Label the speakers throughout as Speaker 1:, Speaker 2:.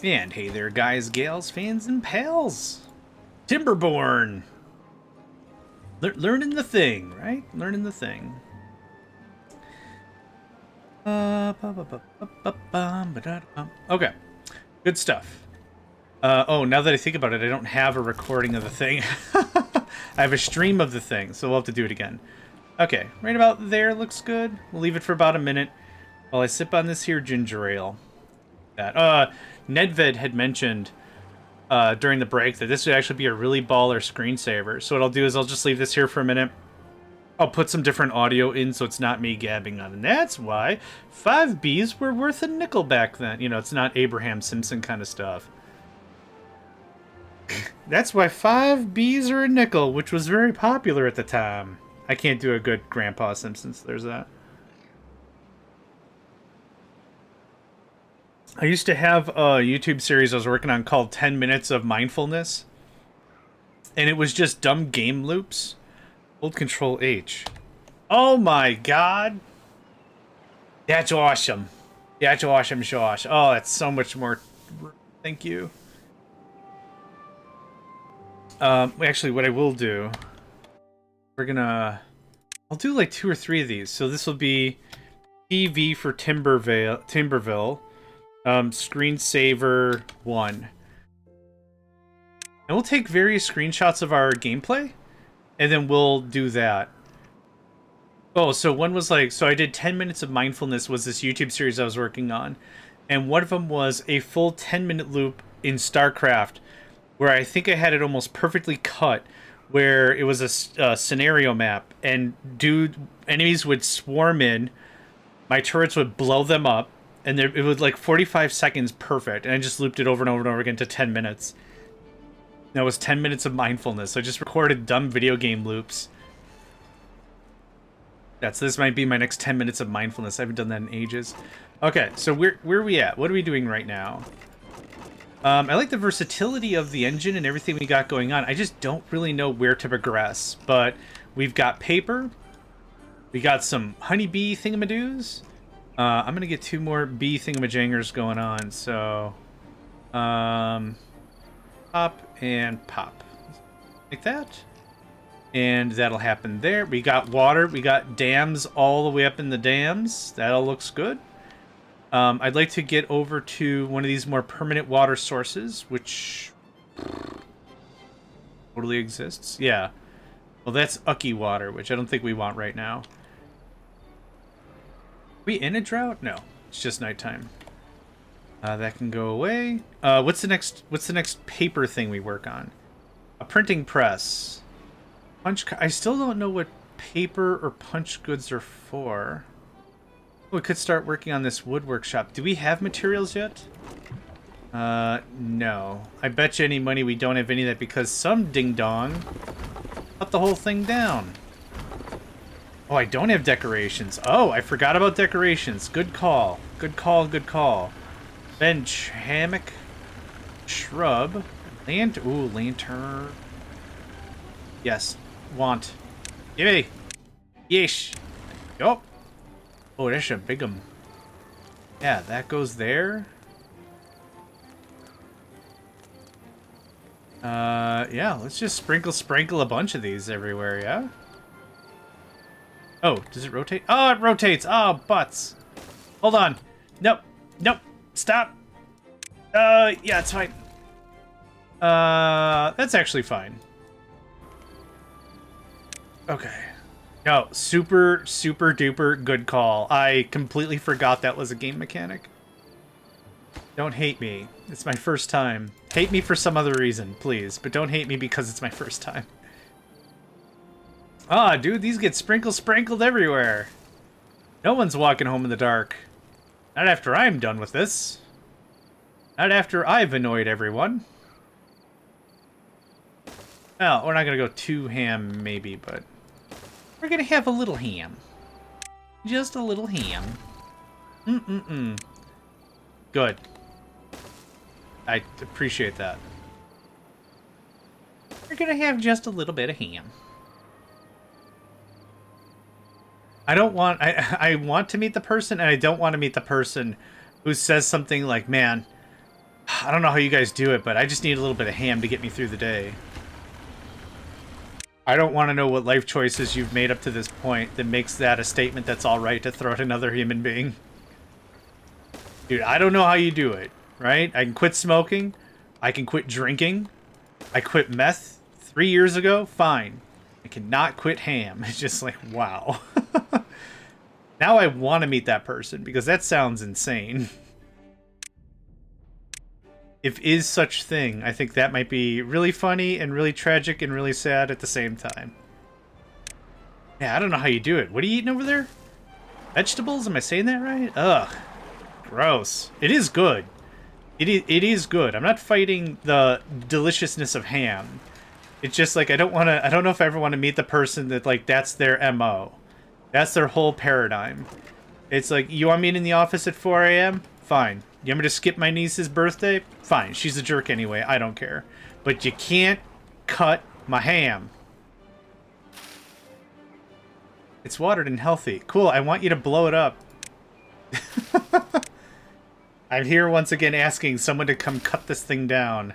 Speaker 1: And hey there, guys, gals, fans, and pals. Timberborn. Learning the thing, right? Learning the thing. Okay, good stuff. Oh, now that I think about it, I don't have a recording of the thing. I have a stream of the thing, so we'll have to do it again. Okay, right about there looks good. We'll leave it for about a minute while I sip on this here ginger ale. Nedved had mentioned during the break that this would actually be a really baller screensaver. So what I'll do is I'll just leave this here for a minute. I'll put some different audio in so it's not me gabbing on. And that's why 5 Bs were worth a nickel back then. You know, it's not Abraham Simpson kind of stuff. That's why 5 Bs are a nickel, which was very popular at the time. I can't do a good Grandpa Simpson, so there's that. I used to have a YouTube series I was working on called 10 Minutes of Mindfulness. And it was just dumb game loops. Hold Control H. Oh my god! That's awesome. That's awesome, Josh. Oh, that's so much more. Thank you. Actually, what I will do... We're gonna... I'll do like 2 or 3 of these. So this will be TV for Timberville. Screensaver 1. And we'll take various screenshots of our gameplay, and then we'll do that. Oh, so one was like, so I did 10 minutes of mindfulness was this YouTube series I was working on, and one of them was a full 10-minute loop in StarCraft, where I think I had it almost perfectly cut, where it was a scenario map, and enemies would swarm in, my turrets would blow them up, and it was like 45 seconds perfect, and I just looped it over and over and over again to 10 minutes. That was 10 minutes of mindfulness. So I just recorded dumb video game loops. Yeah, so this might be my next 10 minutes of mindfulness. I haven't done that in ages. Okay, so where are we at? What are we doing right now? I like the versatility of the engine and everything we got going on. I just don't really know where to progress. But we've got paper. We got some honeybee thingamadoos. I'm going to get 2 more bee thingamajangers going on. So, pop and pop. Like that. And that'll happen there. We got water. We got dams all the way up in the dams. That all looks good. I'd like to get over to one of these more permanent water sources, which totally exists. Yeah. Well, that's Ucky water, which I don't think we want right now. Are we in a drought? No. It's just nighttime. That can go away. What's the next paper thing we work on? A printing press. I still don't know what paper or punch goods are for. We could start working on this wood workshop. Do we have materials yet? No. I bet you any money we don't have any of that because some ding-dong cut the whole thing down. Oh, I don't have decorations. Oh, I forgot about decorations. Good call. Good call, good call. Bench, hammock, shrub, lantern. Yes, want. Gimme. Yeesh. Yup. Oh, that's a big one. Yeah, that goes there. Yeah, let's just sprinkle a bunch of these everywhere, yeah? Oh, does it rotate? Oh, it rotates! Oh, butts! Hold on. Nope. Nope. Stop. Yeah, it's fine. That's actually fine. Okay. No, super duper good call. I completely forgot that was a game mechanic. Don't hate me. It's my first time. Hate me for some other reason, please. But don't hate me because it's my first time. Ah, dude, these get sprinkled everywhere. No one's walking home in the dark. Not after I'm done with this. Not after I've annoyed everyone. Well, we're not gonna go too ham, maybe, but... we're gonna have a little ham. Just a little ham. Good. I appreciate that. We're gonna have just a little bit of ham. I don't want... I want to meet the person, and I don't want to meet the person who says something like, man, I don't know how you guys do it, but I just need a little bit of ham to get me through the day. I don't want to know what life choices you've made up to this point that makes that a statement that's all right to throw at another human being. Dude, I don't know how you do it, right? I can quit smoking. I can quit drinking. I quit meth 3 years ago. Fine. I cannot quit ham. It's just like, wow. Now I want to meet that person because that sounds insane. If is such thing, I think that might be really funny and really tragic and really sad at the same time. Yeah, I don't know how you do it. What are you eating over there? Vegetables? Am I saying that right? Ugh. Gross. It is good. It is good. I'm not fighting the deliciousness of ham. It's just like I don't know if I ever want to meet the person that like that's their MO. That's their whole paradigm. It's like, you want me in the office at 4 a.m.? Fine. You want me to skip my niece's birthday? Fine. She's a jerk anyway. I don't care. But you can't cut my ham. It's watered and healthy. Cool. I want you to blow it up. I'm here once again asking someone to come cut this thing down.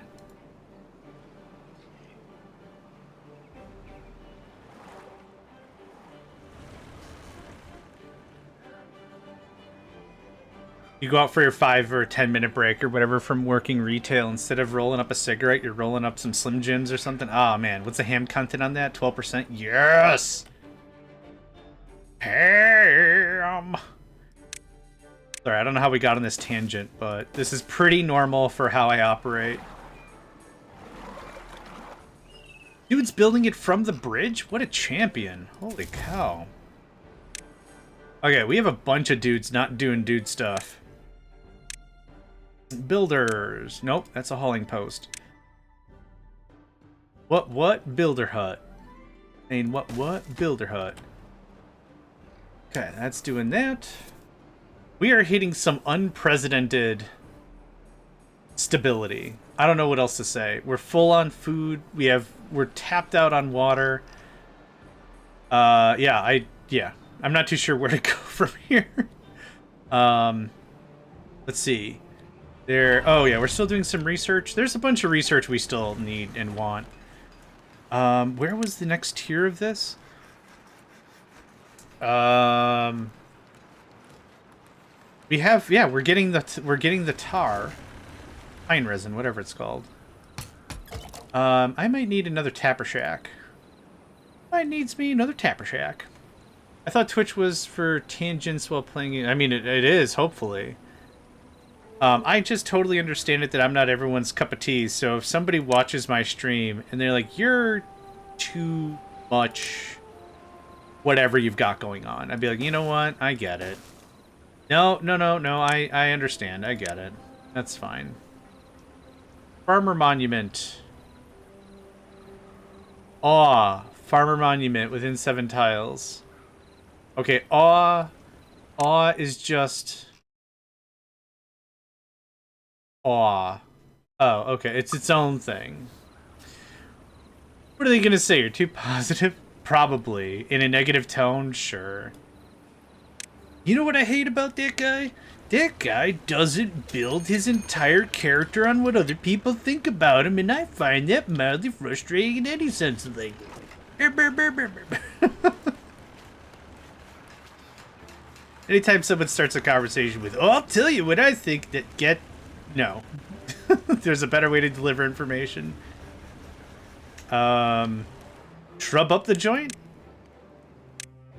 Speaker 1: You go out for your 5 or 10-minute break or whatever from working retail. Instead of rolling up a cigarette, you're rolling up some Slim Jims or something. Oh, man. What's the ham content on that? 12%? Yes! Ham! Sorry, I don't know how we got on this tangent, but this is pretty normal for how I operate. Dude's building it from the bridge? What a champion. Holy cow. Okay, we have a bunch of dudes not doing dude stuff. Builders. Nope, that's a hauling post. What? Builder hut. I mean, what? Builder hut. Okay, that's doing that. We are hitting some unprecedented stability. I don't know what else to say. We're full on food. We're tapped out on water. Yeah, I'm not too sure where to go from here. Let's see. Oh yeah, we're still doing some research. There's a bunch of research we still need and want. Where was the next tier of this? We have, yeah, we're getting the tar, pine resin, whatever it's called. I might need another tapper shack. Might needs me another tapper shack. I thought Twitch was for tangents while playing it. I mean, it is, hopefully. I just totally understand it that I'm not everyone's cup of tea. So if somebody watches my stream and they're like, "You're too much," whatever you've got going on, I'd be like, you know what? I get it. No. I understand. I get it. That's fine. Farmer Monument. Aw. Farmer Monument within 7 tiles. Okay, aw. Aw is just... aw. Oh, okay. It's its own thing. What are they gonna say? You're too positive? Probably. In a negative tone? Sure. You know what I hate about that guy? That guy doesn't build his entire character on what other people think about him, and I find that mildly frustrating in any sense of language. Anytime someone starts a conversation with, "Oh, I'll tell you what I think," no. There's a better way to deliver information. Shrub up the joint?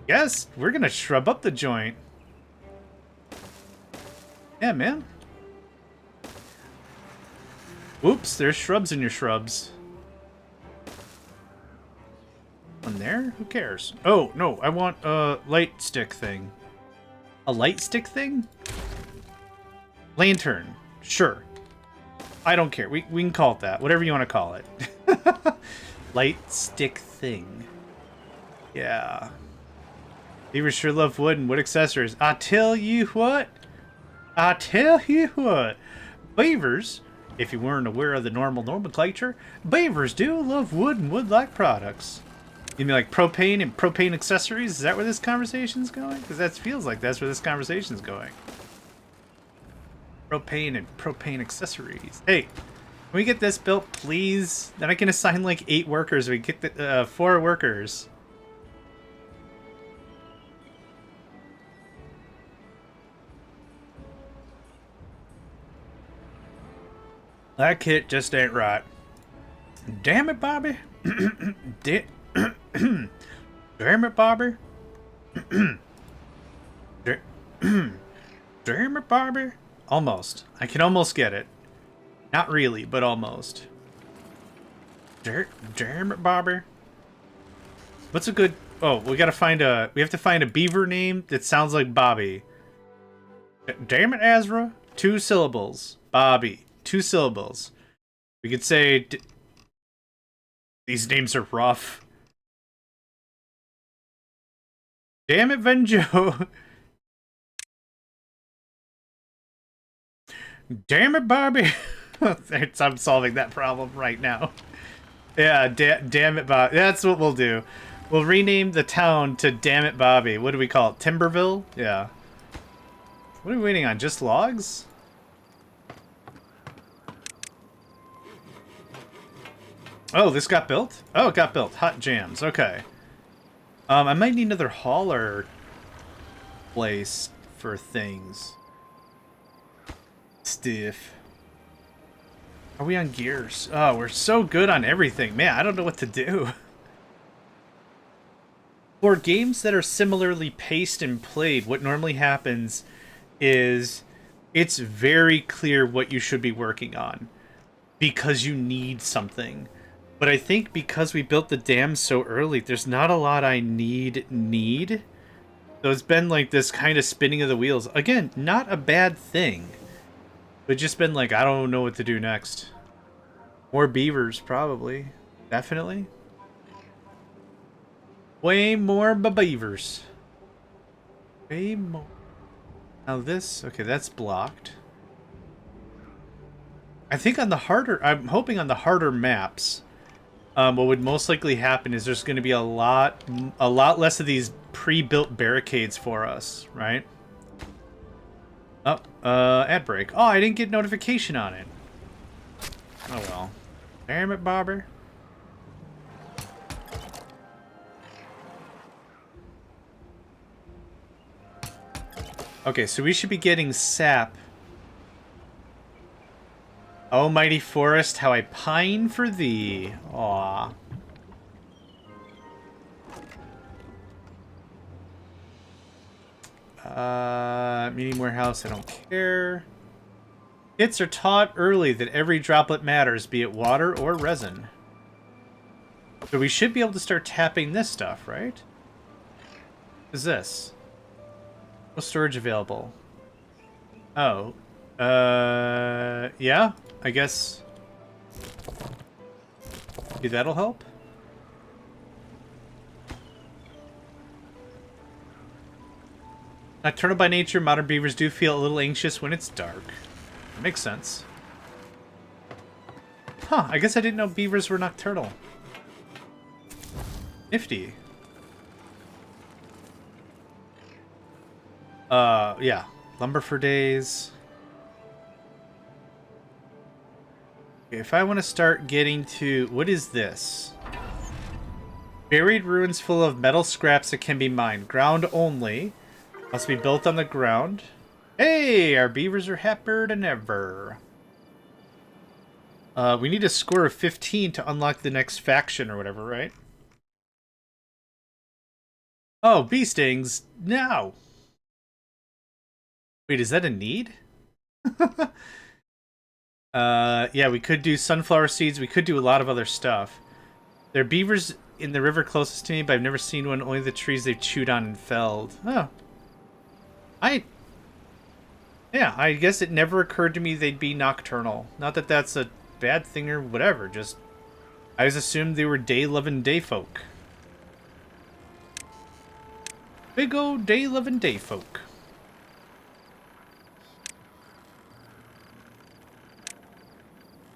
Speaker 1: Yes, we're gonna shrub up the joint. Yeah, man. Oops, there's shrubs in your shrubs. One there? Who cares? Oh, no, I want a light stick thing. A light stick thing? Lantern. Sure. I don't care. We can call it that. Whatever you want to call it. Light stick thing. Yeah. Beavers sure love wood and wood accessories. I tell you what. Beavers, if you weren't aware of the normal nomenclature, beavers do love wood and wood-like products. You mean like propane and propane accessories? Is that where this conversation's going? Because that feels like that's where this conversation's going. Propane and propane accessories. Hey, can we get this built, please? Then I can assign like 8 workers. We get the 4 workers. That kit just ain't right. Damn it, Bobby. Damn it, Bobby. Damn it, Bobby. Almost. I can almost get it. Not really, but almost. Damn it, Bobby. What's a good... Oh, we gotta find a... We have to find a beaver name that sounds like Bobby. Damn it, Azra. 2 syllables. Bobby. 2 syllables. We could say... These names are rough. Damn it, Venjo. Damn it, Bobby. I'm solving that problem right now. Yeah, damn it, Bobby. That's what we'll do. We'll rename the town to Damn it, Bobby. What do we call it? Timberville? Yeah. What are we waiting on? Just logs? Oh, this got built? Oh, it got built. Hot jams. Okay. I might need another hauler place for things. Stiff. Are we on gears? Oh, we're so good on everything. Man, I don't know what to do. For games that are similarly paced and played, what normally happens is it's very clear what you should be working on because you need something. But I think because we built the dam so early, there's not a lot I need. So it's been like this kind of spinning of the wheels. Again, not a bad thing. But just been like, I don't know what to do next. More beavers, probably. Definitely. Way more beavers. Way more. Now this, okay, that's blocked. I think on the harder, I'm hoping on the harder maps, what would most likely happen is there's going to be a lot less of these pre-built barricades for us, right? Oh, ad break. Oh, I didn't get notification on it. Oh well. Damn it, Bobber. Okay, so we should be getting sap. Oh, mighty forest, how I pine for thee. Aw. Meeting warehouse, I don't care. Kids are taught early that every droplet matters, be it water or resin. So we should be able to start tapping this stuff, right? What is this? No storage available. Oh. Yeah, I guess. Maybe that'll help? Nocturnal by nature, modern beavers do feel a little anxious when it's dark. That makes sense. Huh, I guess I didn't know beavers were nocturnal. Nifty. Yeah. Lumber for days. Okay, if I want to start getting to... What is this? Buried ruins full of metal scraps that can be mined. Ground only. Must be built on the ground. Hey, our beavers are happier than ever. We need a score of 15 to unlock the next faction or whatever, right? Oh, bee stings. No. Wait, is that a need? Yeah, we could do sunflower seeds. We could do a lot of other stuff. There are beavers in the river closest to me, but I've never seen one. Only the trees they've chewed on and felled. Oh. Yeah, I guess it never occurred to me they'd be nocturnal. Not that that's a bad thing or whatever, just... I always assumed they were day-loving day folk. Big old day-loving day folk.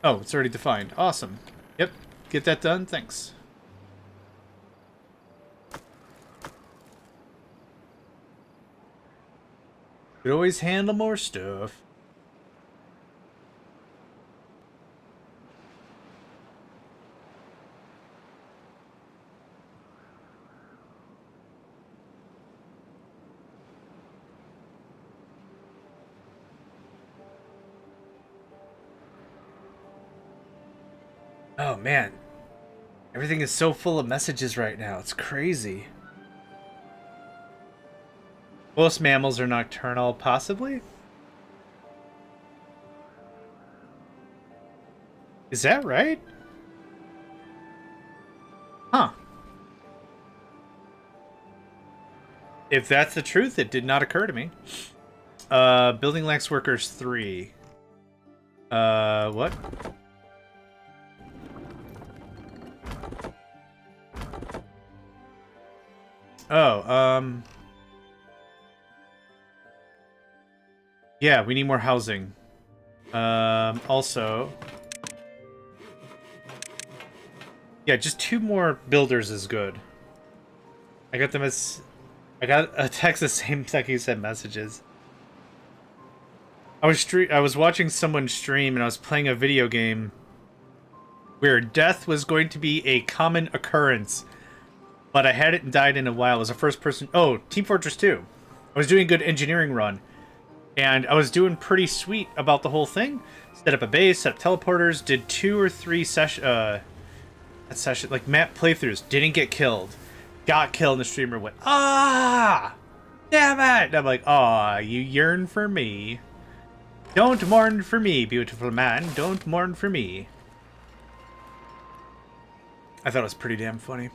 Speaker 1: Oh, it's already defined. Awesome. Yep, get that done, thanks. Could always handle more stuff. Oh man, everything is so full of messages right now. It's crazy. Most mammals are nocturnal, possibly? Is that right? Huh. If that's the truth, it did not occur to me. Building lacks workers 3. What? Oh, yeah, we need more housing. Also... Yeah, just 2 more builders is good. I got them as... I got a text the same second you sent messages. I was watching someone stream and I was playing a video game where death was going to be a common occurrence, but I hadn't died in a while. It was a first person... Oh, Team Fortress 2. I was doing a good engineering run, and I was doing pretty sweet about the whole thing. Set up a base, set up teleporters, did 2 or 3 like map playthroughs, didn't get killed. Got killed, and the streamer went, "Ah! Damn it!" And I'm like, "Aw, you yearn for me. Don't mourn for me, beautiful man. Don't mourn for me." I thought it was pretty damn funny.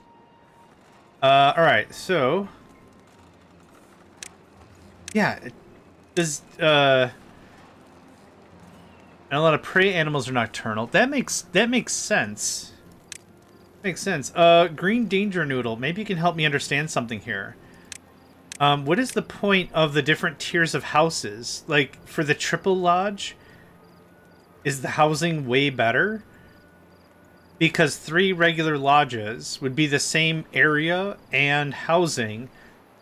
Speaker 1: Alright, so... Yeah, does, and a lot of prey animals are nocturnal. That makes sense. Makes sense. Green Danger Noodle, maybe you can help me understand something here. What is the point of the different tiers of houses? Like, for the Triple Lodge, is the housing way better? Because 3 regular lodges would be the same area and housing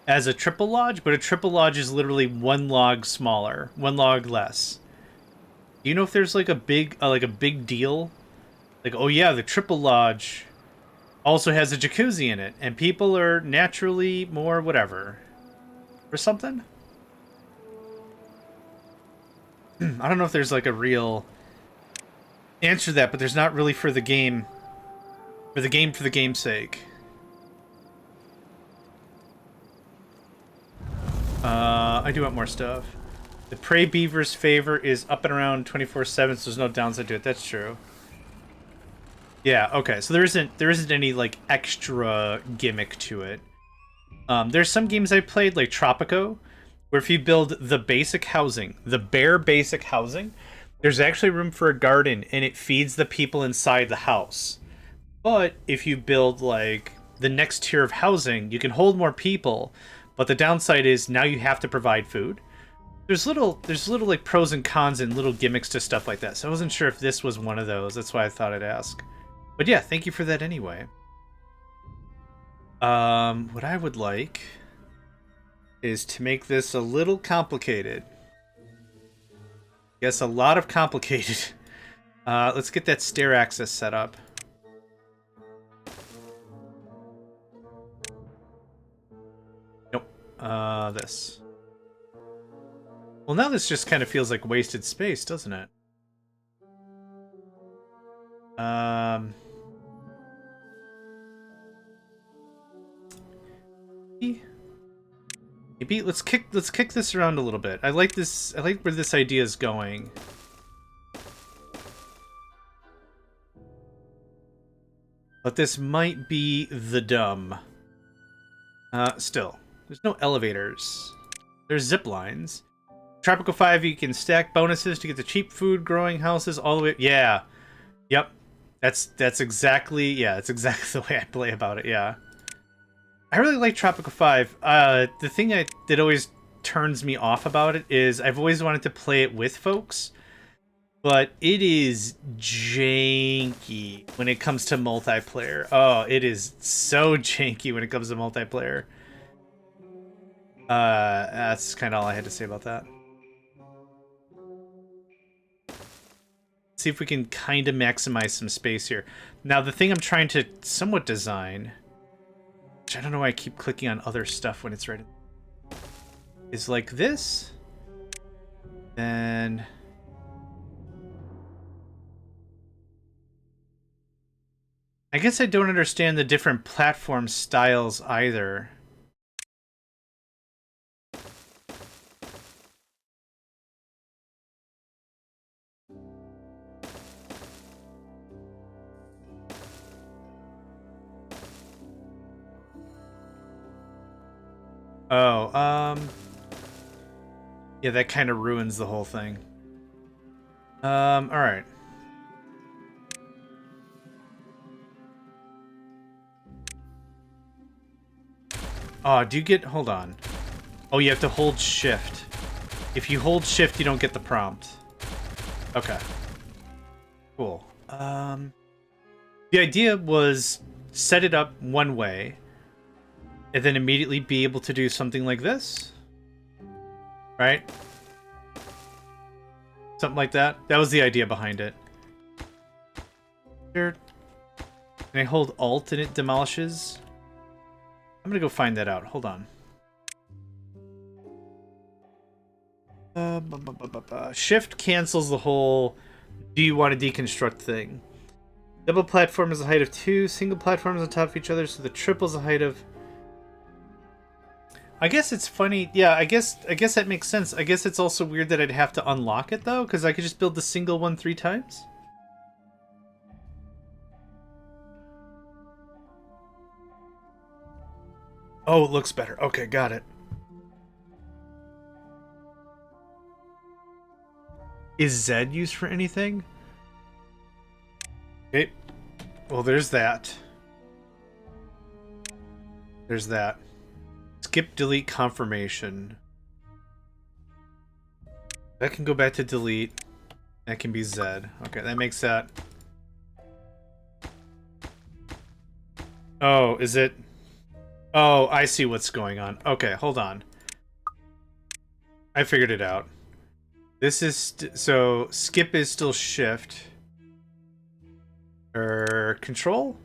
Speaker 1: as a Triple Lodge, but a Triple Lodge is literally 1 log smaller, 1 log less. Do you know if there's like a big deal? Like, oh yeah, the Triple Lodge also has a jacuzzi in it, and people are naturally more whatever. Or something? I don't know if there's like a real answer to that, but there's not really for the game. For the game's sake. I do want more stuff. The Prey Beaver's favor is up and around 24/7, so there's no downside to it. That's true. Yeah, okay, so there isn't any, like, extra gimmick to it. There's some games I played, like Tropico, where if you build the basic housing, the bare basic housing, there's actually room for a garden, and it feeds the people inside the house. But if you build, like, the next tier of housing, you can hold more people, but the downside is now you have to provide food. There's little like pros and cons and little gimmicks to stuff like that, so I wasn't sure if this was one of those. That's why I thought I'd ask. But yeah, thank you for that anyway. What I would like is to make this a little complicated. Yes, a lot of complicated. Let's get that stair access set up. Nope. This. Well, now this just kind of feels like wasted space, doesn't it? Maybe let's kick this around a little bit. I like this. I like where this idea is going. But this might be the dumb. Still, there's no elevators. There's zip lines. Tropical 5, you can stack bonuses to get the cheap food growing houses all the way. Yeah. Yep. That's exactly, yeah, that's exactly the way I play about it, yeah. I really like Tropical 5. The thing that always turns me off about it is I've always wanted to play it with folks, but it is janky when it comes to multiplayer. Oh, it is so janky when it comes to multiplayer. That's kind of all I had to say about that. See if we can kind of maximize some space here. Now, the thing I'm trying to somewhat design, which I don't know why I keep clicking on other stuff when it's ready, is like this. Then I guess I don't understand the different platform styles either. Oh, yeah, that kind of ruins the whole thing. All right. Oh, do you get... Hold on. Oh, you have to hold shift. If you hold shift, you don't get the prompt. Okay. Cool. The idea was set it up one way, and then immediately be able to do something like this. Right? Something like that. That was the idea behind it. Here. Can I hold Alt and it demolishes? I'm gonna go find that out. Hold on. Shift cancels the whole do you want to deconstruct thing. Double platform is a height of 2. Single platforms on top of each other, so the triple is a height of... I guess it's funny. Yeah, I guess that makes sense. I guess it's also weird that I'd have to unlock it, though, because I could just build the single one 3 times. Oh, it looks better. Okay, got it. Is Z used for anything? Okay. Well, there's that. There's that. Skip, delete, confirmation. That can go back to delete. That can be Z. Okay, that makes that... Oh, is it... Oh, I see what's going on. Okay, hold on. I figured it out. This is... So, skip is still shift. Control?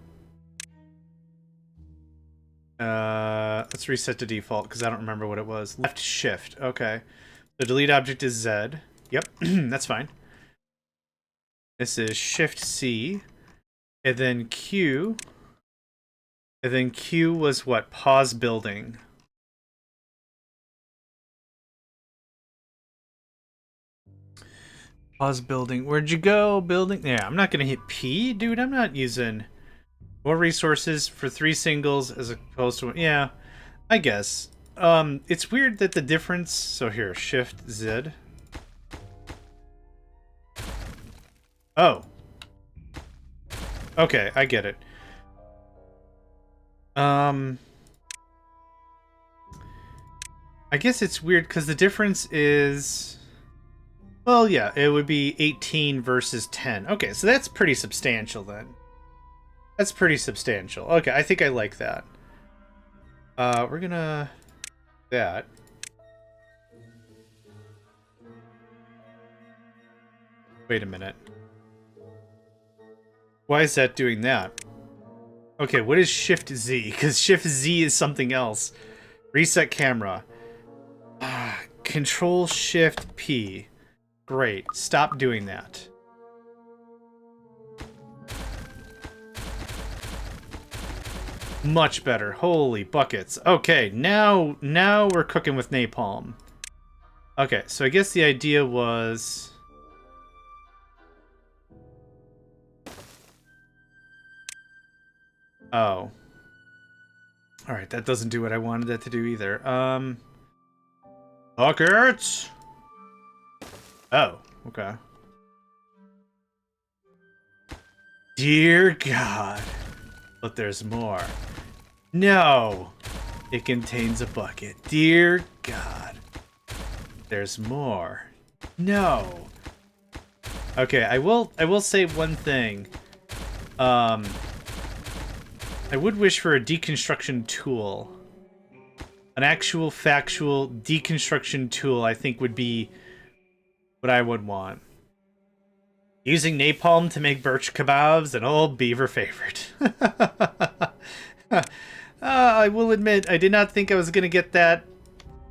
Speaker 1: Let's reset to default, because I don't remember what it was. Left shift. Okay. The delete object is Z. Yep, that's fine. This is shift C. And then Q... And then Q was what? Pause building. Pause building. Where'd you go? Building. Yeah, I'm not going to hit P, dude. I'm not using more resources for 3 singles as opposed to... Yeah, I guess. It's weird that the difference... So here, Shift Z. Oh. Okay, I get it. I guess it's weird because the difference is... Well, yeah, it would be 18 versus 10. Okay, so that's pretty substantial then. That's pretty substantial. Okay, I think I like that. We're gonna... That. Wait a minute. Why is that doing that? Okay, what is Shift Z? Because Shift Z is something else. Reset camera. Control Shift P. Great. Stop doing that. Much better. Holy buckets. Okay, now we're cooking with napalm. Okay, so I guess the idea was... Oh. Alright, that doesn't do what I wanted it to do either. Buckets! Oh, okay. Dear God. But there's more. No! It contains a bucket. Dear God. There's more. No! Okay, I will say one thing. I would wish for a deconstruction tool. An actual, factual deconstruction tool, I think, would be what I would want. Using napalm to make birch kebabs, an old beaver favorite. I will admit, I did not think I was going to get that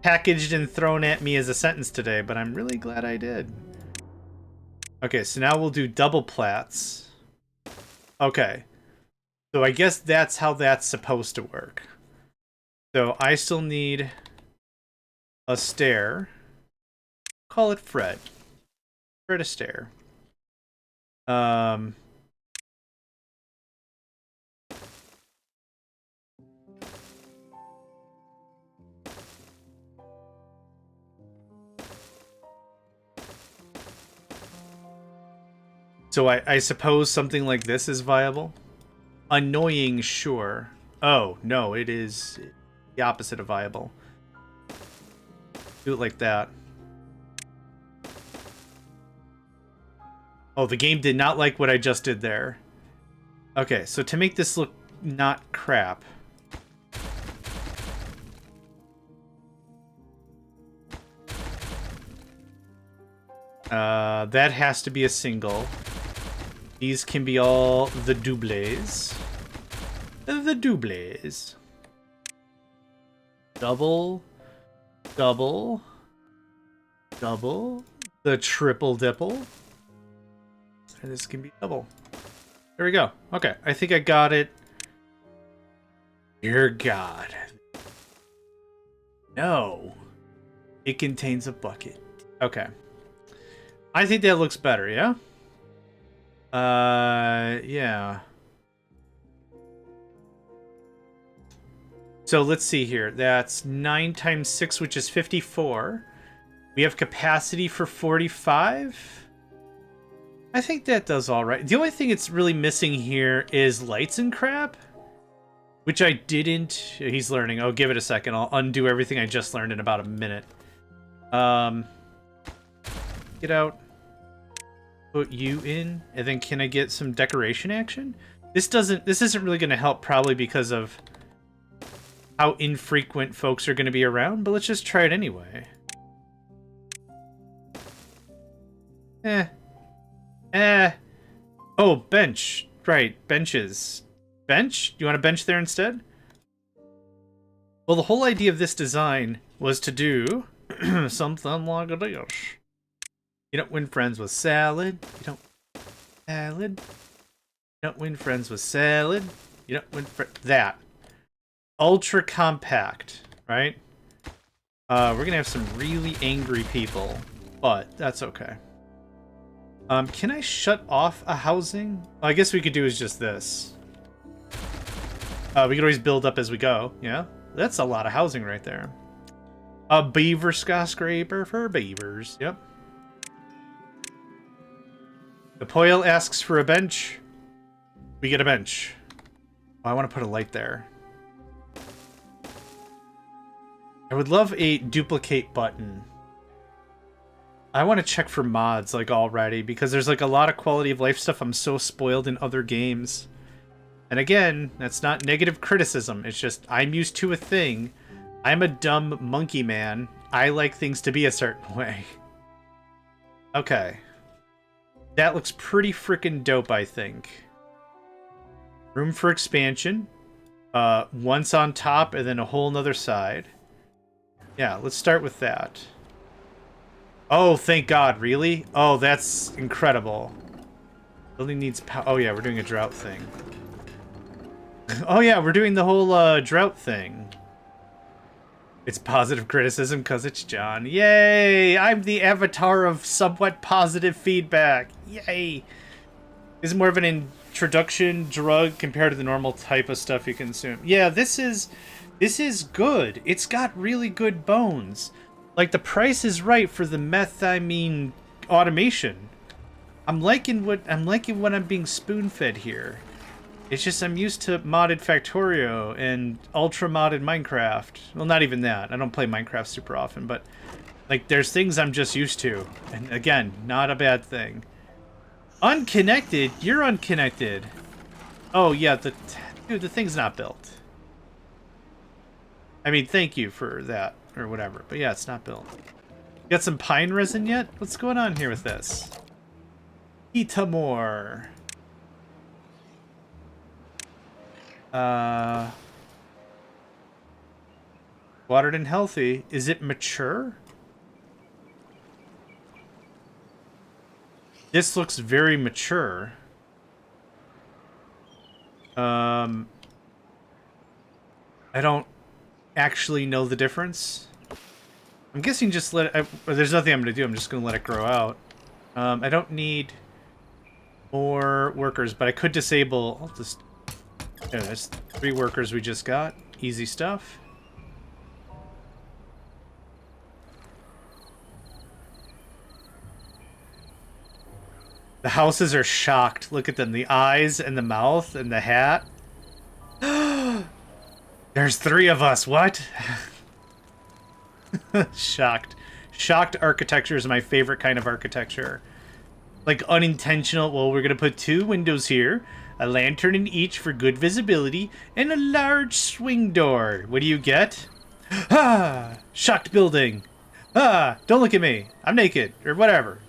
Speaker 1: packaged and thrown at me as a sentence today, but I'm really glad I did. Okay, so now we'll do double plats. Okay. So I guess that's how that's supposed to work. So I still need a stair. Call it Fred. Fred Astaire. So I suppose something like this is viable? Annoying, sure. Oh, no, it is the opposite of viable. Do it like that. Oh, the game did not like what I just did there. Okay, so to make this look not crap. That has to be a single. These can be all the doubles. The doubles. Double. Double. Double. The triple dipple. And this can be double. There we go. Okay, I think I got it. Dear God. No. It contains a bucket. Okay. I think that looks better, yeah? Yeah. So let's see here. That's 9 times 6, which is 54. We have capacity for 45. I think that does all right. The only thing it's really missing here is lights and crap, which I didn't. He's learning. Oh, give it a second. I'll undo everything I just learned in about a minute. Get out. Put you in, and then can I get some decoration action? This isn't really going to help, probably because of how infrequent folks are going to be around, but let's just try it anyway. Oh, bench. Right, benches. Bench? You want a bench there instead? Well, the whole idea of this design was to do something like this. You don't win friends with salad. You don't salad. You don't win friends with salad. You don't win that. Ultra compact, right? We're gonna have some really angry people, but that's okay. Can I shut off a housing? Well, I guess we could do is just this. We could always build up as we go, yeah? That's a lot of housing right there. A beaver skyscraper for beavers, yep. The Poil asks for a bench. We get a bench. Oh, I want to put a light there. I would love a duplicate button. I want to check for mods, like, already, because there's, like, a lot of quality of life stuff I'm so spoiled in other games. And again, that's not negative criticism. It's just, I'm used to a thing. I'm a dumb monkey man. I like things to be a certain way. Okay. That looks pretty freaking dope, I think. Room for expansion. Once on top, and then a whole nother side. Yeah, let's start with that. Oh, thank God, really? Oh, that's incredible. Building needs power. Oh, yeah, we're doing a drought thing. Oh, yeah, we're doing the whole drought thing. It's positive criticism because it's John. Yay! I'm the avatar of somewhat positive feedback. Yay! This is more of an introduction drug compared to the normal type of stuff you consume. Yeah, this is good. It's got really good bones. Like, the price is right for the methamine automation. I'm liking what I'm being spoon-fed here. It's just I'm used to modded Factorio and ultra modded Minecraft. Well, not even that. I don't play Minecraft super often, but like there's things I'm just used to. And again, not a bad thing. Unconnected? You're unconnected. Oh yeah, dude, the thing's not built. I mean, thank you for that or whatever, but yeah, it's not built. Got some pine resin yet? What's going on here with this? Itamor. Watered and healthy. Is it mature? This looks very mature. I don't actually know the difference. I'm guessing just there's nothing I'm going to do. I'm just going to let it grow out. I don't need more workers, but I could disable... I'll just... Yeah, there's 3 workers we just got. Easy stuff. The houses are shocked. Look at them. The eyes and the mouth and the hat. There's 3 of us. What? Shocked. Shocked architecture is my favorite kind of architecture. Like unintentional. Well, we're going to put 2 windows here. A lantern in each for good visibility. And a large swing door. What do you get? Ah! Shocked building. Ah! Don't look at me. I'm naked. Or whatever.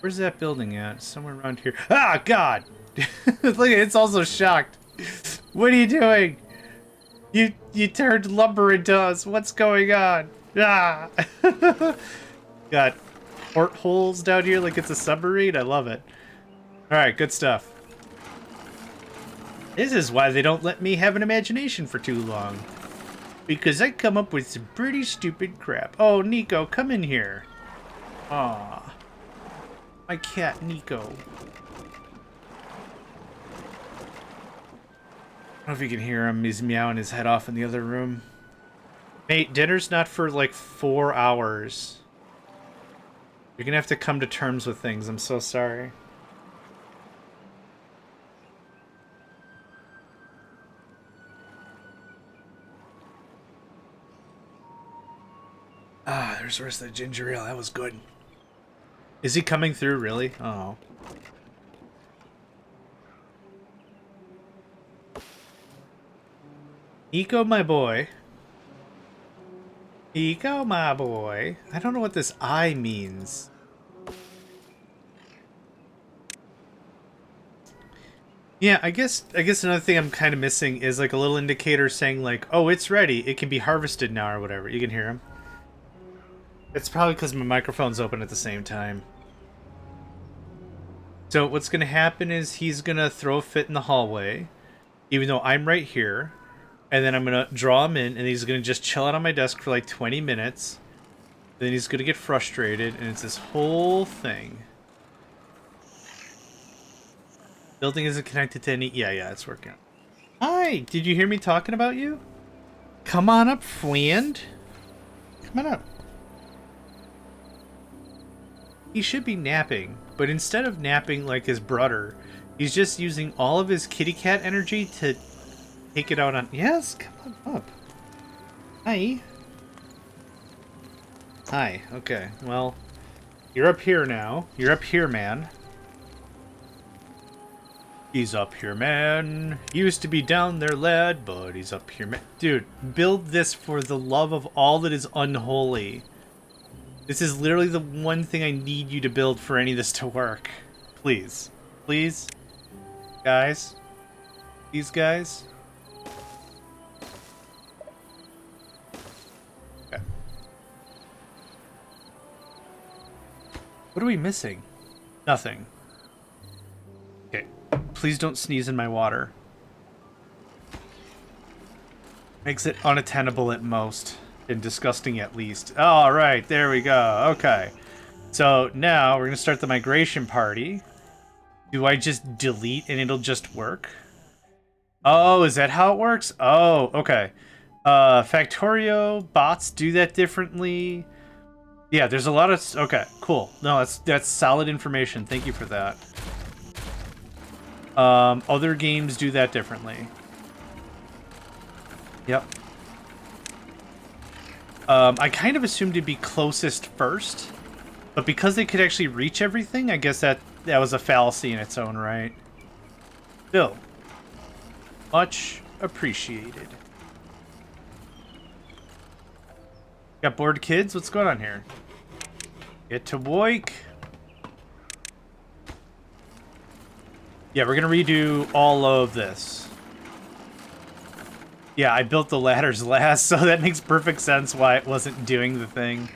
Speaker 1: Where's that building at? Somewhere around here. Ah, God! Look, it's also shocked. What are you doing? You turned lumber into us. What's going on? Ah! Got portholes down here like it's a submarine. I love it. Alright, good stuff. This is why they don't let me have an imagination for too long. Because I come up with some pretty stupid crap. Oh, Nico, come in here. Aw. My cat, Nico. I don't know if you can hear him. He's meowing his head off in the other room. Mate, dinner's not for like 4 hours. You're gonna have to come to terms with things. I'm so sorry. Ah, there's the rest of the ginger ale. That was good. Is he coming through, really? Oh. Eco, my boy. Eco, my boy. I don't know what this I means. Yeah, I guess another thing I'm kind of missing is like a little indicator saying like, oh, it's ready. It can be harvested now or whatever. You can hear him. It's probably because my microphone's open at the same time. So what's going to happen is he's going to throw a fit in the hallway, even though I'm right here. And then I'm going to draw him in, and he's going to just chill out on my desk for like 20 minutes. Then he's going to get frustrated, and it's this whole thing. Building isn't connected to any... Yeah, it's working. Hi, did you hear me talking about you? Come on up, friend. Come on up. He should be napping, but instead of napping like his brother, he's just using all of his kitty cat energy to take it out on... Yes, come on up. Hi. Hi, okay. Well, you're up here now. You're up here, man. He's up here, man. Used to be down there, lad, but he's up here, man. Dude, build this for the love of all that is unholy. This is literally the one thing I need you to build for any of this to work. Please. Please? Guys? These guys? Okay. What are we missing? Nothing. Okay. Please don't sneeze in my water. Makes it unattainable at most. And disgusting at least. All right, there we go. Okay. So now we're going to start the migration party. Do I just delete and it'll just work? Oh, is that how it works? Oh, okay. Factorio bots do that differently. Yeah, there's a lot of... Okay, cool. No, that's solid information. Thank you for that. Other games do that differently. Yep. I kind of assumed it'd be closest first, but because they could actually reach everything, I guess that was a fallacy in its own right. Still, much appreciated. Got bored kids? What's going on here? Get to work. Yeah, we're gonna redo all of this. Yeah, I built the ladders last, so that makes perfect sense why it wasn't doing the thing.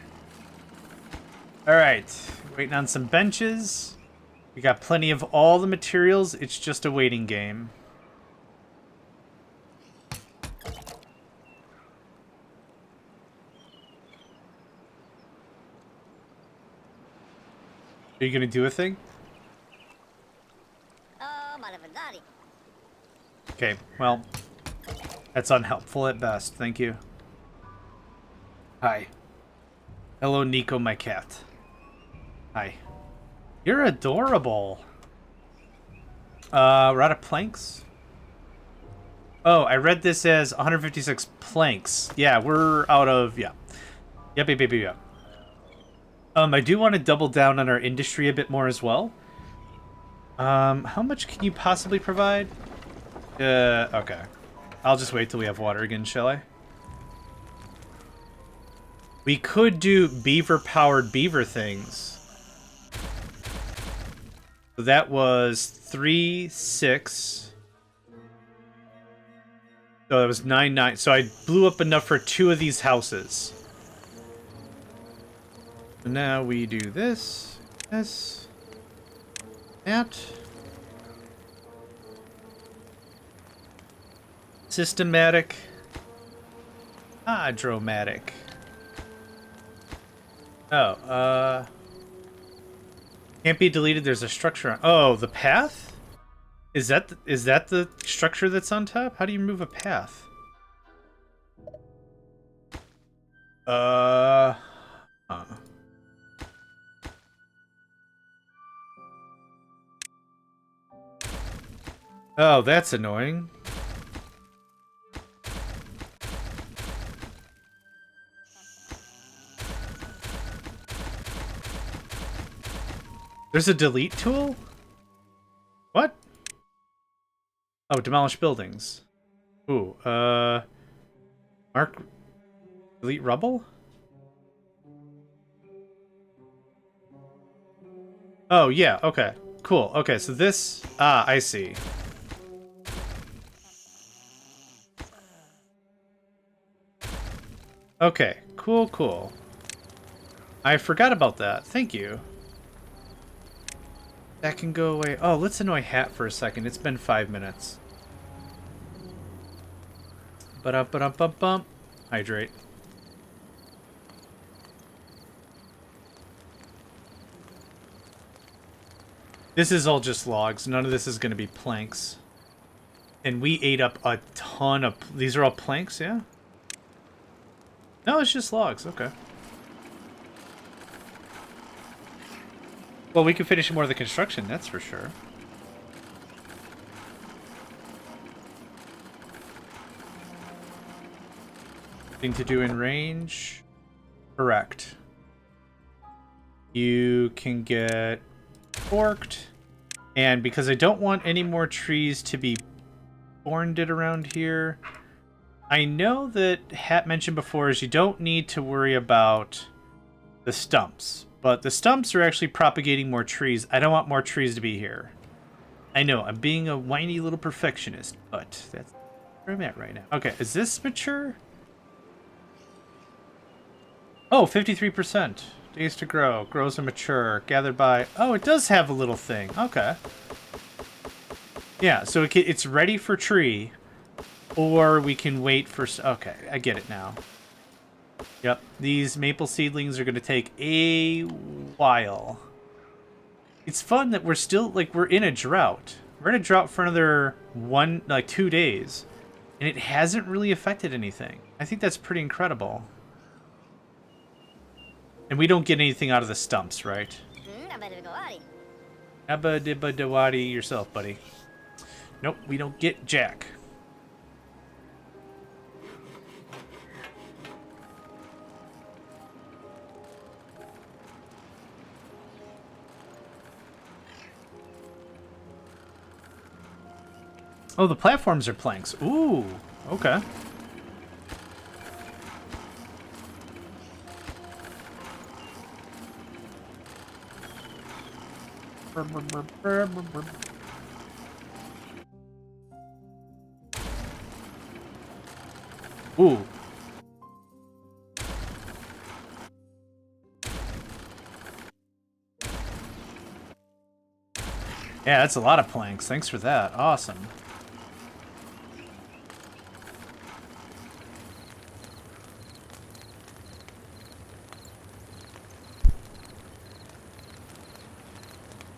Speaker 1: Alright, waiting on some benches. We got plenty of all the materials, it's just a waiting game. Are you gonna do a thing? Okay, well, that's unhelpful at best. Thank you. Hi. Hello, Nico, my cat. Hi. You're adorable. We're out of planks? Oh, I read this as 156 planks. Yeah, we're out of... Yeah. Yep. I do want to double down on our industry a bit more as well. How much can you possibly provide? Okay. I'll just wait till we have water again, shall I? We could do beaver-powered beaver things. So that was 3, 6. So that was 9, 9. So I blew up enough for 2 of these houses. So now we do this, this, that. Systematic. Hydromatic. Oh, can't be deleted. There's a structure on... Oh, the path? Is that the structure that's on top? How do you move a path? Huh. Oh, that's annoying. There's a delete tool? What? Oh, demolish buildings. Ooh, mark... Delete rubble? Oh, yeah, okay. Cool. Okay, so this... Ah, I see. Okay, cool. I forgot about that. Thank you. That can go away. Oh, let's annoy Hat for a second. It's been 5 minutes. Ba-dum-ba-dum-bum-bum. Hydrate. This is all just logs. None of this is going to be planks. And we ate up a ton of... These are all planks, yeah? No, it's just logs. Okay. Well, we can finish more of the construction, that's for sure. Thing to do in range. Correct. You can get forked. And because I don't want any more trees to be borned around here, I know that Hat mentioned before is you don't need to worry about the stumps. But the stumps are actually propagating more trees. I don't want more trees to be here. I know, I'm being a whiny little perfectionist, but that's where I'm at right now. Okay, is this mature? Oh, 53%. Days to grow. Grows and mature. Gathered by... Oh, it does have a little thing. Okay. Yeah, so it's ready for tree. Or we can wait for... Okay, I get it now. Yep, these maple seedlings are going to take a while. It's fun that we're still, like, we're in a drought. We're in a drought for another 2 days. And it hasn't really affected anything. I think that's pretty incredible. And we don't get anything out of the stumps, right? Abba-dibba-dawadi yourself, buddy. Nope, we don't get jack. Oh, the platforms are planks. Ooh, okay. Ooh. Yeah, that's a lot of planks. Thanks for that. Awesome.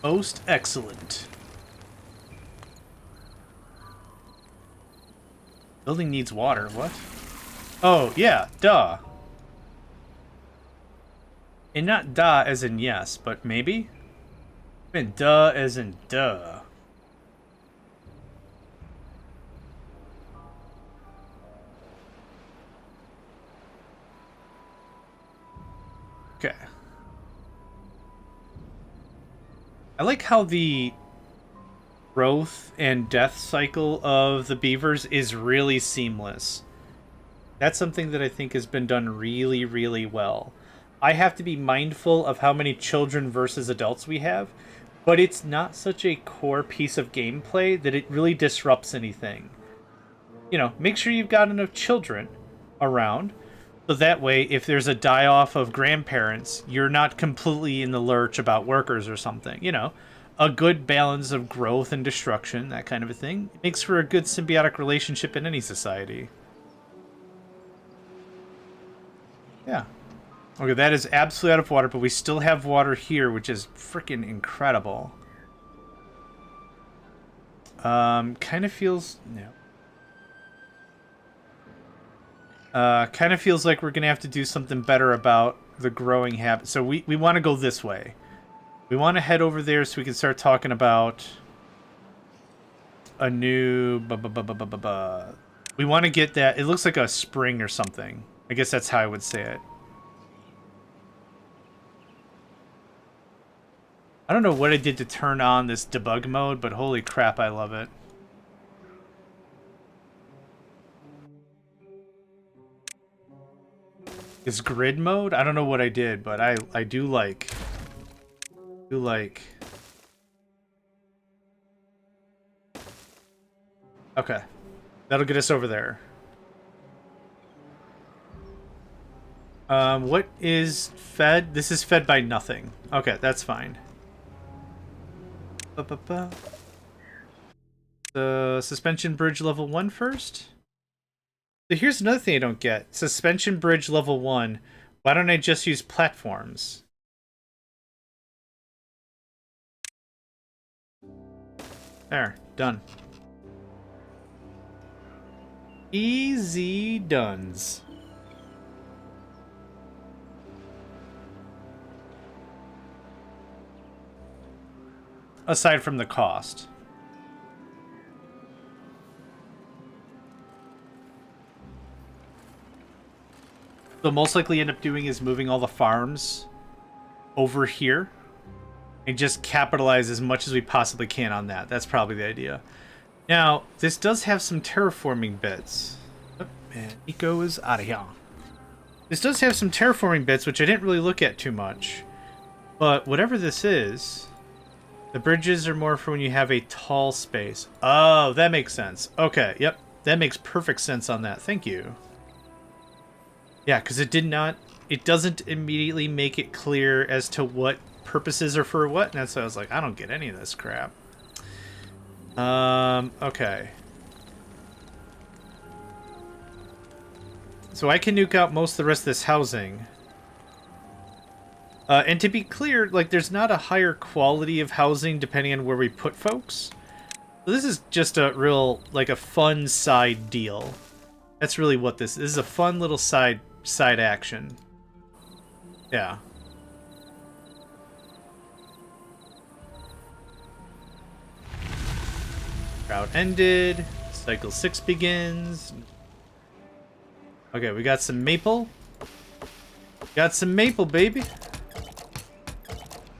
Speaker 1: Most excellent. Building needs water. What? Oh, yeah. Duh. And not duh as in yes, but maybe? I mean, duh as in duh. Okay. I like how the growth and death cycle of the beavers is really seamless. That's something that I think has been done really, really well. I have to be mindful of how many children versus adults we have, but it's not such a core piece of gameplay that it really disrupts anything. You know, make sure you've got enough children around, so that way, if there's a die-off of grandparents, you're not completely in the lurch about workers or something, you know? A good balance of growth and destruction, that kind of a thing. It makes for a good symbiotic relationship in any society. Yeah. Okay, that is absolutely out of water, but we still have water here, which is freaking incredible. Kind of feels... No. Kind of feels like we're going to have to do something better about the growing habit. So we want to go this way. We want to head over there so we can start talking about a new... We want to get that... It looks like a spring or something. I guess that's how I would say it. I don't know what I did to turn on this debug mode, but holy crap, I love it. Is grid mode? I don't know what I did, but I do like... Okay. That'll get us over there. What is fed? This is fed by nothing. Okay, that's fine. The suspension bridge level 1 first? So here's another thing I don't get. Suspension bridge level 1. Why don't I just use platforms? There, done. Easy duns. Aside from the cost. So most likely end up doing is moving all the farms over here and just capitalize as much as we possibly can on that. That's probably the idea. Now, this does have some terraforming bits. Oh, and Eco is out of here. This does have some terraforming bits, which I didn't really look at too much. But whatever this is, the bridges are more for when you have a tall space. Oh, that makes sense. Okay, yep. That makes perfect sense on that. Thank you. Yeah, because it doesn't immediately make it clear as to what purposes are for what. And that's why I was like, I don't get any of this crap. Okay. So I can nuke out most of the rest of this housing. And to be clear, like, there's not a higher quality of housing depending on where we put folks. So this is just a real, like, a fun side deal. That's really what this is. This is a fun little side action. Yeah. Route ended. Cycle 6 begins. Okay, we got some maple. Got some maple, baby.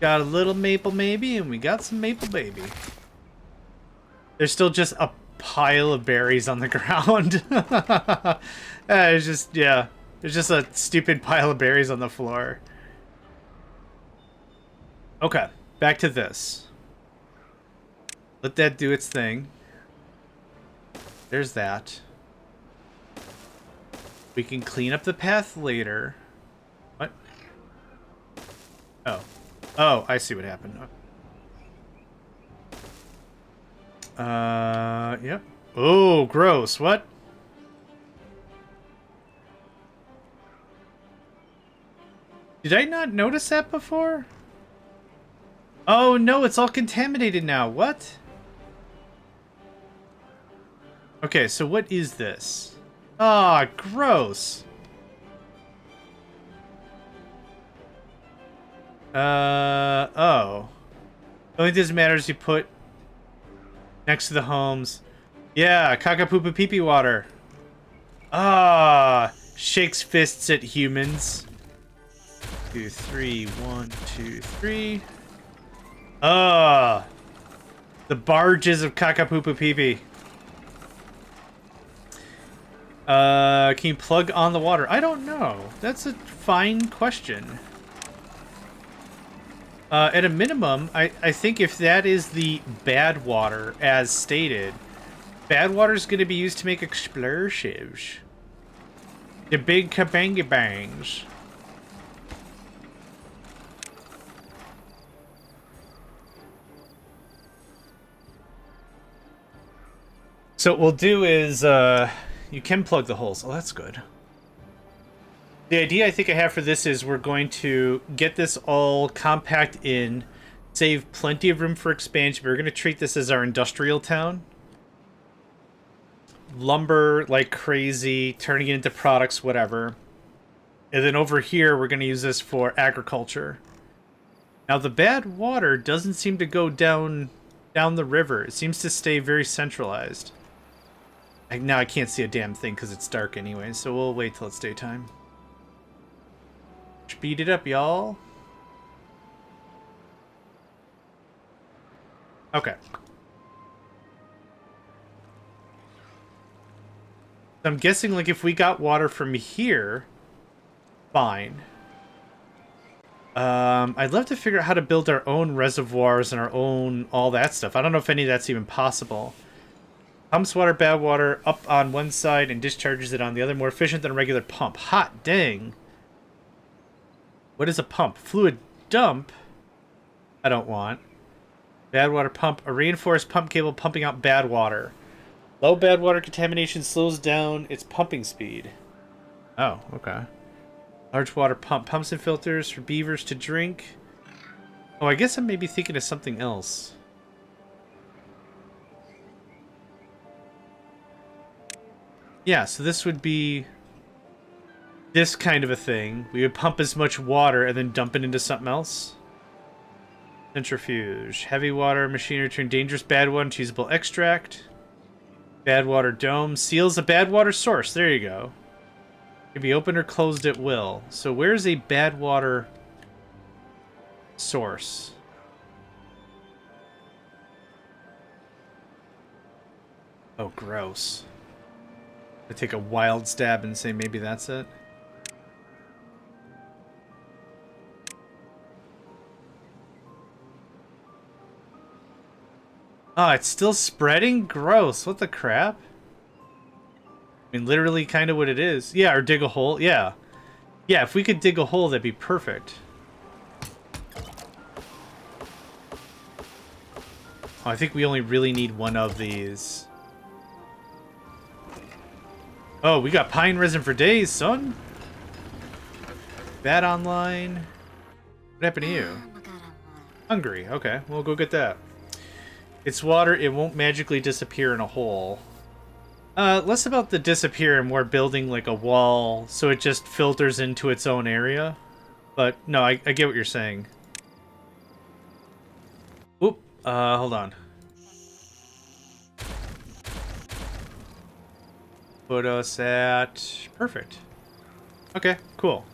Speaker 1: Got a little maple, maybe, and we got some maple, baby. There's still just a pile of berries on the ground. It's just, yeah. There's just a stupid pile of berries on the floor. Okay, back to this. Let that do its thing. There's that. We can clean up the path later. What? Oh. Oh, I see what happened. Yep. Oh, gross. What? Did I not notice that before? Oh no, it's all contaminated now. What? Okay, so what is this? Ah, gross. Oh. The only thing that matters is you put next to the homes. Yeah, caca-poopa pee-pee water. Ah, shakes fists at humans. 2, 3, 1, 2, 3. Ah, the barges of caca-poopa pee-pee. Can you plug on the water? I don't know. That's a fine question. At a minimum, I think if that is the bad water, as stated, bad water is going to be used to make explosives. The big kabanga bangs. So what we'll do is, you can plug the holes. Oh, that's good. The idea I think I have for this is we're going to get this all compact in, save plenty of room for expansion. We're going to treat this as our industrial town. Lumber like crazy, turning it into products, whatever. And then over here, we're going to use this for agriculture. Now, the bad water doesn't seem to go down the river. It seems to stay very centralized. Now I can't see a damn thing because it's dark anyway, so we'll wait till it's daytime. Speed it up, y'all. Okay. I'm guessing, like, if we got water from here, fine. I'd love to figure out how to build our own reservoirs and our own all that stuff. I don't know if any of that's even possible. Pumps water, bad water, up on one side and discharges it on the other. More efficient than a regular pump. Hot dang. What is a pump? Fluid dump? I don't want. Bad water pump. A reinforced pump cable pumping out bad water. Low bad water contamination slows down its pumping speed. Oh, okay. Large water pump. Pumps and filters for beavers to drink. Oh, I guess I may be thinking of something else. Yeah, so this would be this kind of a thing. We would pump as much water and then dump it into something else. Centrifuge. Heavy water machinery turn dangerous bad water into usable extract. Bad water dome. Seals a bad water source. There you go. Can be opened or closed at will. So where's a bad water source? Oh, gross. I take a wild stab and say maybe that's it. Oh, it's still spreading? Gross. What the crap? I mean, literally kind of what it is. Yeah, or dig a hole. Yeah. Yeah, if we could dig a hole, that'd be perfect. Oh, I think we only really need one of these. Oh, we got pine resin for days, son. Bat online. What happened to you? Hungry. Okay, we'll go get that. It's water. It won't magically disappear in a hole. Less about the disappear and more building like a wall so it just filters into its own area. But no, I get what you're saying. Oop. Hold on. Put us at... Perfect. Okay, cool.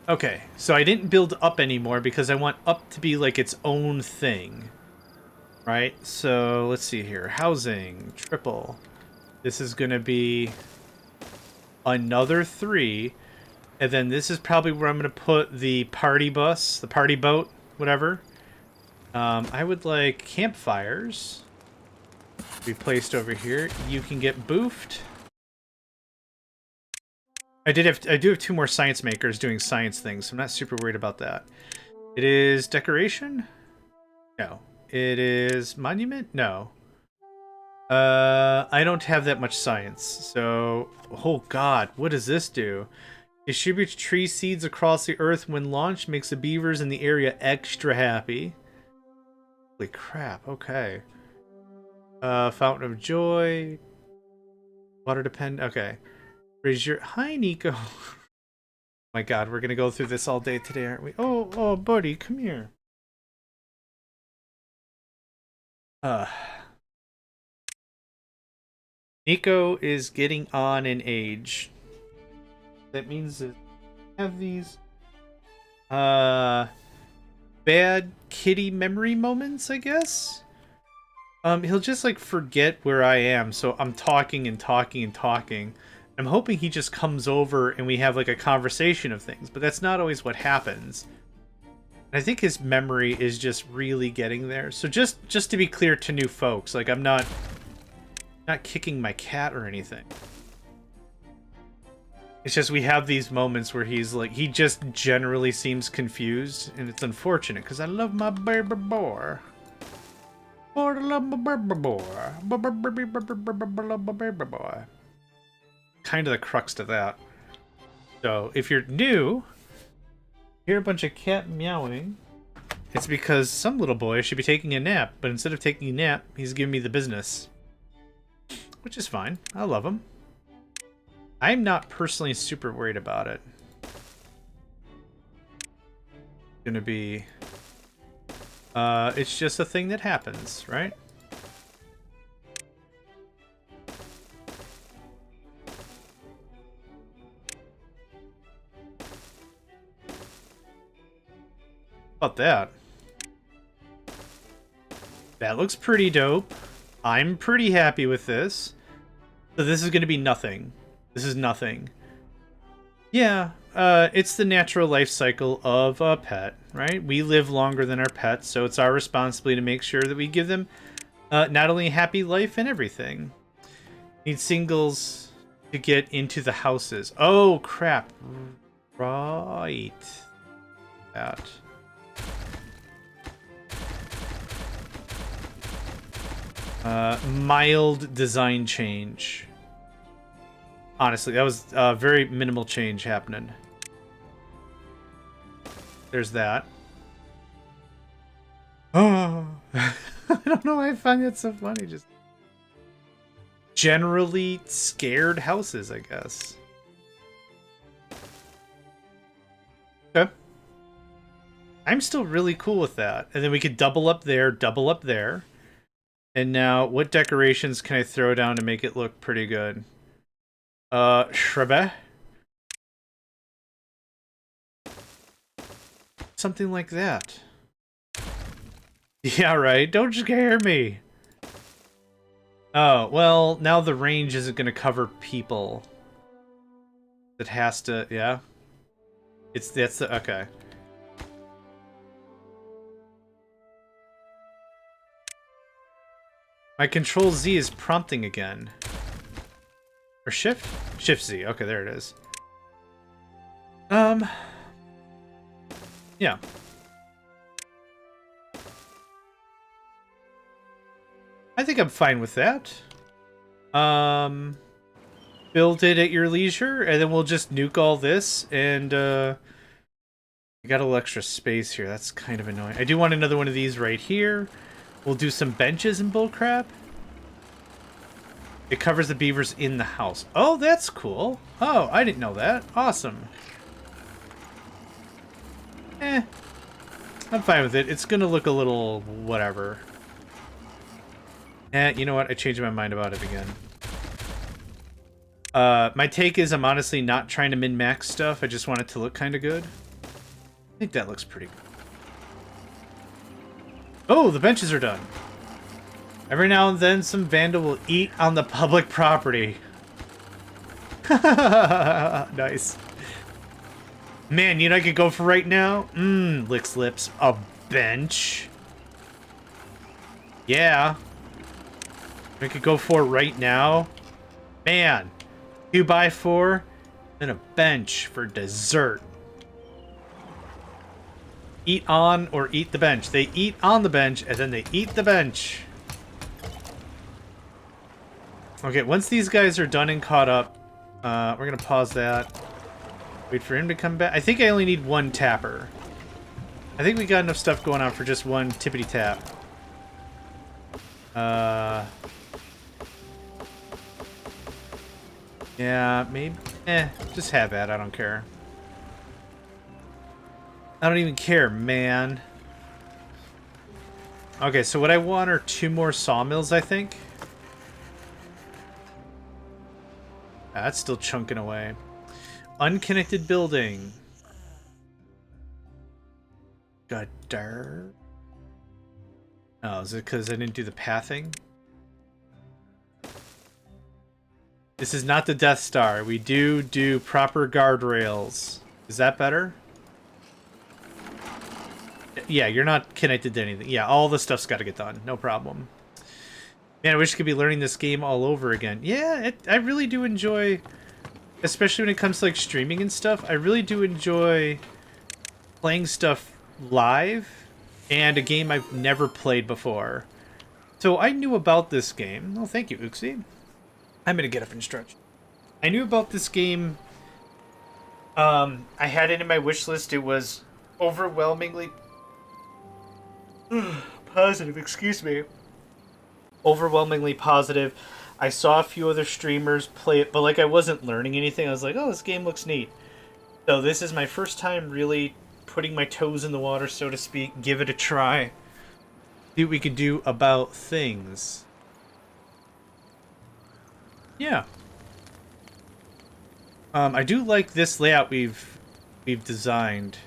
Speaker 1: Okay, so I didn't build up anymore because I want up to be like its own thing. Right? So, let's see here. Housing. Triple. This is going to be another 3. And then this is probably where I'm going to put the party bus, the party boat, whatever. I would like campfires be placed over here. You can get boofed. I do have 2 more science makers doing science things, so I'm not super worried about that. It is decoration? No. It is monument? No. I don't have that much science, so... Oh god, what does this do? Distributes tree seeds across the earth when launched, makes the beavers in the area extra happy. Holy crap, okay. Fountain of Joy. Water depend. Okay. Raise your. Hi, Nico. My god, we're gonna go through this all day today, aren't we? Oh, buddy, come here. Nico is getting on in age. That means that I have these bad kitty memory moments, I guess. He'll just like forget where I am, so I'm talking and talking and talking. I'm hoping he just comes over and we have like a conversation of things, but that's not always what happens. And I think his memory is just really getting there. So just to be clear to new folks, like I'm not kicking my cat or anything. It's just we have these moments where he's like, he just generally seems confused, and it's unfortunate because I love my baby boy. I love my baby boy. Baby boy. Kind of the crux to that. So if you're new, hear a bunch of cat meowing, it's because some little boy should be taking a nap, but instead of taking a nap, he's giving me the business. Which is fine. I love him. I'm not personally super worried about it. Gonna be... it's just a thing that happens, right? How about that? That looks pretty dope. I'm pretty happy with this. So this is gonna be nothing. This is nothing. Yeah, it's the natural life cycle of a pet, right? We live longer than our pets, so it's our responsibility to make sure that we give them not only a happy life and everything. Need singles to get into the houses. Oh, crap. Right. That. Mild design change. Honestly, that was very minimal change happening. There's that. Oh, I don't know why I find that so funny. Just generally scared houses, I guess. Okay. I'm still really cool with that. And then we could double up there, double up there. And now, what decorations can I throw down to make it look pretty good? Shrubbe? Something like that. Yeah, right. Don't scare me. Oh, well, now the range isn't going to cover people. It has to, yeah. That's the, okay. My Control Z is prompting again. Or Shift? Shift Z. Okay, there it is. Yeah. I think I'm fine with that. Build it at your leisure, and then we'll just nuke all this, and, I got a little extra space here. That's kind of annoying. I do want another one of these right here. We'll do some benches and bullcrap. It covers the beavers in the house. Oh, that's cool. Oh, I didn't know that. Awesome. I'm fine with it. It's gonna look a little whatever. You know what? I changed my mind about it again. My take is I'm honestly not trying to min-max stuff. I just want it to look kind of good. I think that looks pretty good. Oh, the benches are done. Every now and then, some vandal will eat on the public property. Nice. Man, you know I could go for right now? Licks lips. A bench. Yeah. I could go for right now. Man. 2x4, then a bench for dessert. Eat on or eat the bench. They eat on the bench, and then they eat the bench. Okay, once these guys are done and caught up, we're going to pause that. Wait for him to come back. I think I only need one tapper. I think we got enough stuff going on for just one tippity tap. Yeah, maybe. Just have that. I don't care. I don't even care, man. Okay, so what I want are 2 more sawmills, I think. That's still chunking away. Unconnected building. God darn. Oh, is it because I didn't do the pathing? This is not the Death Star. We do proper guardrails. Is that better? Yeah, you're not connected to anything. Yeah, all the stuff's got to get done. No problem. Man, I wish I could be learning this game all over again. Yeah, I really do enjoy, especially when it comes to like streaming and stuff, I really do enjoy playing stuff live and a game I've never played before. So I knew about this game. Oh, thank you, Uxie. I'm going to get up and stretch. I knew about this game. I had it in my wish list. It was overwhelmingly positive, excuse me. Overwhelmingly positive. I saw a few other streamers play it, but like I wasn't learning anything. I was like, oh, this game looks neat. So this is my first time really putting my toes in the water, so to speak. Give it a try. See what we could do about things. Yeah. I do like this layout we've designed.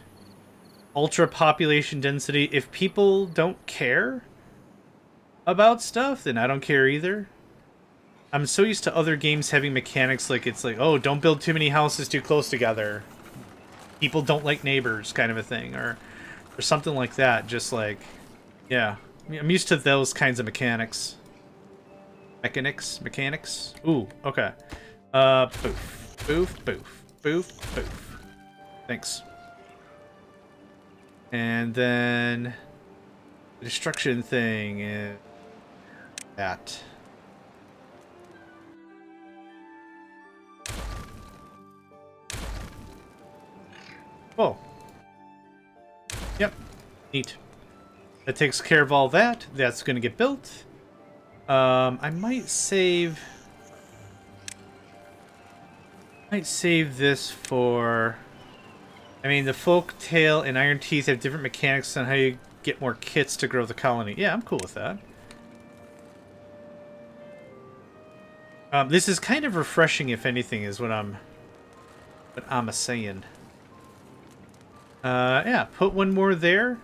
Speaker 1: Ultra population density. If people don't care about stuff, then I don't care either. I'm so used to other games having mechanics like it's like, oh, don't build too many houses too close together. People don't like neighbors, kind of a thing, or something like that. Just like, yeah, I'm used to those kinds of mechanics. Mechanics. Ooh, okay. Boof, boof, boof, boof, boof. Thanks. And then the destruction thing is that. Oh. Yep. Neat. That takes care of all that. That's going to get built. I might save this for... I mean, the Folk Tail and Iron Teeth have different mechanics on how you get more kits to grow the colony. Yeah, I'm cool with that. This is kind of refreshing, if anything, is what I'm saying. Yeah, put one more there.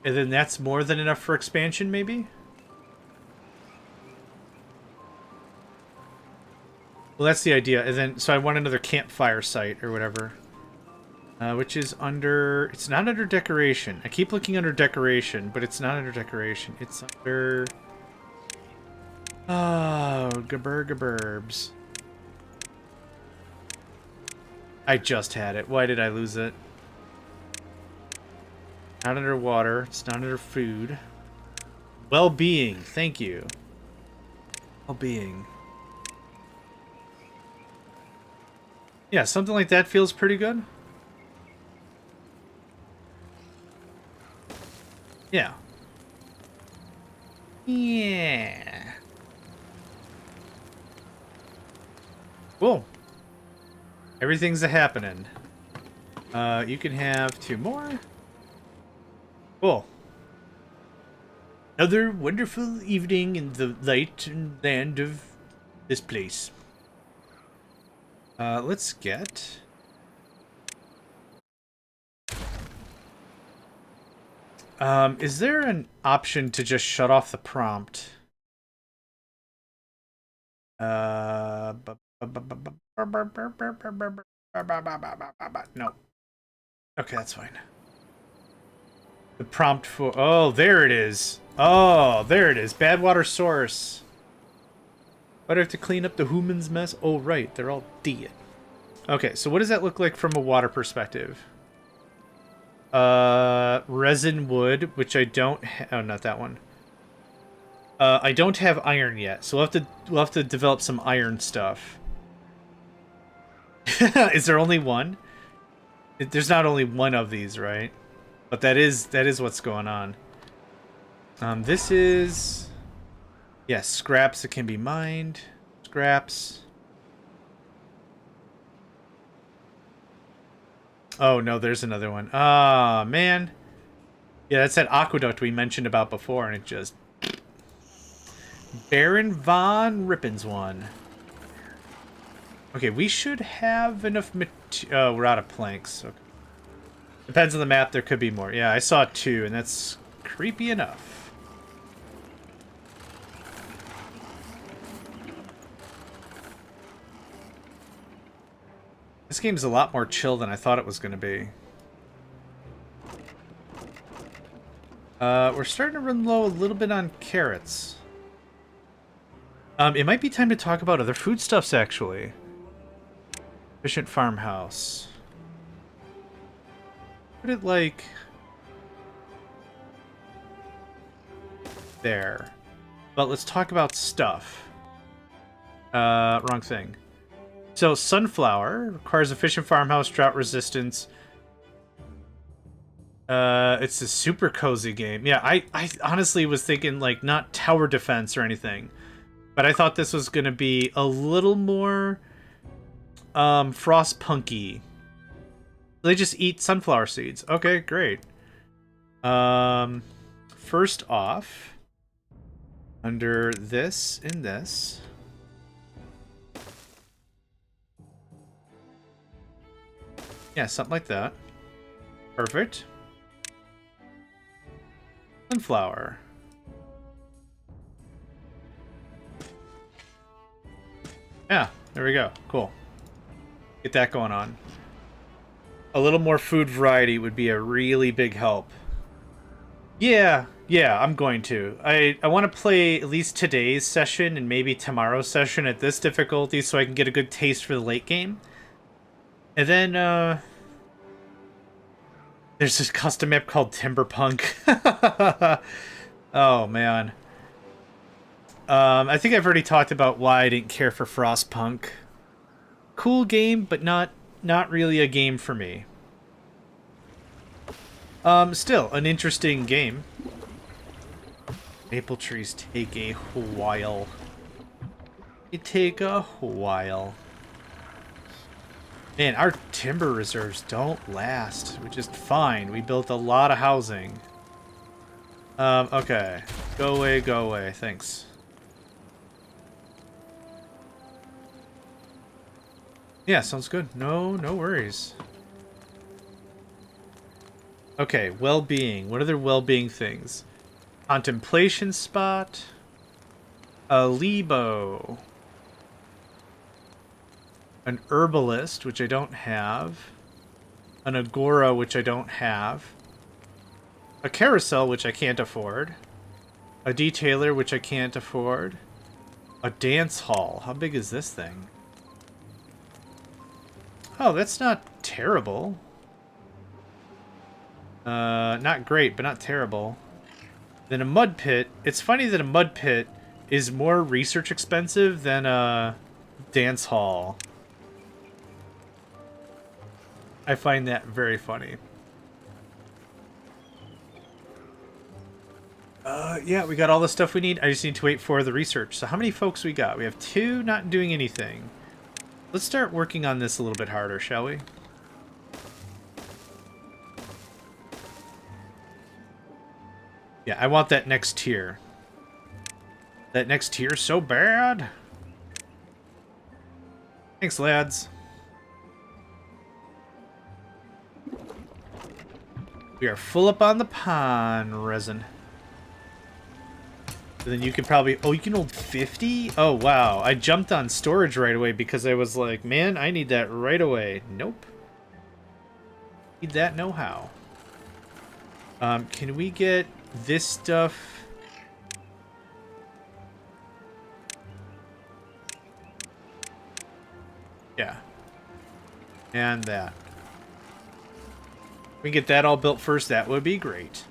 Speaker 1: And then that's more than enough for expansion, maybe? Well, that's the idea. And then, so I want another campfire site or whatever. Which is under... It's not under decoration. I keep looking under decoration, but it's not under decoration. It's under... Oh, gaburbs. I just had it. Why did I lose it? Not under water. It's not under food. Well-being. Thank you. Well-being. Yeah, something like that feels pretty good. Yeah. Yeah. Cool. Everything's a-happening. You can have 2 more. Cool. Another wonderful evening in the light and land of this place. Let's get... is there an option to just shut off the prompt? No. Okay, that's fine. The prompt for... Oh, there it is. Oh, there it is. Bad water source. Why do I have to clean up the human's mess? Oh, right. They're all dead. Okay, so what does that look like from a water perspective? Resin wood, which I don't... Oh, not that one. I don't have iron yet, so we'll have to develop some iron stuff. Is there only one? There's not only one of these, right? But that is what's going on. This is... yeah, scraps that can be mined. Scraps. Oh, no, there's another one. Ah, man. Yeah, that's that aqueduct we mentioned about before, and it just... Baron von Rippen's one. Okay, we should have enough oh, we're out of planks. Okay. Depends on the map, there could be more. Yeah, I saw 2, and that's creepy enough. This game's a lot more chill than I thought it was going to be. We're starting to run low a little bit on carrots. It might be time to talk about other foodstuffs, actually. Efficient farmhouse. Put it like... there. But let's talk about stuff. Wrong thing. So, sunflower requires efficient farmhouse, drought resistance. It's a super cozy game. Yeah, I honestly was thinking, like, not tower defense or anything. But I thought this was going to be a little more frostpunky. They just eat sunflower seeds. Okay, great. First off, under this and this. Yeah, something like that. Perfect. Sunflower. Yeah, there we go. Cool. Get that going on. A little more food variety would be a really big help. Yeah, I'm going to. I want to play at least today's session and maybe tomorrow's session at this difficulty so I can get a good taste for the late game. And then, there's this custom map called Timberpunk. Oh, man. I think I've already talked about why I didn't care for Frostpunk. Cool game, but not really a game for me. Still, an interesting game. Maple trees take a while. It take a while. Man, our timber reserves don't last, which is fine. We built a lot of housing. Okay. Go away, thanks. Yeah, sounds good. No worries. Okay, well-being. What other well-being things? Contemplation spot. A lebo. An herbalist, which I don't have. An agora, which I don't have. A carousel, which I can't afford. A detailer, which I can't afford. A dance hall. How big is this thing? Oh, that's not terrible. Not great, but not terrible. Then a mud pit. It's funny that a mud pit is more research expensive than a dance hall. I find that very funny. Yeah, we got all the stuff we need. I just need to wait for the research. So how many folks we got? We have 2 not doing anything. Let's start working on this a little bit harder, shall we? Yeah, I want that next tier. That next tier so bad. Thanks, lads. We are full up on the pond resin. And then you can probably... oh, you can hold 50? Oh, wow. I jumped on storage right away because I was like, man, I need that right away. Nope. Need that know-how. Can we get this stuff? Yeah. And that. If we get that all built first, that would be great.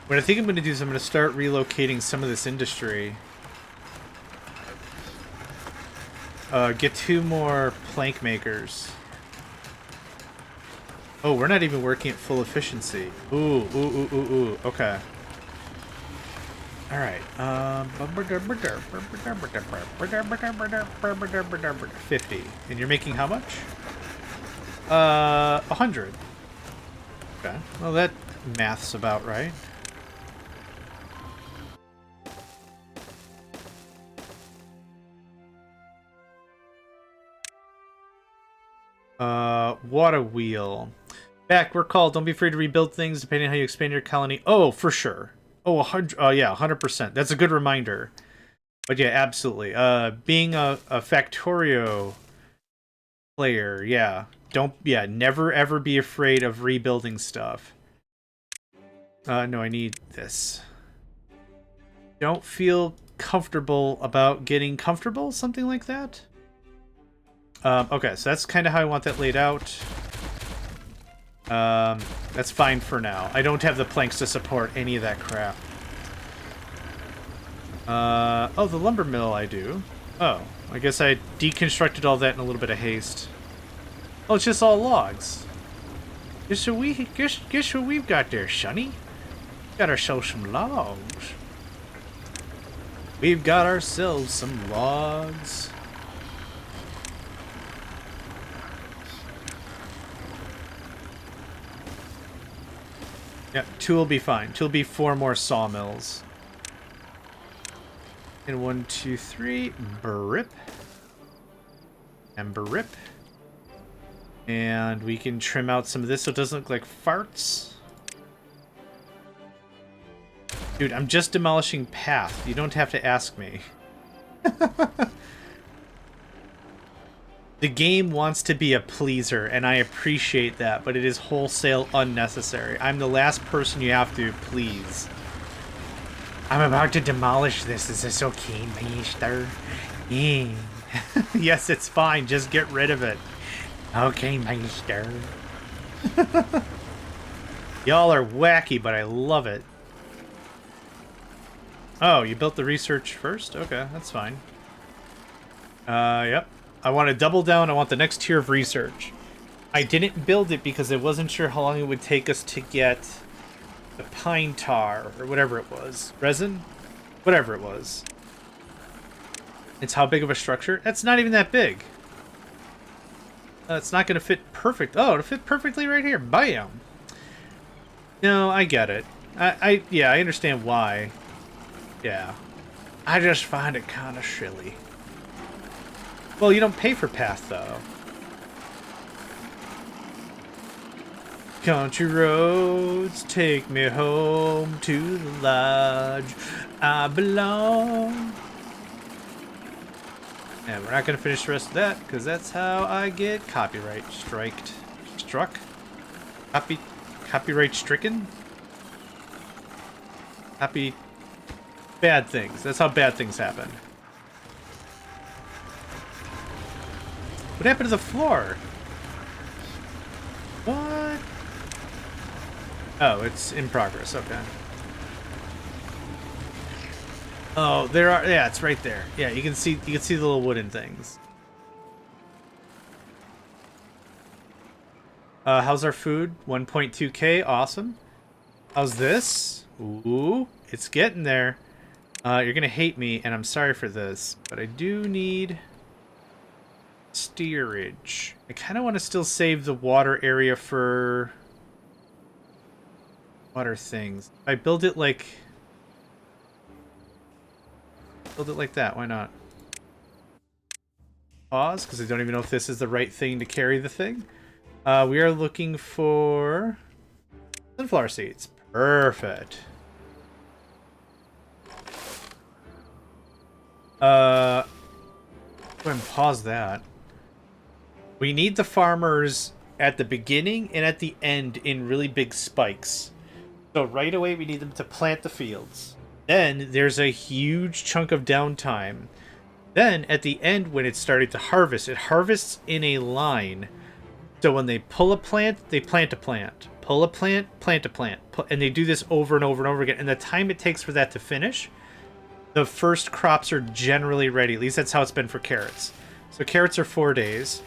Speaker 1: What I think I'm going to do is I'm going to start relocating some of this industry. Get 2 more plank makers. Oh, we're not even working at full efficiency. Ooh. Okay. All right. 50. And you're making how much? 100. Okay. Well, that math's about right. Water wheel. Back, we're called. Don't be afraid to rebuild things depending on how you expand your colony. Oh, for sure. Oh, 100. Yeah, 100%. That's a good reminder. But yeah, absolutely. Being a Factorio player, yeah. Never ever be afraid of rebuilding stuff. No, I need this. Don't feel comfortable about getting comfortable? Something like that? Okay, so that's kind of how I want that laid out. That's fine for now. I don't have the planks to support any of that crap. Oh, the lumber mill I do. Oh, I guess I deconstructed all that in a little bit of haste. Oh, it's just all logs. Guess what we've got there, Shunny? Got ourselves some logs. We've got ourselves some logs. Yeah, 2 will be fine. 2 will be 4 more sawmills. And 1, 2, 3. Brip. And brip. And we can trim out some of this so it doesn't look like farts. Dude, I'm just demolishing path. You don't have to ask me. The game wants to be a pleaser, and I appreciate that, but it is wholesale unnecessary. I'm the last person you have to please. I'm about to demolish this. Is this okay, Meister? Yeah. Yes, it's fine. Just get rid of it. Okay, Meister. Y'all are wacky, but I love it. Oh, you built the research first? Okay, that's fine. Yep. I want to double down. I want the next tier of research. I didn't build it because I wasn't sure how long it would take us to get the pine tar, or whatever it was. Resin? Whatever it was. It's how big of a structure? That's not even that big. It's not going to fit perfect. Oh, it'll fit perfectly right here. Bam! No, I get it. Yeah, I understand why. Yeah. I just find it kind of silly. Well, you don't pay for path, though. Country roads take me home to the lodge I belong. And we're not going to finish the rest of that, because that's how I get copyright striked. Struck? Copyright stricken? Bad things. That's how bad things happen. What happened to the floor? What? Oh, it's in progress. Okay. Oh, there are. Yeah, it's right there. Yeah, you can see the little wooden things. How's our food? 1.2K. Awesome. How's this? Ooh, it's getting there. You're gonna hate me, and I'm sorry for this, but I do need steerage. I kind of want to still save the water area for water things. If I build it like that, why not? Pause, because I don't even know if this is the right thing to carry the thing. We are looking for sunflower seeds. Perfect. Go ahead and pause that. We need the farmers at the beginning and at the end in really big spikes. So right away we need them to plant the fields. Then there's a huge chunk of downtime. Then at the end when it's starting to harvest, it harvests in a line. So when they pull a plant, they plant a plant. Pull a plant, plant a plant. And they do this over and over and over again. And the time it takes for that to finish, the first crops are generally ready. At least that's how it's been for carrots. So carrots are 4 days.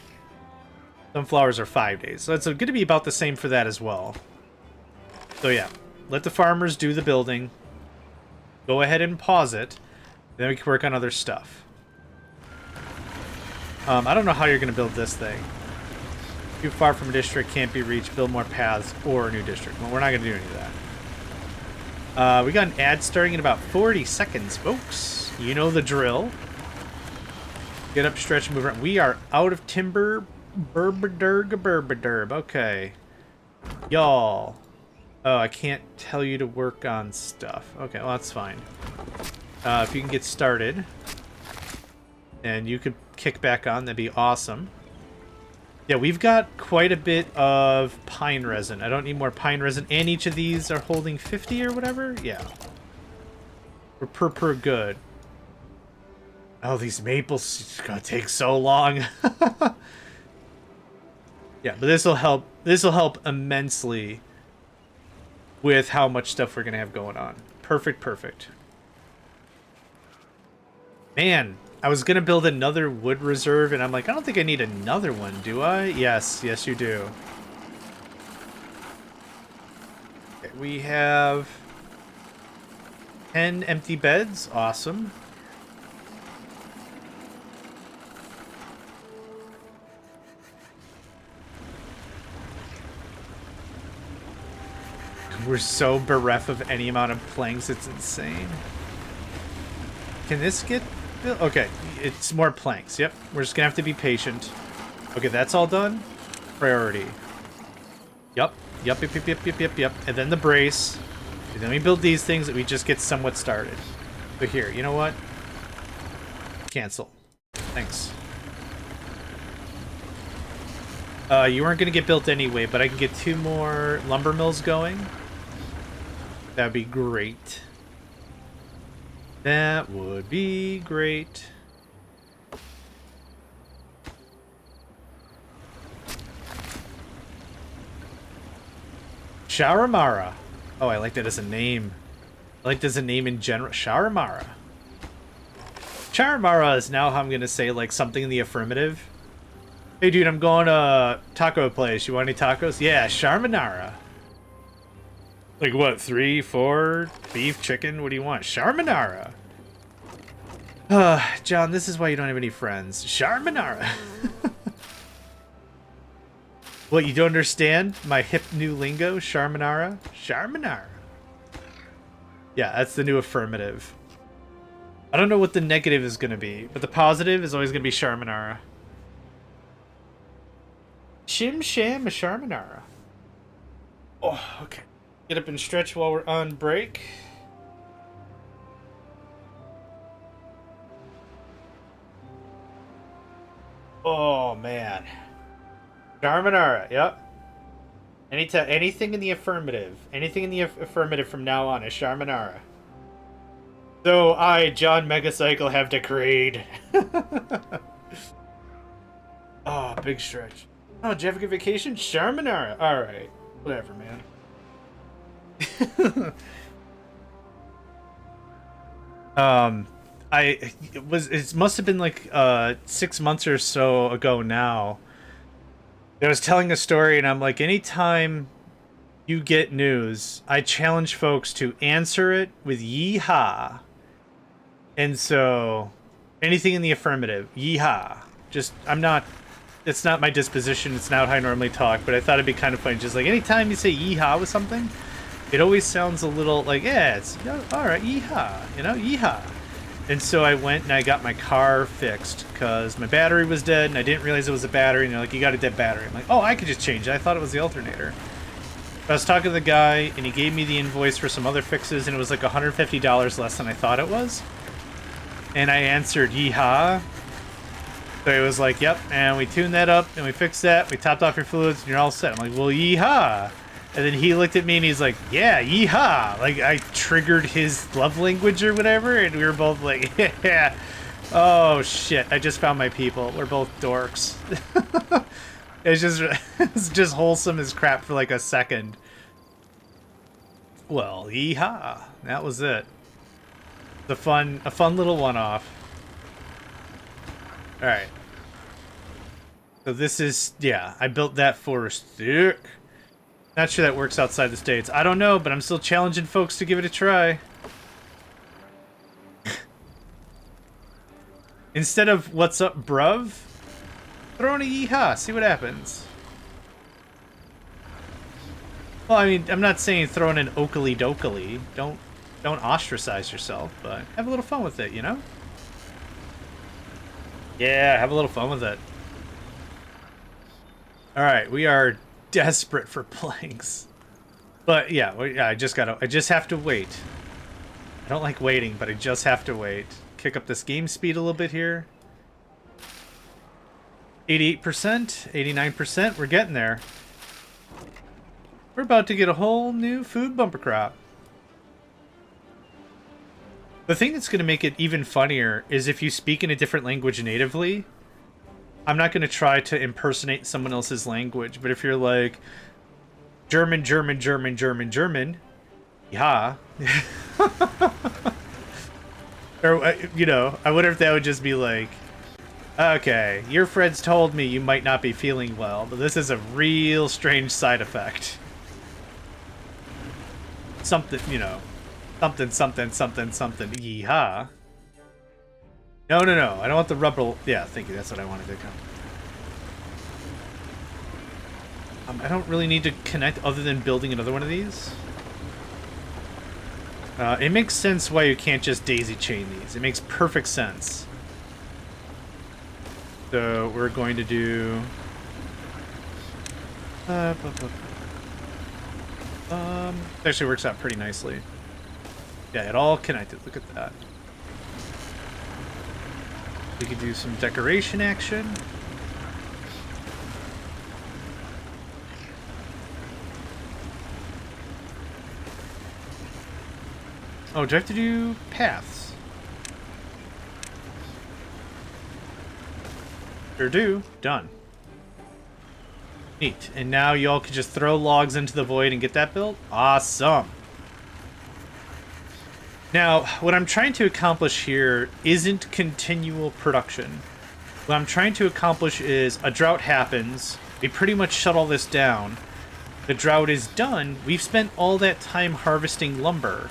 Speaker 1: Sunflowers are 5 days. So it's going to be about the same for that as well. So yeah, let the farmers do the building. Go ahead and pause it. Then we can work on other stuff. I don't know how you're going to build this thing. Too far from a district, can't be reached, build more paths, or a new district. Well, we're not going to do any of that. We got an ad starting in about 40 seconds, folks. You know the drill. Get up, stretch, move around. We are out of timber. Burbaderg. Okay. Y'all. Oh, I can't tell you to work on stuff. Okay, well, that's fine. If you can get started, and you could kick back on, that'd be awesome. Yeah, we've got quite a bit of pine resin. I don't need more pine resin. And each of these are holding 50 or whatever? Yeah. We're per good. Oh, these maples, it's gonna take so long. Yeah, but this will help. This will help immensely with how much stuff we're gonna have going on. Perfect. Man, I was gonna build another wood reserve, and I'm like, I don't think I need another one, do I? Yes, you do. Okay, we have 10 empty beds. Awesome. We're so bereft of any amount of planks, it's insane. Can this get built? Okay, it's more planks. Yep, we're just gonna have to be patient. Okay, that's all done. Priority. Yep. And then the brace. And then we build these things that we just get somewhat started. But here, you know what? Cancel. Thanks. You weren't gonna get built anyway, but I can get 2 more lumber mills going. That'd be great. That would be great. Sharamara. Oh, I like that as a name. I like that as a name in general. Sharamara. Sharamara is now how I'm gonna say like something in the affirmative. Hey dude, I'm going to taco place. You want any tacos? Yeah, Sharamara. Like what, 3, 4, beef, chicken? What do you want? Sharamara. John, this is why you don't have any friends. Sharamara. What, you don't understand my hip new lingo? Sharamara? Sharamara. Yeah, that's the new affirmative. I don't know what the negative is going to be, but the positive is always going to be Sharamara. Shim Sham Sharamara. Oh, okay. Get up and stretch while we're on break. Oh man. Sharamara, yep. Anything in the affirmative. Anything in the affirmative from now on is Sharamara. So I, JohnMegacycle, have decreed. Oh, big stretch. Oh, did you have a good vacation? Sharamara. Alright. Whatever, man. It must have been like 6 months or so ago now. I was telling a story and I'm like, anytime you get news, I challenge folks to answer it with yeehaw. And so anything in the affirmative, yeehaw. Just, it's not my disposition, it's not how I normally talk, but I thought it'd be kind of funny. Just like anytime you say yeehaw with something, it always sounds a little like, yeah, it's, all right, yeehaw, yeehaw. And so I went and I got my car fixed because my battery was dead and I didn't realize it was a battery. And they're like, you got a dead battery. I'm like, oh, I could just change it. I thought it was the alternator. I was talking to the guy and he gave me the invoice for some other fixes and it was like $150 less than I thought it was. And I answered, yeehaw. So it was like, yep, and we tuned that up and we fixed that. We topped off your fluids and you're all set. I'm like, well, yeehaw. And then he looked at me and he's like, yeah, yeehaw. Like, I triggered his love language or whatever, and we were both like, yeah. Oh, shit. I just found my people. We're both dorks. It's just wholesome as crap for like a second. Well, yeehaw. That was it. A fun little one-off. Alright. So this is, yeah, I built that for a stick. Not sure that works outside the States. I don't know, but I'm still challenging folks to give it a try. Instead of what's up, bruv, throw in a yeehaw, see what happens. Well, I mean, I'm not saying throw in an okily dokily. Don't ostracize yourself, but have a little fun with it, you know? Yeah, have a little fun with it. Alright, we are desperate for planks. But yeah, I just have to wait. I don't like waiting, but I just have to wait. Kick up this game speed a little bit here. 88%, 89%, we're getting there. We're about to get a whole new food bumper crop. The thing that's going to make it even funnier is if you speak in a different language natively. I'm not going to try to impersonate someone else's language, but if you're like German, German, German, German, German, yeah. Or, you know, I wonder if that would just be like, okay, your friends told me you might not be feeling well, but this is a real strange side effect. Something, you know, something, something, something, something, yeehaw. No, no, no, I don't want the rubber. Yeah, thank you, that's what I wanted to come. I don't really need to connect other than building another one of these. It makes sense why you can't just daisy chain these. It makes perfect sense. So we're going to do... it actually works out pretty nicely. Yeah, it all connected. Look at that. We could do some decoration action. Oh, do I have to do paths? Sure do. Done. Neat. And now y'all can just throw logs into the void and get that built? Awesome. Now, what I'm trying to accomplish here isn't continual production. What I'm trying to accomplish is a drought happens, we pretty much shut all this down. The drought is done, we've spent all that time harvesting lumber.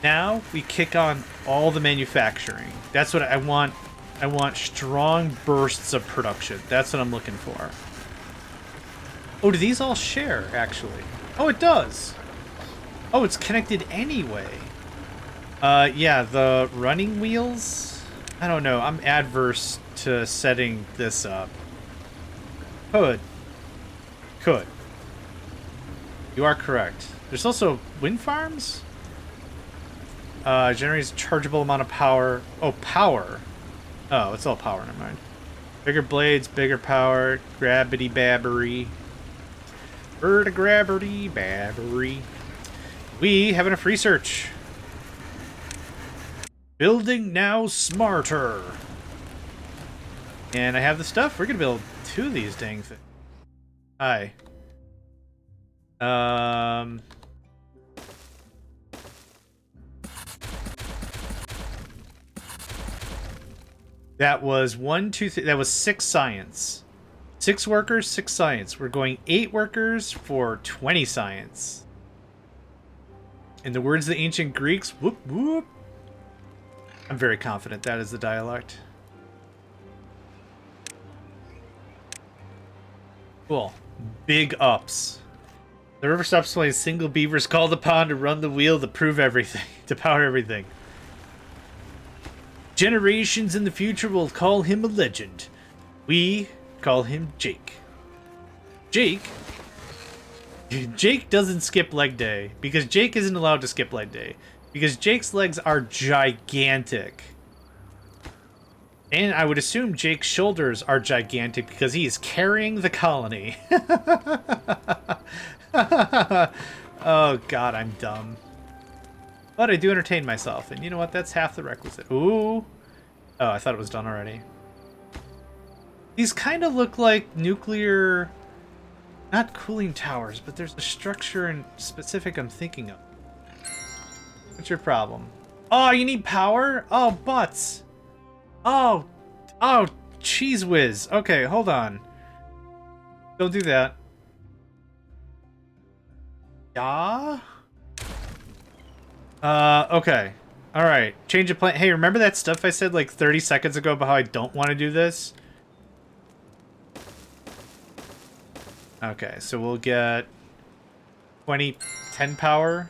Speaker 1: Now, we kick on all the manufacturing. That's what I want. I want strong bursts of production. That's what I'm looking for. Oh, do these all share, actually? Oh, it does! Oh, it's connected anyway. Yeah, the running wheels? I don't know. I'm adverse to setting this up. Could. You are correct. There's also wind farms? Generates a chargeable amount of power. Oh, power. Oh, it's all power, never mind. Bigger blades, bigger power, gravity babbery. Gravity babbery. We have enough research. Building now smarter. And I have the stuff. We're gonna build 2 of these dang things. Hi. That was 1, 2, 3. That was 6 science. 6 workers, 6 science. We're going 8 workers for 20 science. In the words of the ancient Greeks, whoop whoop. I'm very confident that is the dialect. Cool. Big ups. The river stops playing. Single beaver's called upon to run the wheel to prove everything, to power everything. Generations in the future will call him a legend. We call him Jake. Jake doesn't skip leg day because Jake isn't allowed to skip leg day because Jake's legs are gigantic. And I would assume Jake's shoulders are gigantic because he is carrying the colony. Oh god, I'm dumb. But I do entertain myself, and you know what? That's half the requisite. Ooh. Oh, I thought it was done already. These kind of look like nuclear... Not cooling towers, but there's a structure in specific I'm thinking of. What's your problem? Oh, you need power? Oh, butts. Oh, cheese whiz. Okay, hold on. Don't do that. Yeah? Okay. Alright. Change of plan. Hey, remember that stuff I said like 30 seconds ago about how I don't want to do this? Okay, so we'll get 10 power.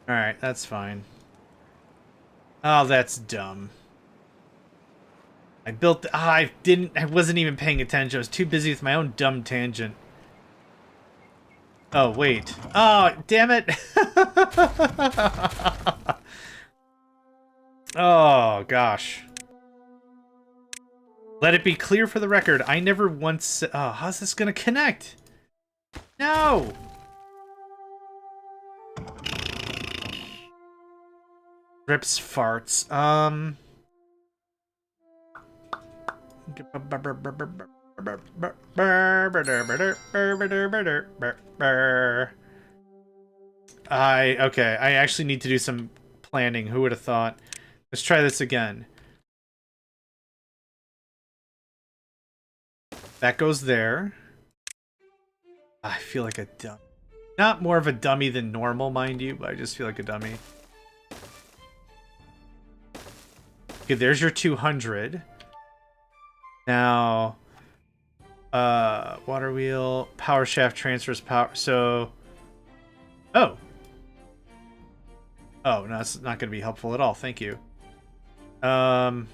Speaker 1: Alright, that's fine. Oh, that's dumb. I built... I wasn't even paying attention. I was too busy with my own dumb tangent. Oh, wait. Oh, damn it! Oh, gosh. Let it be clear for the record, I never once... Oh, how's this gonna connect? No! Rips farts. Okay, I actually need to do some planning. Who would have thought? Let's try this again. That goes there. I feel like a dummy. Not more of a dummy than normal, mind you, but I just feel like a dummy. Okay, there's your 200. Now, water wheel, power shaft transfers power. So, oh, no, that's not going to be helpful at all. Thank you. Gotta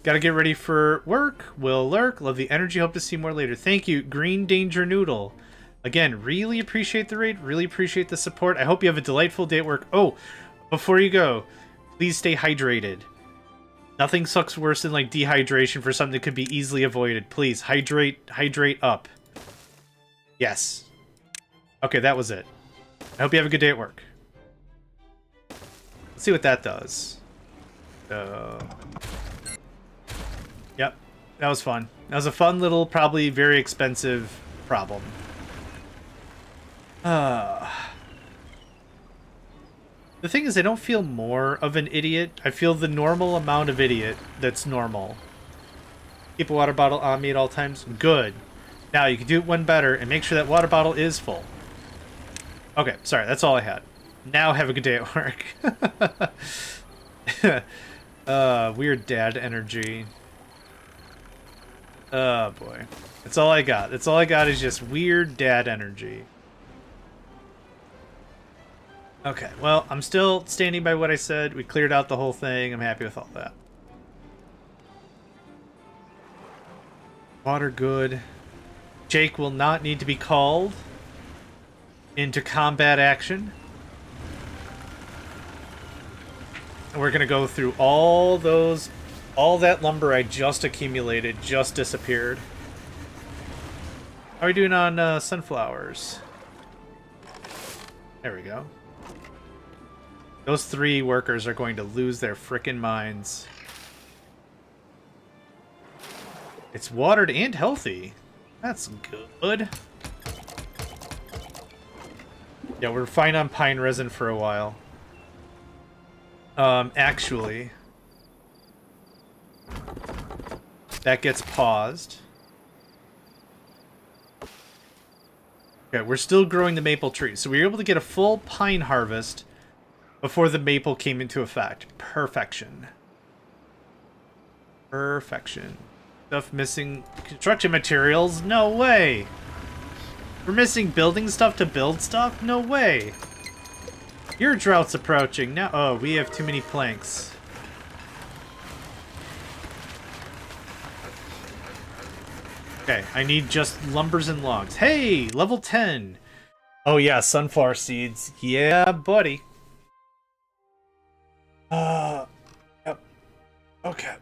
Speaker 1: get ready for work. Will lurk. Love the energy. Hope to see more later. Thank you, Green Danger Noodle. Again, really appreciate the raid. Really appreciate the support. I hope you have a delightful day at work. Oh, before you go, please stay hydrated. Nothing sucks worse than like dehydration for something that could be easily avoided. Please hydrate up. Yes. Okay, that was it. I hope you have a good day at work. Let's see what that does. Yep, that was fun. That was a fun little, probably very expensive problem. The thing is, I don't feel more of an idiot. I feel the normal amount of idiot that's normal. Keep a water bottle on me at all times. Good. Now you can do it one better and make sure that water bottle is full. Okay, sorry, that's all I had. Now have a good day at work. Weird dad energy. Oh boy. That's all I got. That's all I got is just weird dad energy. Okay, well, I'm still standing by what I said. We cleared out the whole thing. I'm happy with all that. Water good. Jake will not need to be called into combat action. And we're going to go through all that lumber I just accumulated, just disappeared. How are we doing on sunflowers? There we go. Those 3 workers are going to lose their frickin' minds. It's watered and healthy. That's good. Yeah, we're fine on pine resin for a while. Actually, that gets paused. Okay, we're still growing the maple tree. So we were able to get a full pine harvest before the maple came into effect. Perfection. Perfection. Stuff missing. Construction materials? No way! We're missing building stuff to build stuff? No way! Your drought's approaching. Now, oh, we have too many planks. Okay, I need just lumbers and logs. Hey! Level 10! Oh yeah, sunflower seeds. Yeah, buddy. Yep. Okay.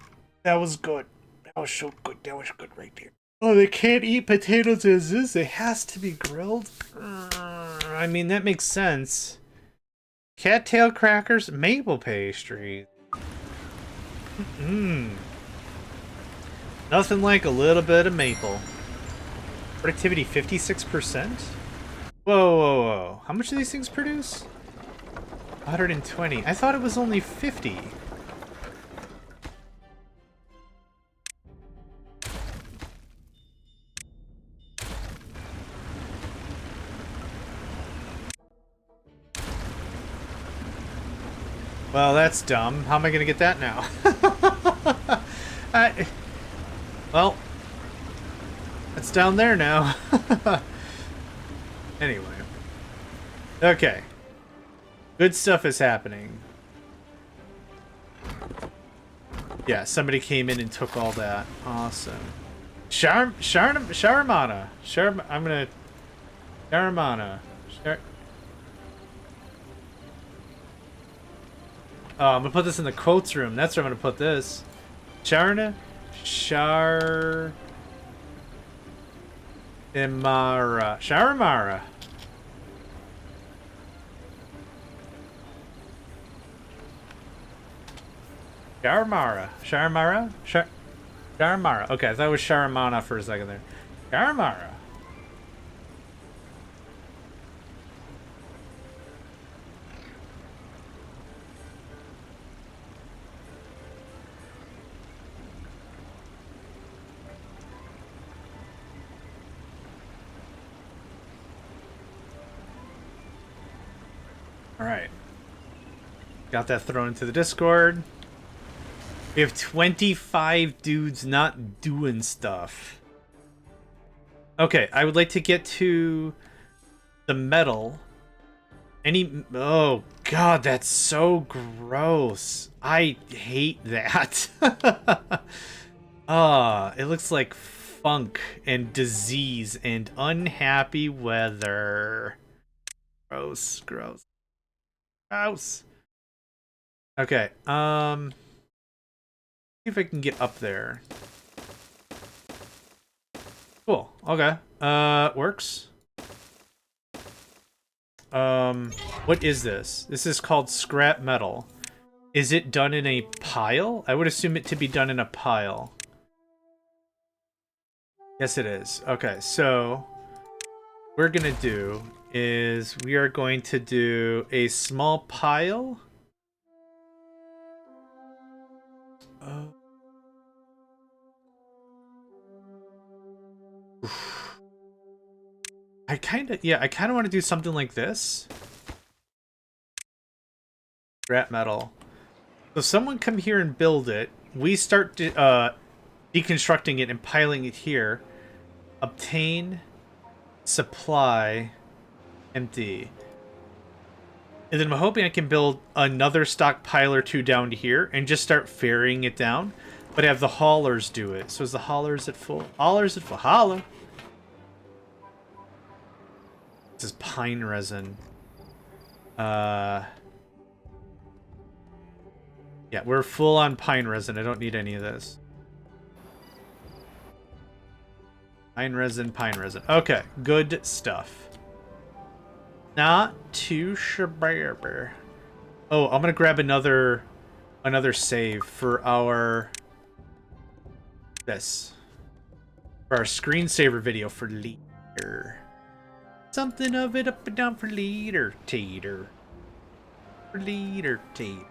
Speaker 1: That was good. That was so good. That was good right there. Oh, they can't eat potatoes as is. It has to be grilled? I mean, that makes sense. Cattail crackers, maple pastry. Nothing like a little bit of maple. Productivity 56%? Whoa, whoa, whoa. How much do these things produce? 120. I thought it was only 50. Well, that's dumb. How am I gonna get that now? Well, it's down there now. Anyway. Okay. Good stuff is happening. Yeah, somebody came in and took all that. Awesome. Sharamana. I'm gonna... Sharamana. Oh, I'm gonna put this in the quotes room. That's where I'm gonna put this. Sharna? Sharamara. Sharamara. Sharamara? Sharamara. Okay, I thought it was Sharamana for a second there. Sharamara. Alright. Got that thrown into the Discord. We have 25 dudes not doing stuff. Okay, I would like to get to the metal. Oh god, that's so gross. I hate that. It looks like funk and disease and unhappy weather. Gross, gross. Gross. Okay, see if I can get up there. Cool. Okay. Works. What is this? This is called scrap metal. Is it done in a pile? I would assume it to be done in a pile. Yes, it is. Okay, so what we're gonna do is we are going to do a small pile. I kind of want to do something like this. Scrap metal. So someone come here and build it. We start deconstructing it and piling it here. Obtain, supply, empty. And then I'm hoping I can build another stockpile or two down to here and just start ferrying it down. But have the haulers do it. So is the haulers at full? Haulers at full. Holler. This is pine resin. Yeah, we're full on pine resin. I don't need any of this. Pine resin, pine resin. Okay, good stuff. Not too shabby. Oh, I'm gonna grab another save for our for our screensaver video for later. Something of it up and down for later, tater. For later, tater.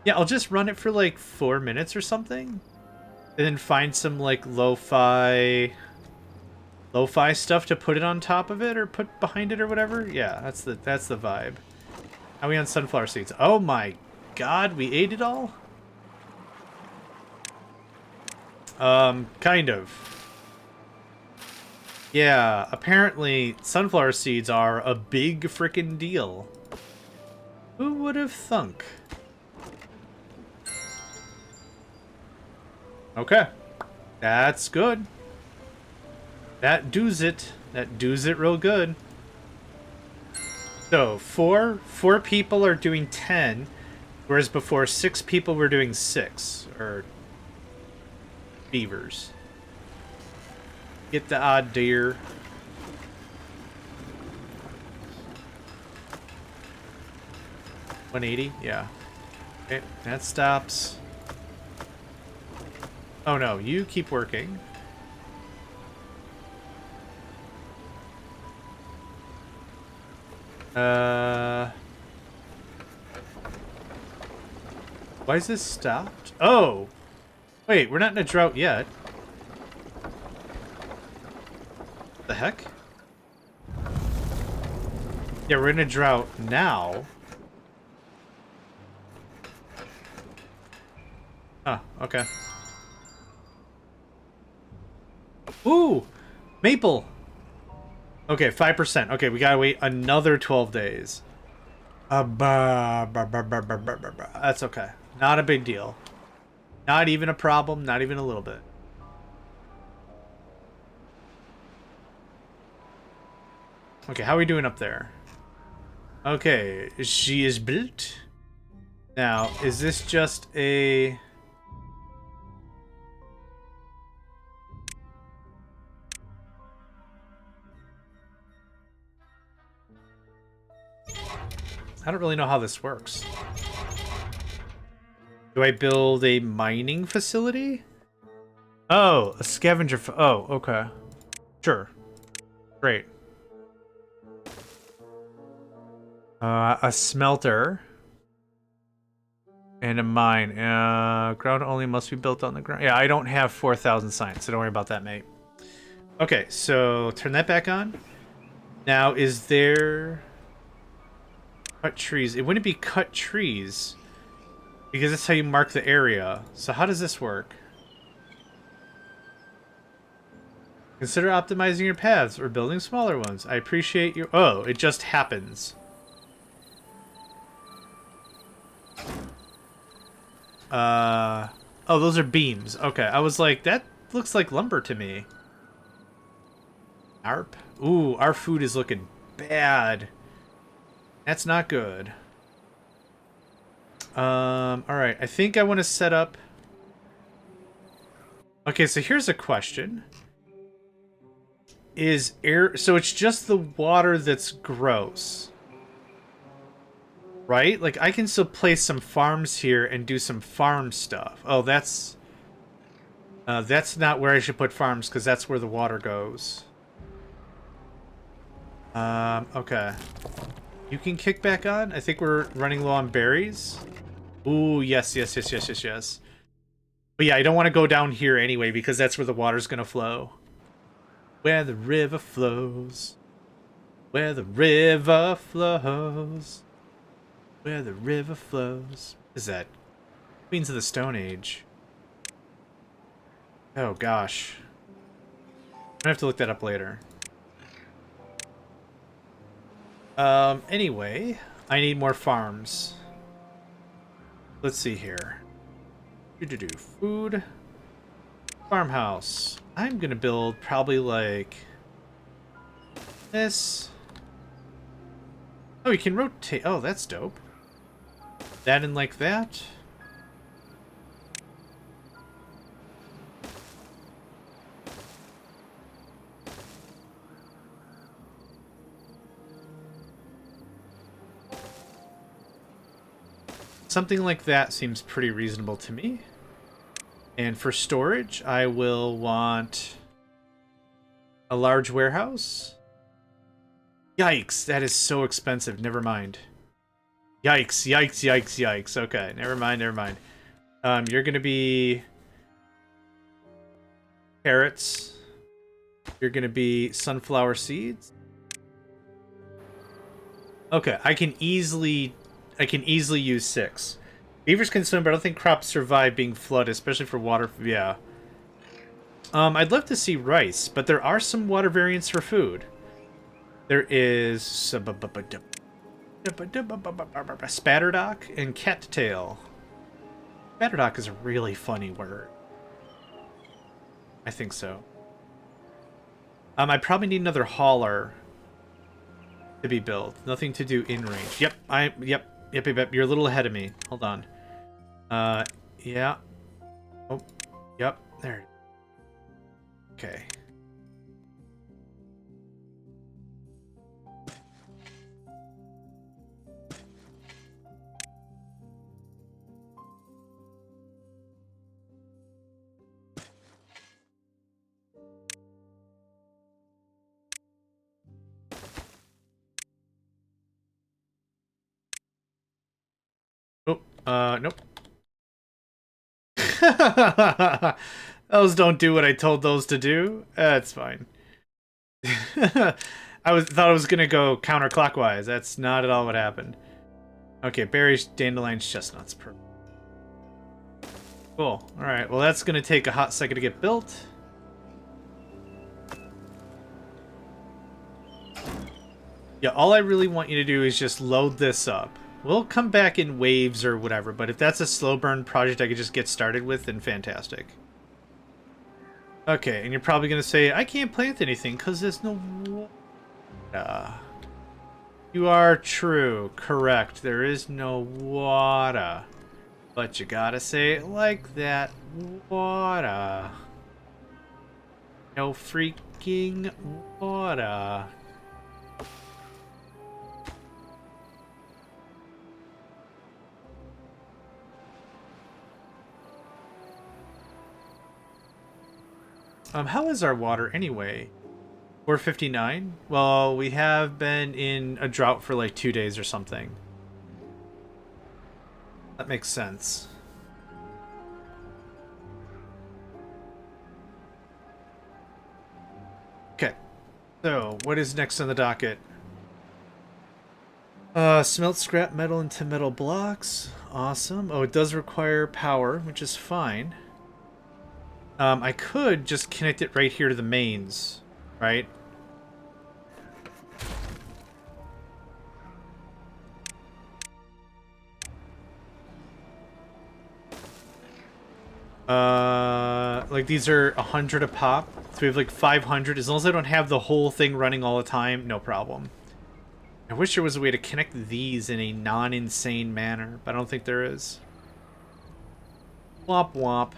Speaker 1: Yeah, I'll just run it for like 4 minutes or something. And then find some like lo-fi stuff to put it on top of it or put behind it or whatever. Yeah, that's the vibe. Are we on sunflower seeds? Oh my god, we ate it all? Kind of. Yeah, apparently sunflower seeds are a big frickin' deal. Who would have thunk? Okay. That's good. That does it. That does it real good. So, four people are doing 10, whereas before 6 people were doing 6, or beavers. Get the odd deer. $180? Yeah. Okay, that stops. Oh no, you keep working. Why is this stopped? Oh! Wait, we're not in a drought yet. The heck? Yeah, we're in a drought now. Okay. Ooh! Maple! Okay, 5%. Okay, we gotta wait another 12 days. That's okay. Not a big deal. Not even a problem, not even a little bit. Okay, how are we doing up there? Okay, she is built. Now, is this just a... I don't really know how this works. Do I build a mining facility? Oh, a scavenger... Oh, okay. Sure. Great. A smelter. And a mine. Ground only must be built on the ground. Yeah, I don't have 4,000 science, so don't worry about that, mate. Okay, so turn that back on. Now, is there... Cut trees. It wouldn't be cut trees. Because that's how you mark the area. So how does this work? Consider optimizing your paths or building smaller ones. I appreciate your... Oh, it just happens. Oh, those are beams. Okay, I was like, that looks like lumber to me. Arp. Ooh, our food is looking bad. That's not good. Alright, I think I want to set up... Okay, so here's a question. Is air... So it's just the water that's gross. Right? Like, I can still place some farms here and do some farm stuff. Oh, that's not where I should put farms, because that's where the water goes. Okay. You can kick back on? I think we're running low on berries. Ooh, yes. But yeah, I don't want to go down here anyway, because that's where the water's gonna flow. Where the river flows. Where the river flows. Where the river flows. What is that? Queens of the Stone Age. Oh, gosh. I have to look that up later. Anyway, I need more farms. Let's see here. Food. Farmhouse. I'm gonna build probably like this. Oh, you can rotate. Oh, that's dope. That and like that. Something like that seems pretty reasonable to me. And for storage, I will want a large warehouse. Yikes, that is so expensive. Never mind. Yikes. Okay, never mind. You're gonna be carrots. You're gonna be sunflower seeds. Okay, I can easily use 6. Beavers can swim, but I don't think crops survive being flooded, especially for water. Yeah. I'd love to see rice, but there are some water variants for food. There is spatterdock and cattail. Spatterdock is a really funny word. I think so. I probably need another hauler to be built. Nothing to do in range. Yep. Yep. You're a little ahead of me. Hold on. Yeah. Oh, yep. There. Okay. Oh, nope. Those don't do what I told those to do. That's fine. Thought I was gonna go counterclockwise. That's not at all what happened. Okay, berries, dandelions, chestnuts. Perfect. Cool. All right. Well, that's going to take a hot second to get built. Yeah, all I really want you to do is just load this up. We'll come back in waves or whatever, but if that's a slow burn project I could just get started with, then fantastic. Okay, and you're probably going to say, I can't plant anything because there's no water. You are true. Correct. There is no water. But you gotta say it like that. Water. No freaking water. How is our water anyway? 459? Well, we have been in a drought for like 2 days or something. That makes sense. Okay. So, what is next on the docket? Smelt scrap metal into metal blocks. Awesome. Oh, it does require power, which is fine. I could just connect it right here to the mains, right? Like these are 100 a pop. So we have like 500. As long as I don't have the whole thing running all the time, no problem. I wish there was a way to connect these in a non-insane manner, but I don't think there is. Womp womp.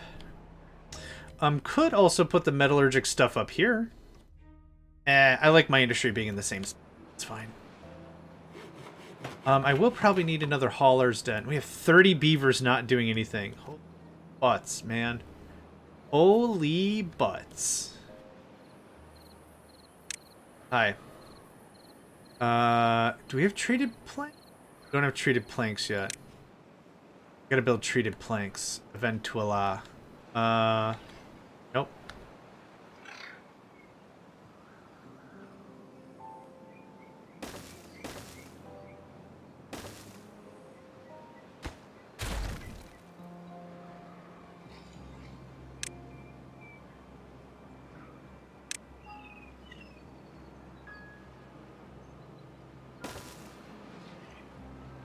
Speaker 1: Could also put the metallurgic stuff up here. I like my industry being in the same spot. It's fine. I will probably need another hauler's den. We have 30 beavers not doing anything. Holy butts, man. Holy butts. Hi. Do we have treated planks? We don't have treated planks yet. Gotta build treated planks. Eventually. Nope.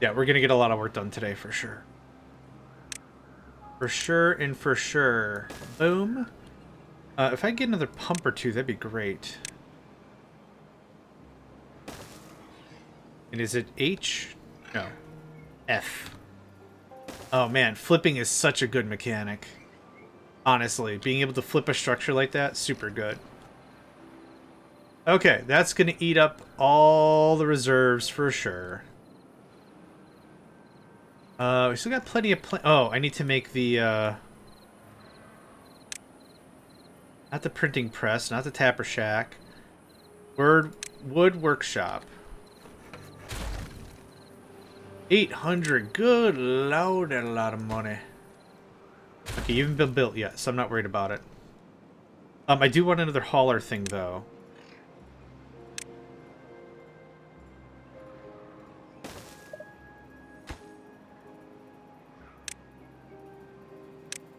Speaker 1: Yeah, we're gonna get a lot of work done today for sure. For sure and for sure. Boom. If I get another pump or two, that'd be great. And is it H? No. F. Oh man, flipping is such a good mechanic. Honestly, being able to flip a structure like that, super good. Okay, that's gonna eat up all the reserves for sure. We still got plenty of oh, I need to make the, not the printing press, not the tapper shack. Wood workshop. 800, good lord, a lot of money. Okay, you haven't been built yet, so I'm not worried about it. I do want another hauler thing, though.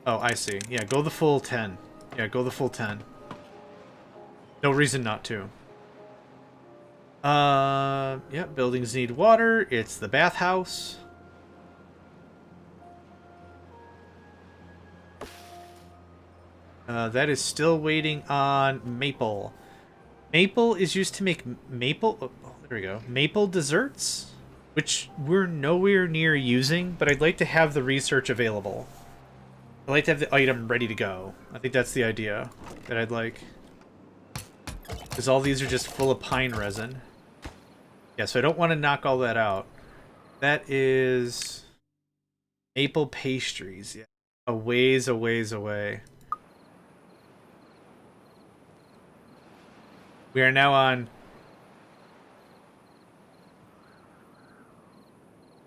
Speaker 1: Oh, I see. Yeah, go the full 10. Yeah, go the full 10. No reason not to. Yeah, buildings need water. It's the bathhouse. That is still waiting on maple. Maple is used to make maple... Oh, there we go. Maple desserts, which we're nowhere near using, but I'd like to have the research available. I'd like to have the item ready to go. I think that's the idea that I'd like. Because all these are just full of pine resin. Yeah, so I don't want to knock all that out. That is maple pastries. Yeah, a ways away. We are now on...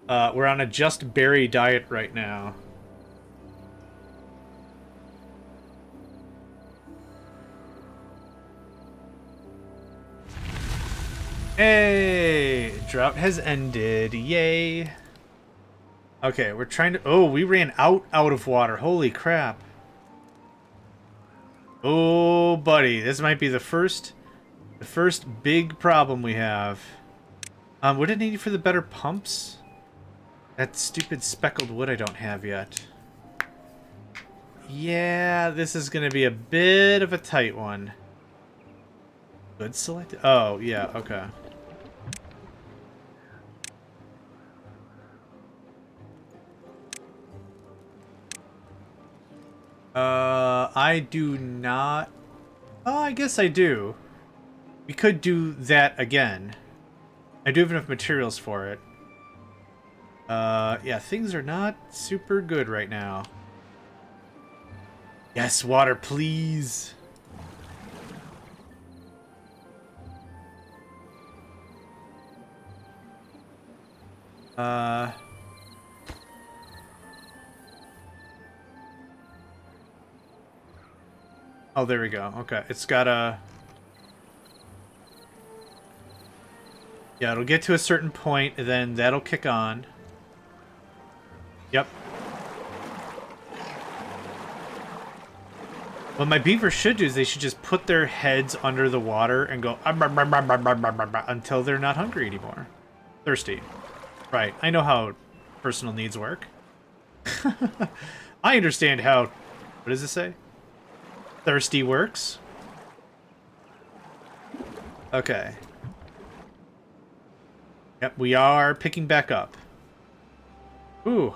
Speaker 1: we're on a just berry diet right now. Hey! Drought has ended. Yay! Okay, we're trying to... Oh, we ran out of water. Holy crap. Oh, buddy. This might be the first big problem we have. What did I need for the better pumps? That stupid speckled wood I don't have yet. Yeah, this is going to be a bit of a tight one. Good select. Oh, yeah, okay. I do not... Oh, I guess I do. We could do that again. I do have enough materials for it. Yeah, things are not super good right now. Yes, water, please. Oh, there we go. Okay, it's got a... Yeah, it'll get to a certain point, and then that'll kick on. Yep. What my beavers should do is they should just put their heads under the water and go until they're not hungry anymore. Thirsty. Right, I know how personal needs work. I understand how... What does it say? Thirsty works. Okay. Yep, we are picking back up. Ooh,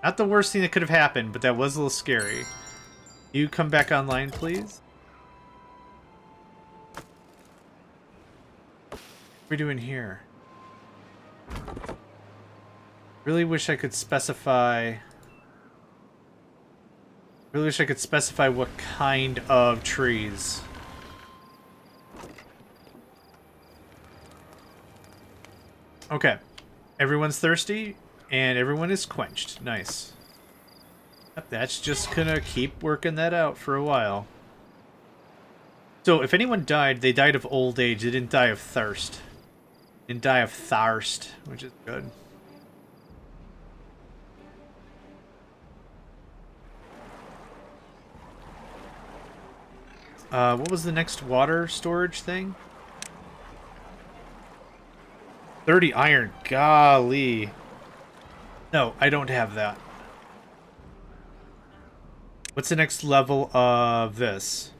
Speaker 1: not the worst thing that could have happened, but that was a little scary. You come back online, please? What are we doing here? Really wish I could specify... Really wish I could specify what kind of trees. Okay. Everyone's thirsty, and everyone is quenched. Nice. Yep, that's just gonna keep working that out for a while. So, if anyone died, they died of old age. They didn't die of thirst. Didn't die of thirst, which is good. What was the next water storage thing? 30 iron. Golly. No, I don't have that. What's the next level of this?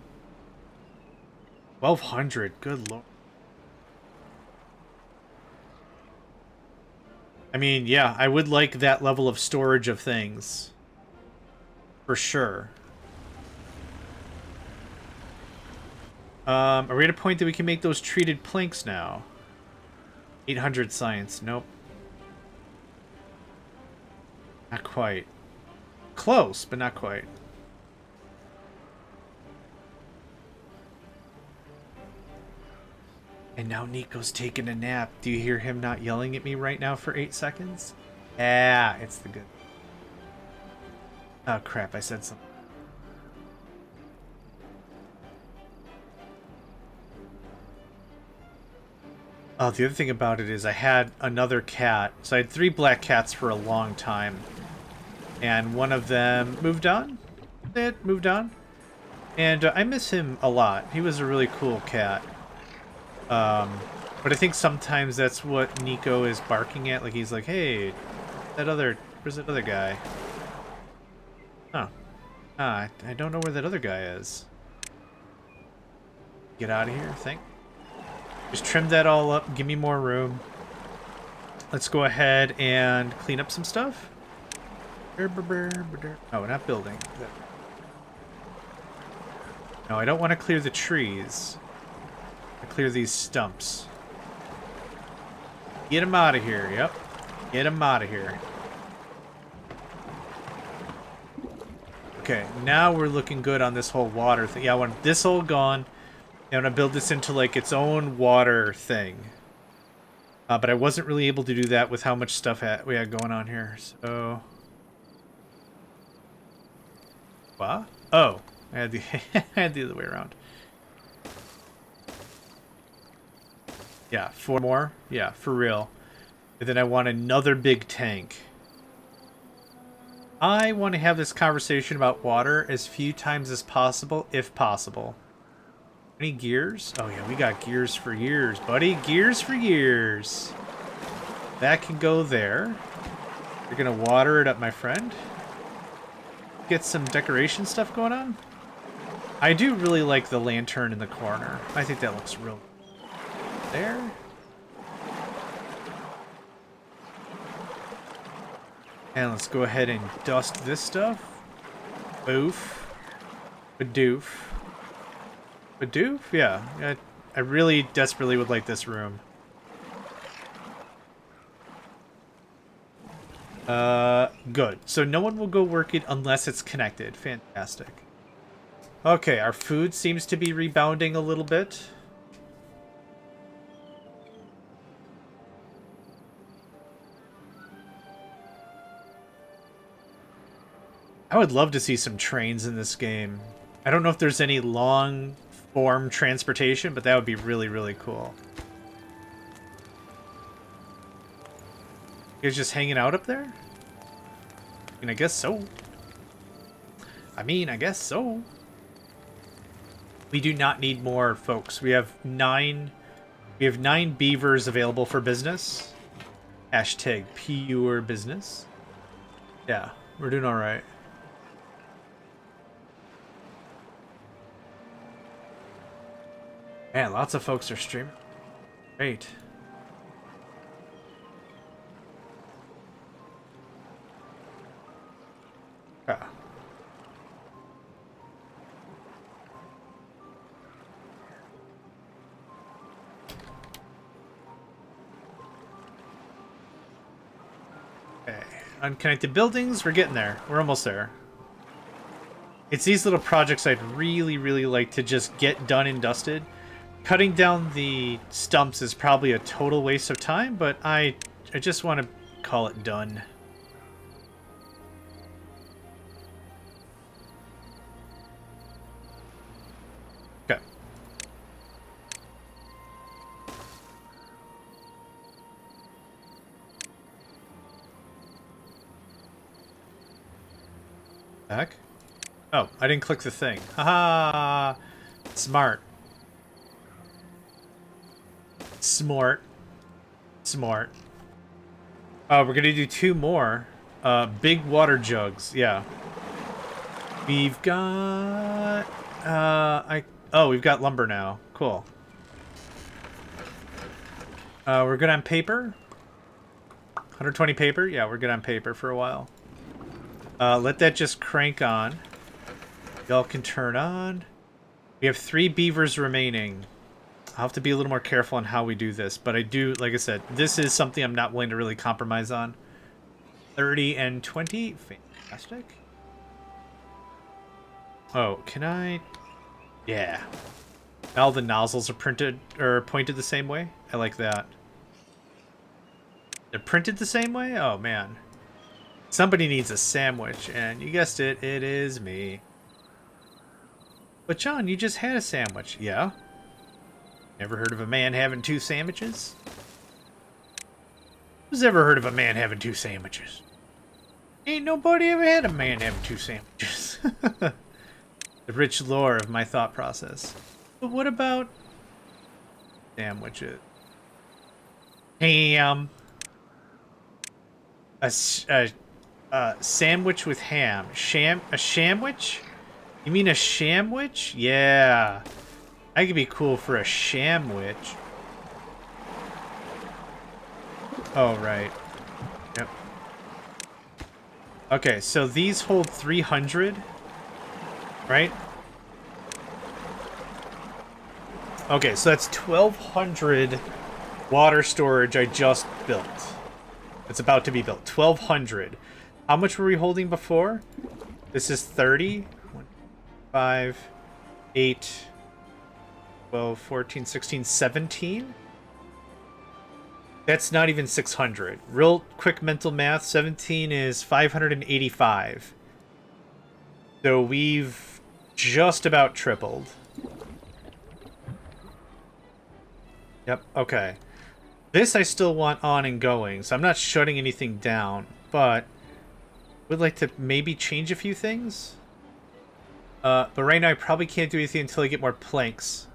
Speaker 1: 1200. Good lord. I mean, yeah, I would like that level of storage of things. For sure. Are we at a point that we can make those treated planks now? 800 science. Nope. Not quite. Close, but not quite. And now Nico's taking a nap. Do you hear him not yelling at me right now for 8 seconds? Yeah, it's the good. Oh crap, I said something. Oh, the other thing about it is I had another cat. So I had 3 black cats for a long time. And one of them moved on. It moved on. And I miss him a lot. He was a really cool cat. But I think sometimes that's what Nico is barking at. Like, he's like, hey, where's that other guy? Oh. I don't know where that other guy is. Get out of here, think. Just trim that all up, give me more room. Let's go ahead and clean up some stuff. Oh, we're not building. No, I don't want to clear the trees. I clear these stumps. Get them out of here, yep. Get them out of here. Okay, now we're looking good on this whole water thing. Yeah, I want this all gone. I want to build this into, like, its own water thing. But I wasn't really able to do that with how much stuff we had going on here, so... What? Oh, I had the, I had the other way around. Yeah, 4 more? Yeah, for real. And then I want another big tank. I want to have this conversation about water as few times as possible, if possible. Any gears? Oh yeah, we got gears for years, buddy. Gears for years. That can go there. You're gonna water it up, my friend. Get some decoration stuff going on. I do really like the lantern in the corner. I think that looks real there. And let's go ahead and dust this stuff. Oof. Badoof. Badoof? Yeah. I really desperately would like this room. Good. So no one will go work it unless it's connected. Fantastic. Okay, our food seems to be rebounding a little bit. I would love to see some trains in this game. I don't know if there's any long form transportation, but that would be really, really cool. You guys just hanging out up there? I mean, I guess so. I guess so. We do not need more folks. We have 9 beavers available for business. Hashtag pure business. Yeah, we're doing all right. Man, lots of folks are streaming. Great. Yeah. Okay. Unconnected buildings, we're getting there. We're almost there. It's these little projects I'd really, really like to just get done and dusted. Cutting down the stumps is probably a total waste of time, but I just want to call it done. Okay. Back? Oh, I didn't click the thing. Haha! Smart. Smart. Smart. We're gonna do 2 more. Big water jugs, yeah. We've got... we've got lumber now. Cool. We're good on paper? 120 paper? Yeah, we're good on paper for a while. Let that just crank on. Y'all can turn on. We have 3 beavers remaining. I'll have to be a little more careful on how we do this, but I do, like I said, this is something I'm not willing to really compromise on. 30 and 20. Fantastic. Oh, can I... Yeah. All the nozzles are printed, or pointed the same way? I like that. They're printed the same way? Oh, man. Somebody needs a sandwich, and you guessed it, it is me. But John, you just had a sandwich. Yeah? Ever heard of a man having 2 sandwiches? Who's ever heard of a man having 2 sandwiches? Ain't nobody ever had a man having 2 sandwiches. The rich lore of my thought process. But what about sandwiches? Ham. A sandwich with ham. A shamwich? You mean a shamwich? Yeah. I could be cool for a shamwich. Oh, right. Yep. Okay, so these hold 300, right? Okay, so that's 1,200 water storage I just built. It's about to be built. 1,200. How much were we holding before? This is 30. 1, 5, 8, 12, 14, 16, 17. That's not even 600. Real quick mental math. 17 is 585. So we've just about tripled. Yep, okay. This I still want on and going, so I'm not shutting anything down, but Would like to maybe change a few things. But right now I probably can't do anything until I get more planks.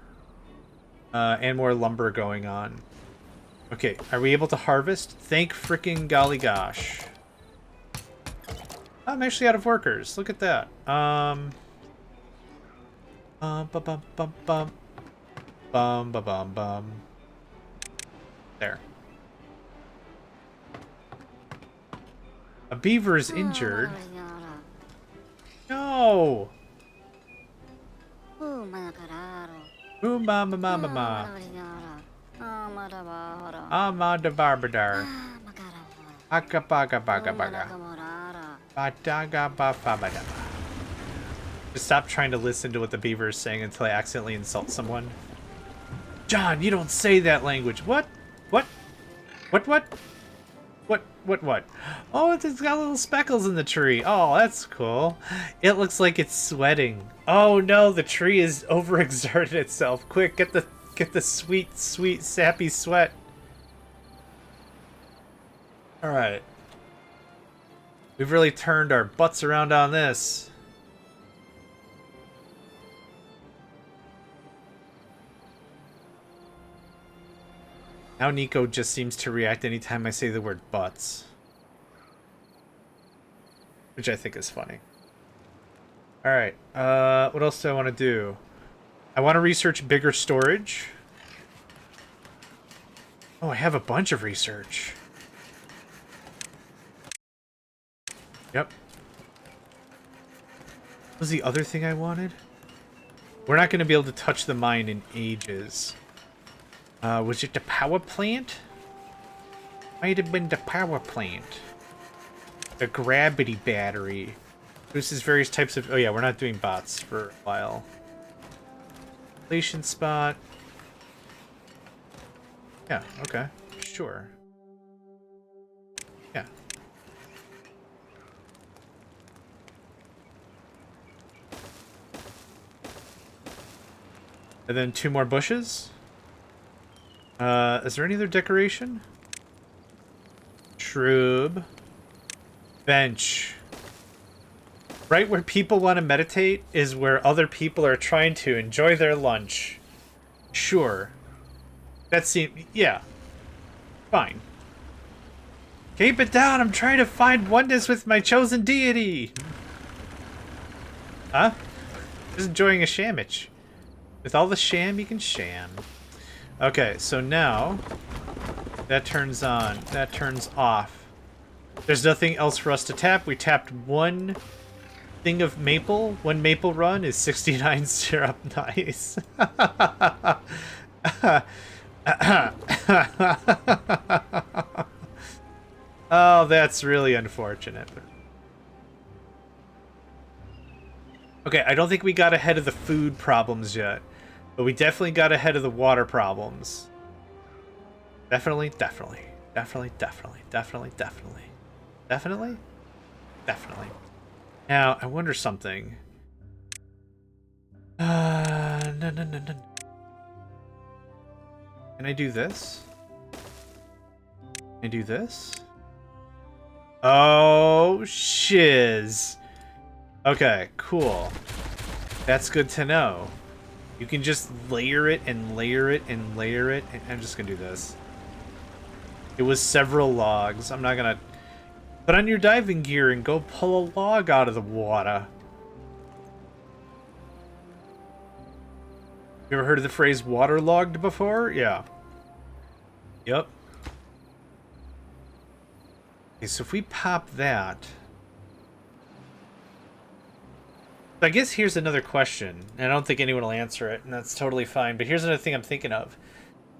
Speaker 1: And more lumber going on. Okay, are we able to harvest? Thank frickin' golly gosh. I'm actually out of workers. Look at that. Bum bum bum bum bum. Bum bum bum bum. There. A beaver is injured. No! Ooh, mama mama ma. Amada barbadar. Akabaga baga baga. Badaga bafabada. Just stop trying to listen to what the beaver is saying until I accidentally insult someone. John, you don't say that language. What? What? What? What? Oh, it's got little speckles in the tree. Oh, that's cool. It looks like it's sweating. Oh no, the tree is overexerted itself. Quick, get the sweet, sweet, sappy sweat. Alright. We've really turned our butts around on this. Now Nico just seems to react anytime I say the word butts. Which I think is funny. Alright, what else do I want to do? I want to research bigger storage. Oh, I have a bunch of research. Yep. What was the other thing I wanted? We're not going to be able to touch the mine in ages. Was it the power plant? Might have been the power plant. The gravity battery. This is various types of... Oh yeah, we're not doing bots for a while. Station spot. Yeah, okay. Sure. Yeah. And then 2 more bushes. Is there any other decoration? Shrub. Bench. Right where people want to meditate is where other people are trying to enjoy their lunch. Sure. That seems... Yeah. Fine. Keep it down, I'm trying to find oneness with my chosen deity! Huh? Just enjoying a shamich. With all the sham, you can sham. Okay, so now... That turns on. That turns off. There's nothing else for us to tap. We tapped one thing of maple. One maple run is 69 syrup. Nice. Oh, that's really unfortunate. Okay, I don't think we got ahead of the food problems yet. But we definitely got ahead of the water problems. Definitely. Now, I wonder something. No. Can I do this? Can I do this? Oh, shiz. Okay, cool. That's good to know. You can just layer it and layer it and layer it. I'm just gonna do this. It was several logs. I'm not gonna... Put on your diving gear and go pull a log out of the water. You ever heard of the phrase waterlogged before? Yeah. Yep. Okay, so if we pop that... I guess here's another question, and I don't think anyone will answer it, and that's totally fine, but here's another thing I'm thinking of.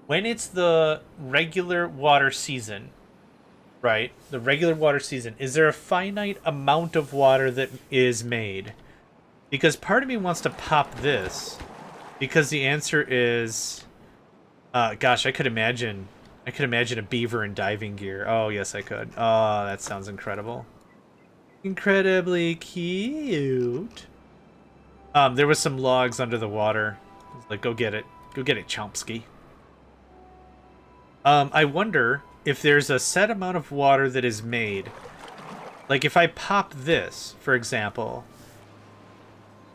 Speaker 1: When it's the regular water season, right? The regular water season, is there a finite amount of water that is made? Because part of me wants to pop this, because the answer is... gosh, I could imagine a beaver in diving gear. Oh, yes, I could. Oh, that sounds incredible. Incredibly cute. There was some logs under the water. I was like, go get it. Go get it, Chomsky. I wonder if there's a set amount of water that is made Like if I pop this, for example,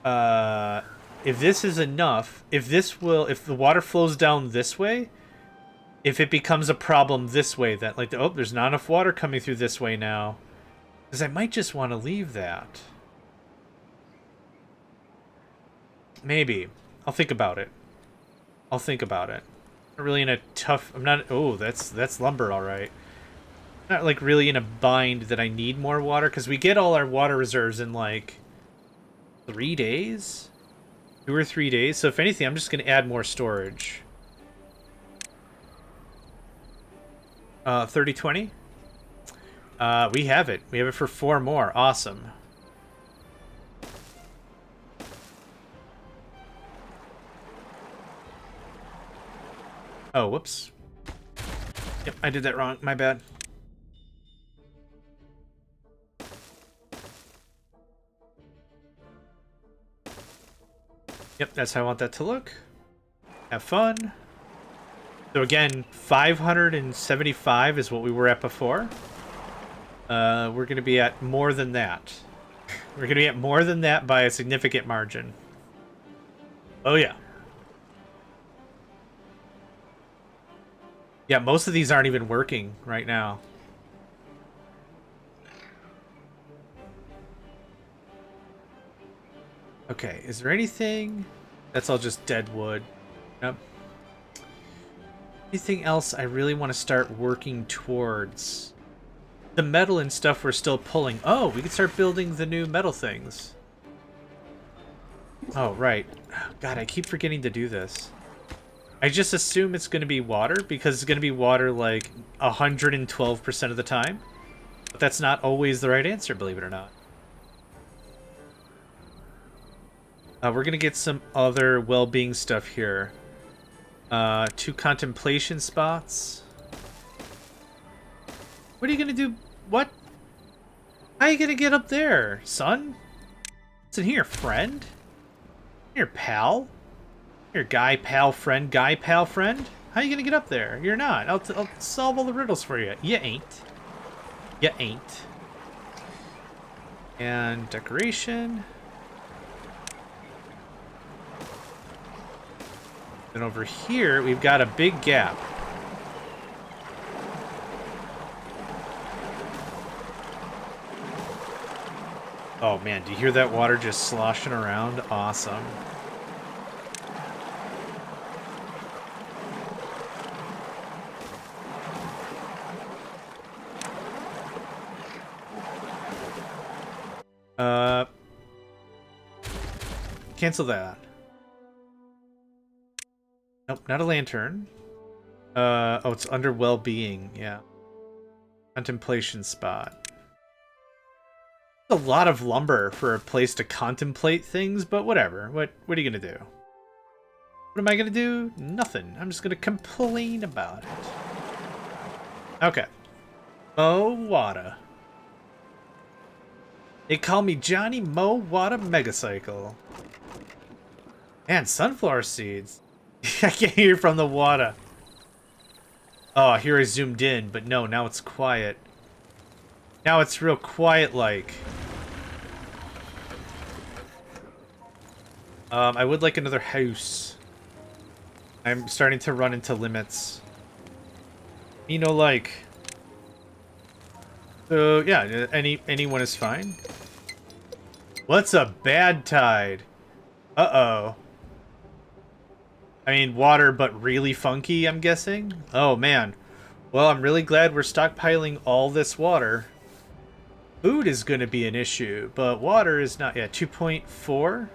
Speaker 1: if this is enough, if the water flows down this way, if it becomes a problem this way, that like, oh, there's not enough water coming through this way now, because I might just want to leave that. Maybe. I'll think about it. I'll think about it. Not really in a tough... I'm not... Oh, that's lumber, all right. Not, like, really in a bind that I need more water, because we get all our water reserves in, like, 3 days? 2 or 3 days? So if anything, I'm just going to add more storage. 30-20? We have it. We have it for 4 more. Awesome. Oh, whoops. Yep, I did that wrong. My bad. Yep, that's how I want that to look. Have fun. So again, 575 is what we were at before. We're going to be at more than that. We're going to be at more than that by a significant margin. Oh, yeah. Yeah, most of these aren't even working right now. Okay, is there anything... That's all just dead wood. Yep. Anything else I really want to start working towards? The metal and stuff we're still pulling. Oh, we can start building the new metal things. Oh, right. God, I keep forgetting to do this. I just assume it's going to be water, because it's going to be water like 112% of the time. But that's not always the right answer, believe it or not. We're going to get some other well-being stuff here. 2 contemplation spots. What are you going to do? What? How are you going to get up there, son? What's in here, friend? Here, pal? Here, guy, pal, friend, guy, pal, friend? How are you gonna get up there? You're not. I'll solve all the riddles for you. You ain't. You ain't. And decoration. And over here, we've got a big gap. Oh man, do you hear that water just sloshing around? Awesome. Cancel that. Nope, not a lantern. Oh, it's under well-being, yeah. Contemplation spot. A lot of lumber for a place to contemplate things, but whatever. What are you gonna do? What am I gonna do? Nothing. I'm just gonna complain about it. Okay. Oh, water. They call me Johnny Mo Water Megacycle. Man, sunflower seeds. I can hear from the water. Oh, here I zoomed in, but no, now it's quiet. Now it's real quiet-like. I would like another house. I'm starting to run into limits. You know, like... So, yeah, anyone is fine. What's a bad tide? Uh-oh. I mean, water, but really funky, I'm guessing? Oh, man. Well, I'm really glad we're stockpiling all this water. Food is going to be an issue, but water is not... Yeah, 2.4?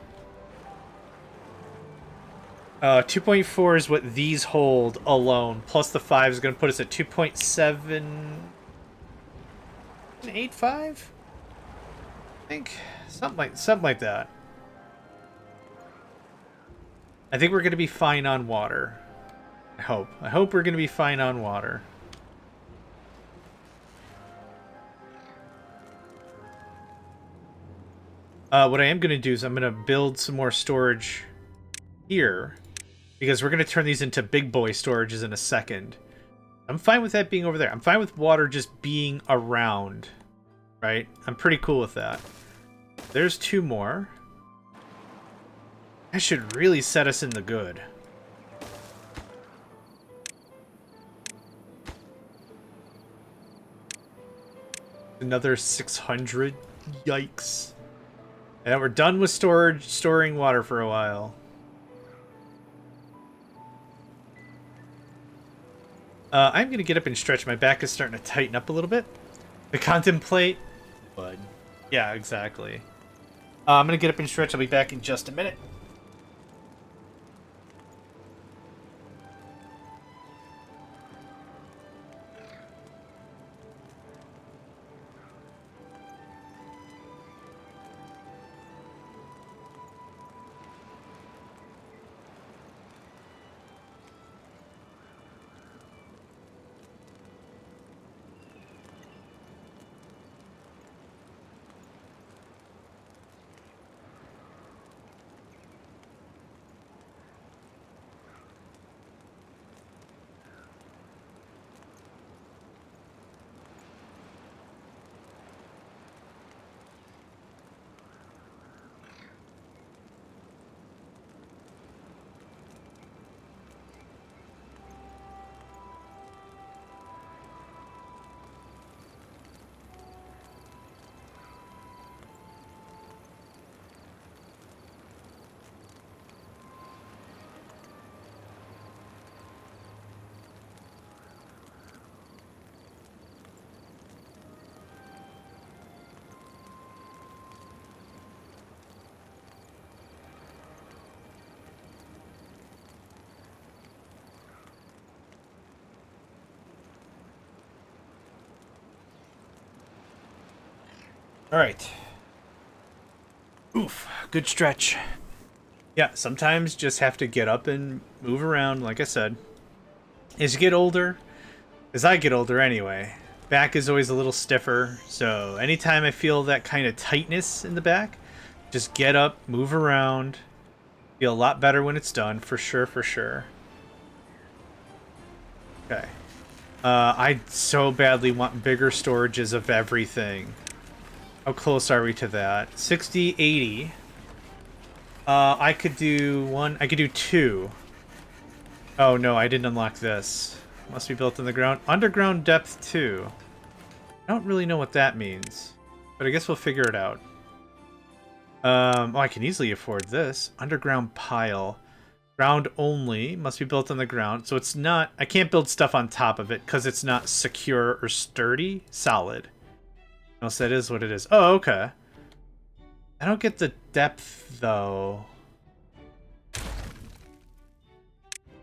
Speaker 1: 2.4 is what these hold alone, plus the 5 is going to put us at 2.785? I think something like that. I think we're going to be fine on water. I hope we're going to be fine on water. What I am going to do is I'm going to build some more storage here, because we're going to turn these into big boy storages in a second. I'm fine with that being over there. I'm fine with water just being around, right? I'm pretty cool with that. There's 2 more. That should really set us in the good. Another 600. Yikes. And we're done with storing water for a while. I'm going to get up and stretch. My back is starting to tighten up a little bit. To contemplate. But, yeah, exactly. I'm going to get up and stretch. I'll be back in just a minute. All right. Oof, good stretch. Yeah, sometimes just have to get up and move around, like I said. As you get older, as I get older anyway, back is always a little stiffer. So anytime I feel that kind of tightness in the back, just get up, move around. Feel a lot better when it's done, for sure, for sure. Okay. I so badly want bigger storages of everything. How close are we to that? 60, 80. I could do 1. I could do 2. Oh no, I didn't unlock this. Must be built in the ground. Underground depth 2. I don't really know what that means, but I guess we'll figure it out. Oh, I can easily afford this. Underground pile. Ground only. Must be built on the ground. So it's not... I can't build stuff on top of it because it's not secure or sturdy. Solid. Else that is what it is. Oh, okay. I don't get the depth, though.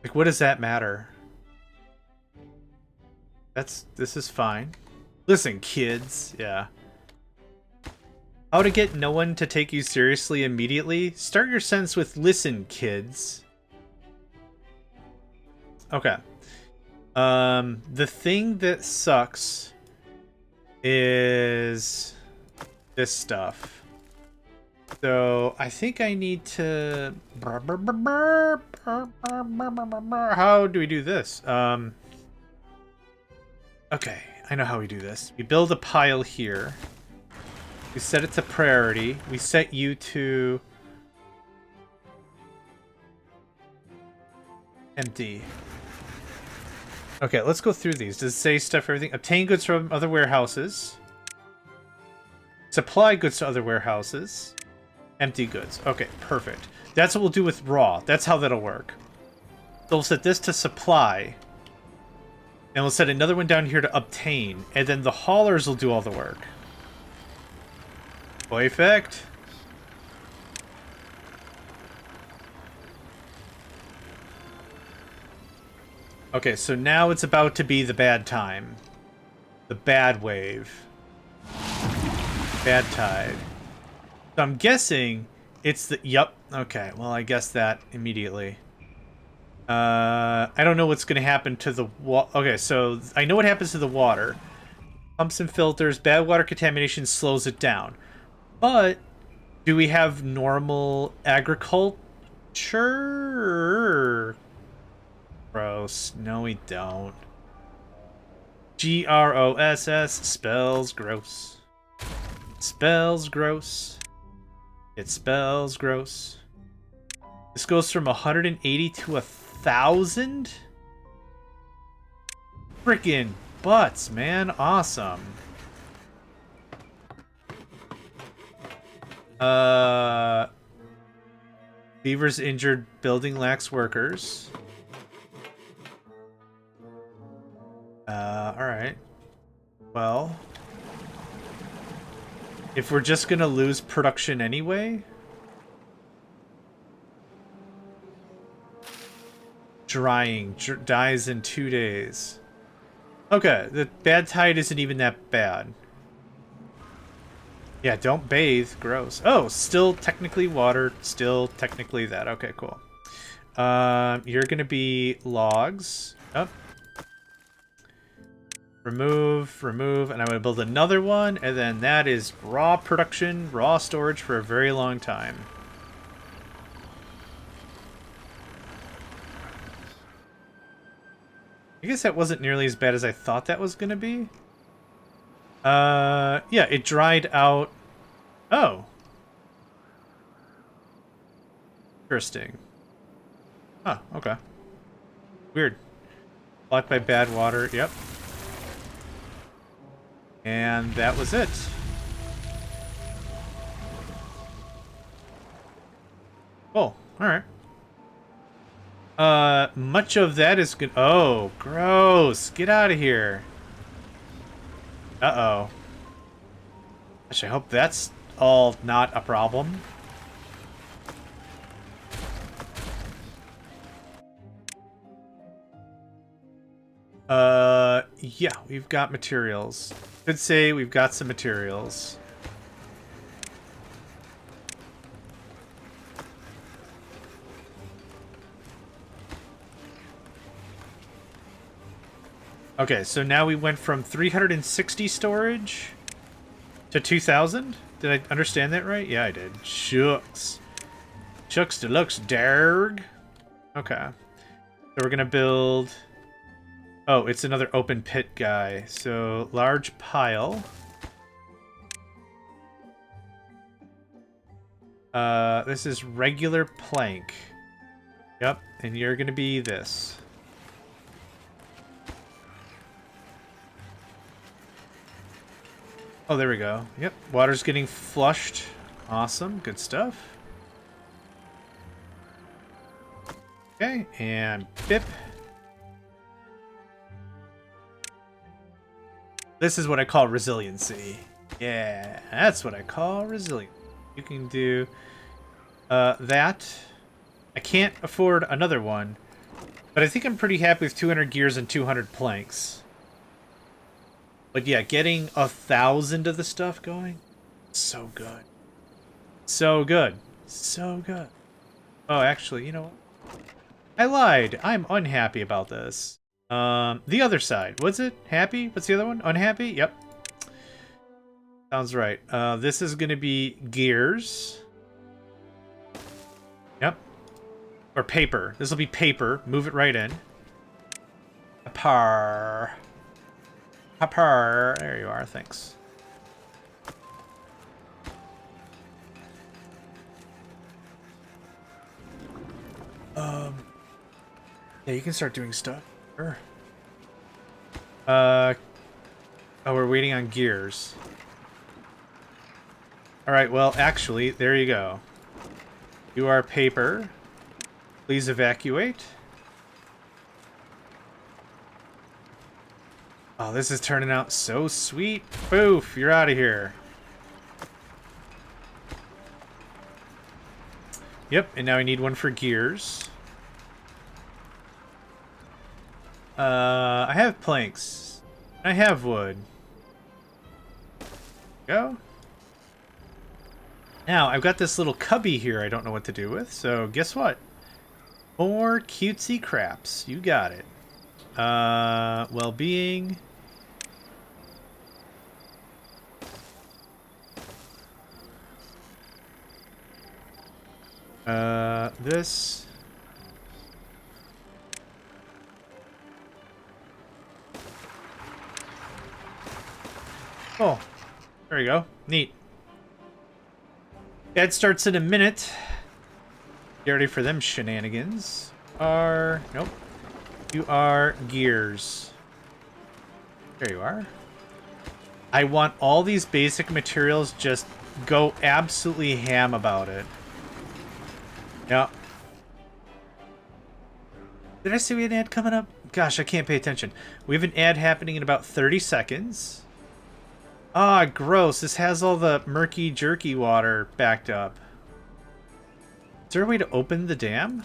Speaker 1: Like, what does that matter? This is fine. Listen, kids. Yeah. How to get no one to take you seriously immediately? Start your sentence with, listen, kids. Okay. The thing that sucks is this stuff. So I think I need to... How do we do this? Okay, I know how we do this. We build a pile here. We set it to priority. We set you to... empty. Okay, let's go through these. Does it say stuff for everything? Obtain goods from other warehouses. Supply goods to other warehouses. Empty goods. Okay, perfect. That's what we'll do with raw. That's how that'll work. So we'll set this to supply. And we'll set another one down here to obtain. And then the haulers will do all the work. Perfect. Okay, so now it's about to be the bad time. The bad wave. Bad tide. So I'm guessing it's the... Yup. Okay, well, I guess that immediately. I don't know what's going to happen to the... Okay, so I know what happens to the water. Pumps and filters. Bad water contamination slows it down. But do we have normal agriculture? Gross. No, we don't. Gross spells gross. Spells gross. It spells gross. This goes from 180 to 1,000? Frickin' butts, man. Awesome. Beaver's injured. Building lacks workers. Alright. Well. If we're just gonna lose production anyway... Drying. Dies in 2 days. Okay, the bad tide isn't even that bad. Yeah, don't bathe. Gross. Oh, still technically water. Still technically that. Okay, cool. You're gonna be logs. Oh. Remove, and I'm gonna build another one, and then that is raw production, raw storage for a very long time. I guess that wasn't nearly as bad as I thought that was gonna be. Yeah, it dried out. Oh. Interesting. Oh, okay. Weird. Blocked by bad water, yep. And that was it. Oh, alright. Much of that is good. Oh, gross. Get out of here. Uh-oh. Gosh, I hope that's all not a problem. Yeah, we've got materials. Could say we've got some materials. Okay, so now we went from 360 storage to 2,000? Did I understand that right? Yeah, I did. Shucks. Shucks deluxe, darg. Okay. So we're gonna build... Oh, it's another open pit guy. So, large pile. This is regular plank. Yep, and you're gonna be this. Oh, there we go. Yep, water's getting flushed. Awesome, good stuff. Okay, and bip. This is what I call resiliency. Yeah, that's what I call resilience. You can do that. I can't afford another one, but I think I'm pretty happy with 200 gears and 200 planks. But yeah, getting 1,000 of the stuff going, so good. So good. So good. Oh, actually, you know what? I lied. I'm unhappy about this. The other side. What's it? Happy? What's the other one? Unhappy? Yep. Sounds right. This is going to be gears. Yep. Or paper. This will be paper. Move it right in. Par. Par. There you are. Thanks. Yeah, you can start doing stuff. Sure. Oh, we're waiting on gears. Alright, well, actually, there you go. You are paper. Please evacuate. Oh, this is turning out so sweet. Poof, you're out of here. Yep, and now I need one for gears. I have planks. I have wood. Go. Now, I've got this little cubby here I don't know what to do with, so guess what? More cutesy craps. You got it. Well-being. This. Oh, there you go. Neat. Ad starts in a minute. You ready for them shenanigans? Nope. You are gears. There you are. I want all these basic materials, just go absolutely ham about it. Yep. Did I see we had an ad coming up? Gosh, I can't pay attention. We have an ad happening in about 30 seconds. Ah, gross. This has all the murky, jerky water backed up. Is there a way to open the dam?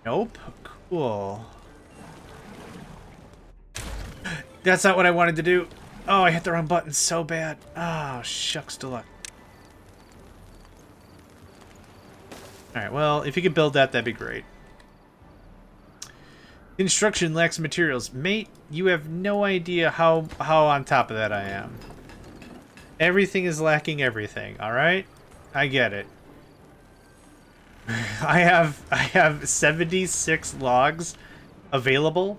Speaker 1: Nope. Cool. That's not what I wanted to do. Oh, I hit the wrong button so bad. Oh, shucks to luck. Alright, well, if you could build that, that'd be great. Construction lacks materials. Mate, you have no idea how on top of that I am. Everything is lacking everything, alright? I get it. I have 76 logs available,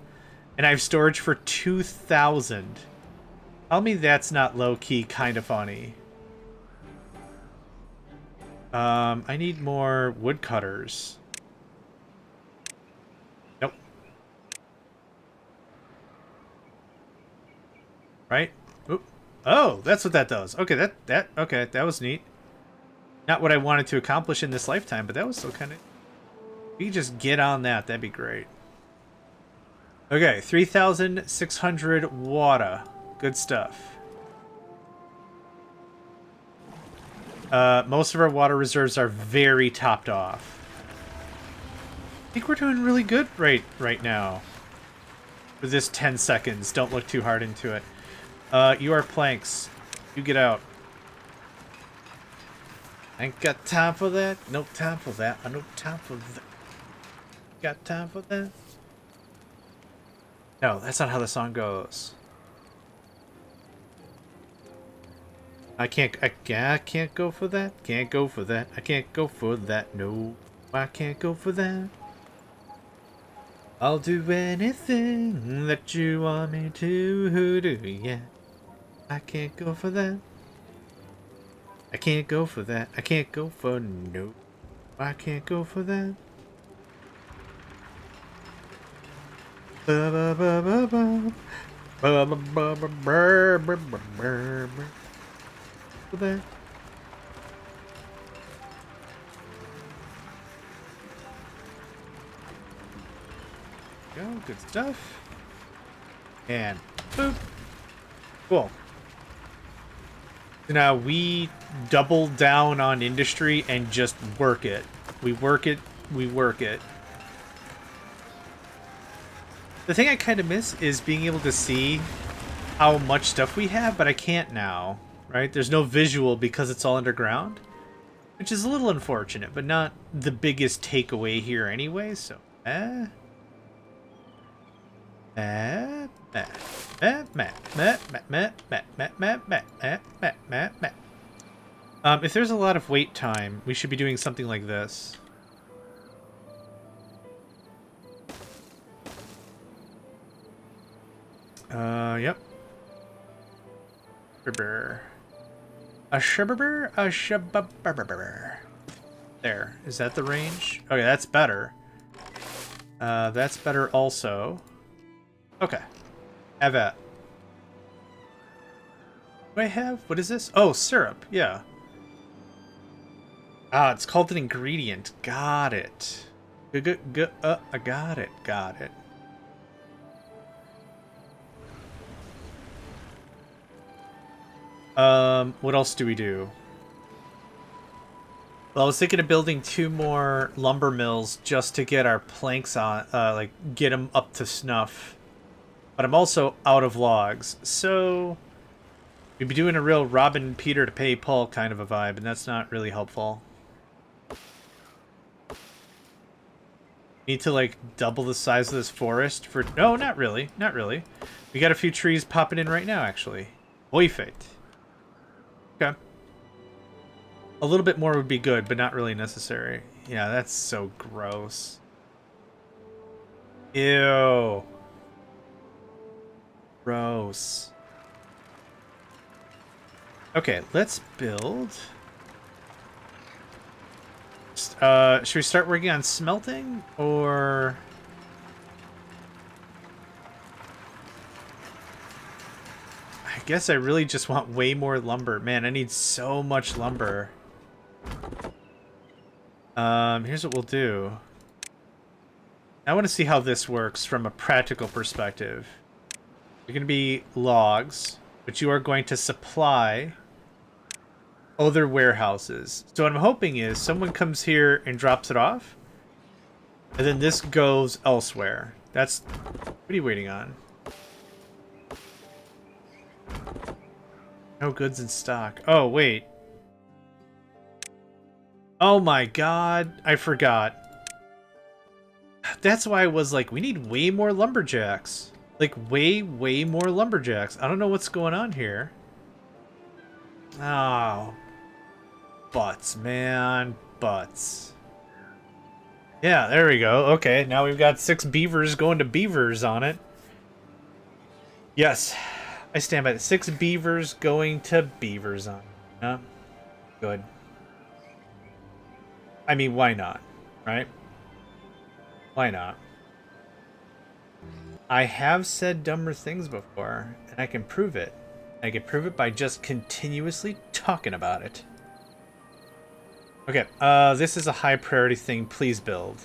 Speaker 1: and I have storage for 2,000. Tell me that's not low-key kind of funny. I need more woodcutters. Nope. Right? Oop. Oh, that's what that does. Okay, okay, that was neat. Not what I wanted to accomplish in this lifetime, but that was still kind of... If you could just get on that, that'd be great. Okay, 3,600 water. Good stuff. Most of our water reserves are very topped off. I think we're doing really good right now. For this 10 seconds. Don't look too hard into it. You are planks. You get out. Ain't got time for that. No time for that. I no time for that. Got time for that? No, that's not how the song goes. I can't go for that. Can't go for that. I can't go for that. No, I can't go for that. I'll do anything that you want me to do, yeah. I can't go for that. I can't go for that. I can't go for no. I can't go for that. Ba ba ba ba ba. Ba ba ba ba ba ba ba ba. For that. Go, good stuff. And boop. Cool. Now we double down on industry and just work it. We work it, we work it. The thing I kind of miss is being able to see how much stuff we have, but I can't now, right? There's no visual because it's all underground, which is a little unfortunate, but not the biggest takeaway here anyway, so if there's a lot of wait time, we should be doing something like this. Yep. There. Is that the range? Okay, that's better. That's better also. Okay. Have that. What do I have? What is this? Oh, syrup. Yeah. Ah, it's called an ingredient. Got it. I got it. Got it. What else do we do? Well, I was thinking of building 2 more lumber mills just to get our planks on, like, get them up to snuff. But I'm also out of logs, so we'd be doing a real Robin Peter to pay Paul kind of a vibe, and that's not really helpful. Need to, like, double the size of this forest for... No, not really. Not really. We got a few trees popping in right now, actually. Perfect. Okay. A little bit more would be good, but not really necessary. Yeah, that's so gross. Ew. Gross. Okay, let's build. Should we start working on smelting, or... I guess I really just want way more lumber. Man, I need so much lumber. Here's what we'll do. I want to see how this works from a practical perspective. You're going to be logs, but you are going to supply other warehouses. So what I'm hoping is someone comes here and drops it off, and then this goes elsewhere. That's... What are you waiting on? No goods in stock. Oh, wait. Oh my god, I forgot. That's why I was like, we need way more lumberjacks. Like, way more lumberjacks. I don't know what's going on here. Oh. Butts, man. Butts. Yeah, there we go. Okay, now we've got 6 beavers going to beavers on it. Yes. I stand by the 6 beavers going to beavers on it. Yeah. Good. I mean, why not? Right? Why not? I have said dumber things before, and I can prove it. I can prove it by just continuously talking about it. Okay, this is a high priority thing. Please build.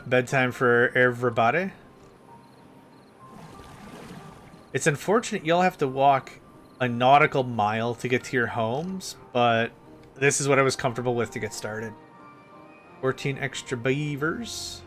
Speaker 1: Bedtime for everybody. It's unfortunate you'll have to walk a nautical mile to get to your homes, but this is what I was comfortable with to get started. 14 extra beavers.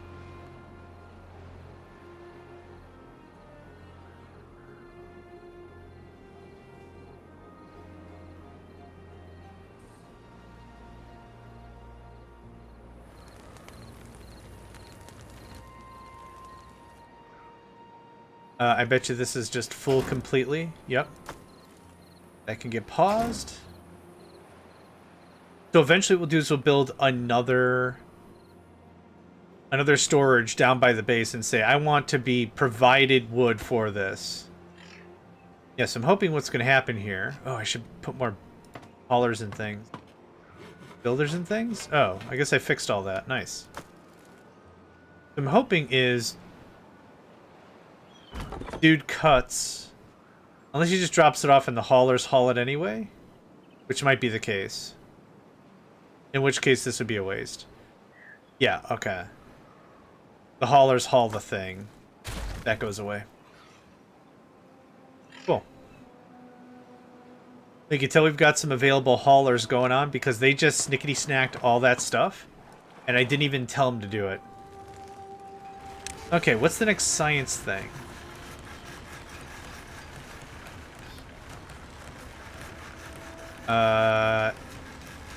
Speaker 1: I bet you this is just full completely. Yep. That can get paused. So eventually what we'll do is we'll build another storage down by the base and say, I want to be provided wood for this. Yes, I'm hoping what's going to happen here. Oh, I should put more haulers and things. Builders and things? Oh, I guess I fixed all that. Nice. What I'm hoping is dude cuts, unless he just drops it off and the haulers haul it anyway, which might be the case. In which case this would be a waste. Yeah, okay. The haulers haul the thing. That goes away. Cool. You can tell we've got some available haulers going on because they just snickety-snacked all that stuff, and I didn't even tell them to do it. Okay, what's the next science thing?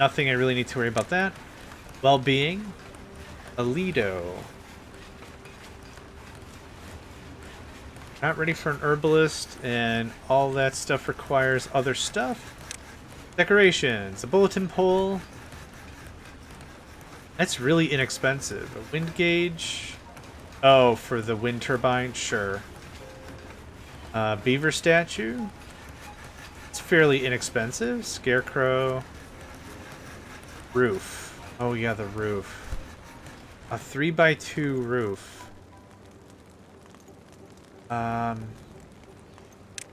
Speaker 1: Nothing I really need to worry about that. Well-being. Alido. Not ready for an herbalist, and all that stuff requires other stuff. Decorations. A bulletin pole. That's really inexpensive. A wind gauge. Oh, for the wind turbine? Sure. Beaver statue. It's fairly inexpensive. Scarecrow. Roof. Oh yeah, the roof. A 3x2 roof.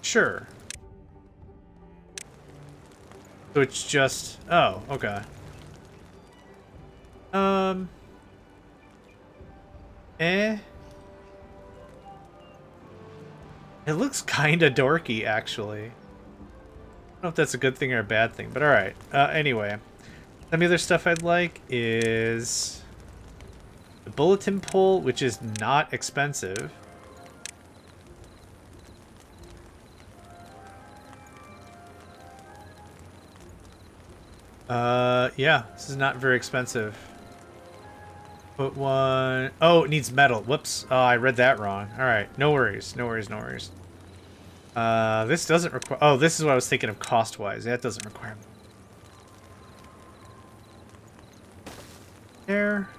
Speaker 1: Sure. So it's just... Oh, okay. It looks kinda dorky, actually. I don't know if that's a good thing or a bad thing, but alright. Anyway. Some other stuff I'd like is... the bulletin pole, which is not expensive. Yeah, this is not very expensive. Put one... Oh, it needs metal. Whoops. Oh, I read that wrong. Alright, no worries. No worries, no worries. This doesn't require... Oh, this is what I was thinking of cost-wise. That doesn't require... There.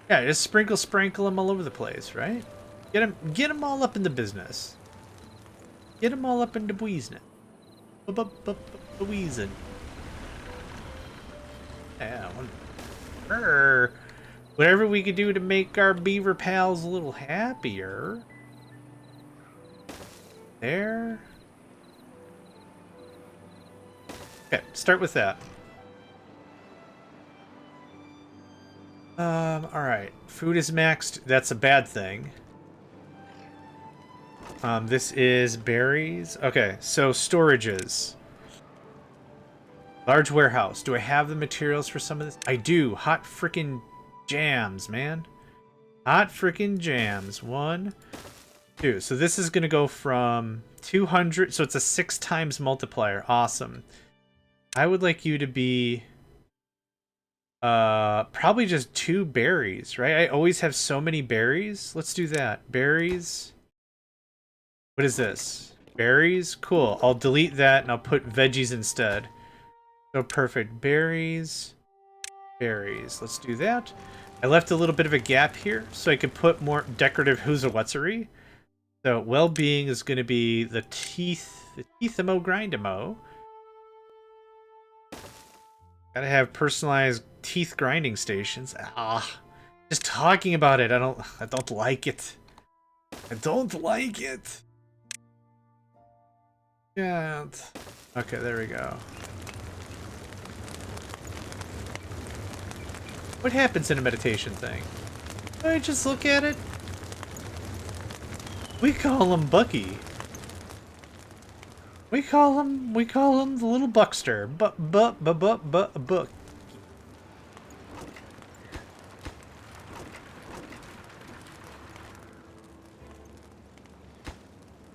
Speaker 1: Yeah, just sprinkle them all over the place, right? Get them all up in the business. Get them all up in the business. Business. Yeah, whatever we could do to make our beaver pals a little happier. There. Okay, start with that. Alright. Food is maxed. That's a bad thing. This is berries. Okay, so storages. Large warehouse. Do I have the materials for some of this? I do. Hot freaking jams, man. Hot freaking jams. 1, 2. So this is going to go from 200. So it's a 6 times multiplier. Awesome. I would like you to be probably just 2 berries, right? I always have so many berries. Let's do that. Berries. What is this? Berries? Cool. I'll delete that and I'll put veggies instead. So perfect. Berries. Berries. Let's do that. I left a little bit of a gap here so I could put more decorative whoozawatsery. So well-being is going to be the teethamo grindamo. Gotta have personalized teeth grinding stations. Just talking about it, I don't like it. I don't like it. Yeah. Okay, there we go. What happens in a meditation thing? I just look at it. We call him Bucky. We call him the little Buckster. Buck.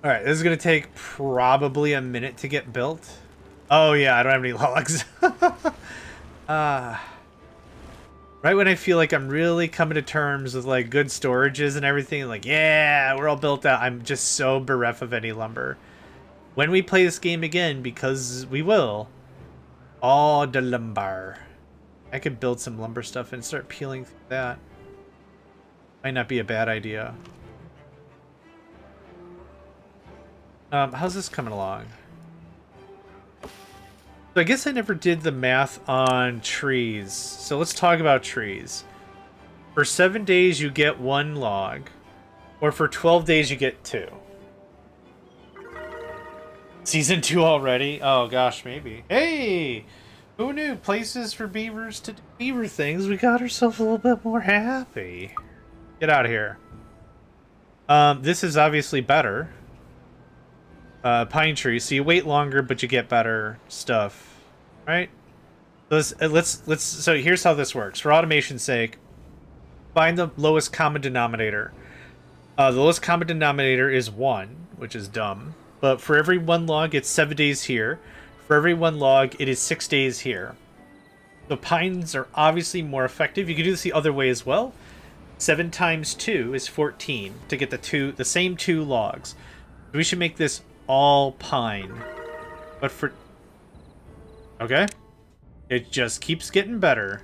Speaker 1: Alright, this is gonna take probably a minute to get built. Oh yeah, I don't have any logs. Right when I feel like I'm really coming to terms with like good storages and everything, like yeah, we're all built out, I'm just so bereft of any lumber. When we play this game again, because we will, all the lumber. I could build some lumber stuff and start peeling through that. Might not be a bad idea. How's this coming along? So I guess I never did the math on trees. So let's talk about trees. For 7 days, you get 1 log. Or for 12 days, you get 2. Season 2 already? Oh gosh, maybe. Hey! Who knew? Places for beavers to do beaver things. We got ourselves a little bit more happy. Get out of here. This is obviously better. Pine tree, so you wait longer, but you get better stuff, right? So here's how this works. For automation's sake, find the lowest common denominator. The lowest common denominator is 1, which is dumb. But for every 1 log, it's 7 days here. For every 1 log, it is 6 days here. The pines are obviously more effective. You can do this the other way as well. 7 times 2 is 14 to get the same 2 logs. We should make this all pine. But for... Okay. It just keeps getting better.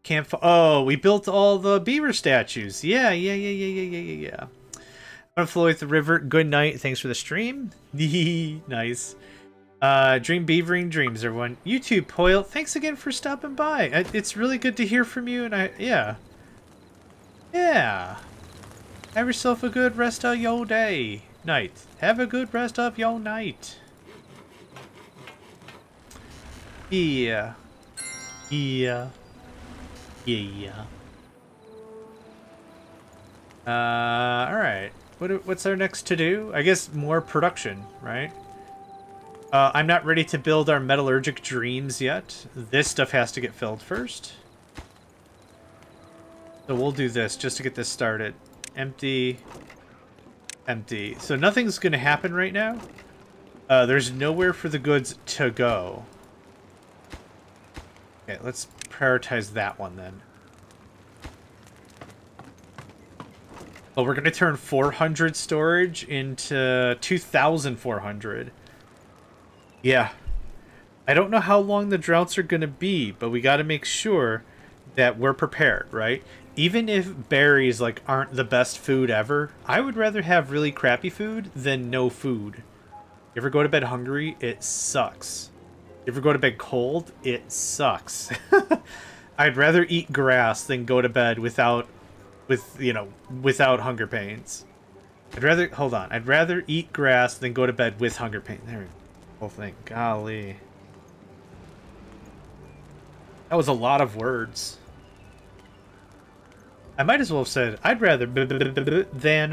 Speaker 1: Can't... Oh, we built all the beaver statues. Yeah. I'm gonna flow with the river. Good night. Thanks for the stream. Nice. Dream beavering dreams, everyone. YouTube, Poil, thanks again for stopping by. It's really good to hear from you, and yeah. Have yourself a good rest of your day. Night. Have a good rest of your night. Yeah. Alright. What's our next to-do? I guess more production, right? I'm not ready to build our metallurgic dreams yet. This stuff has to get filled first. So we'll do this just to get this started. Empty. Empty. So nothing's going to happen right now. There's nowhere for the goods to go. Okay, let's prioritize that one then. Well, we're going to turn 400 storage into 2,400. Yeah. I don't know how long the droughts are going to be, but we got to make sure that we're prepared, right? Even if berries like aren't the best food ever, I would rather have really crappy food than no food. You ever go to bed hungry? It sucks. You ever go to bed cold? It sucks. I'd rather eat grass than go to bed without hunger pains. I'd rather eat grass than go to bed with hunger pain. There we go. Whole thing. Golly. That was a lot of words. I might as well have said, I'd rather than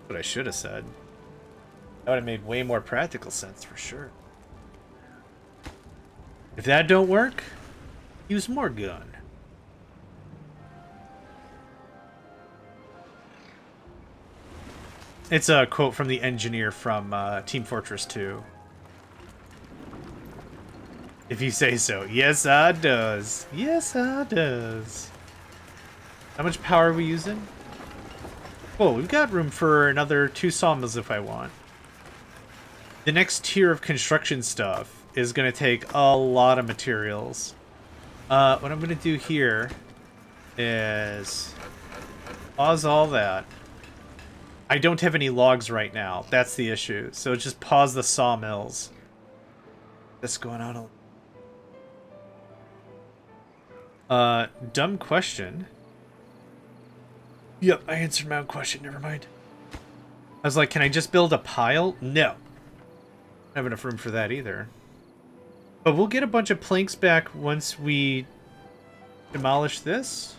Speaker 1: what I should have said. That would have made way more practical sense for sure. If that don't work, use more gun. It's a quote from the engineer from Team Fortress 2. If you say so. Yes, I does. Yes, I does. How much power are we using? Oh, we've got room for another 2 sawmills if I want. The next tier of construction stuff is going to take a lot of materials. What I'm going to do here is pause all that. I don't have any logs right now. That's the issue. So just pause the sawmills. That's going on a... dumb question. Yep, I answered my own question. Never mind. I was like, can I just build a pile? No. I don't have enough room for that either. But we'll get a bunch of planks back once we demolish this.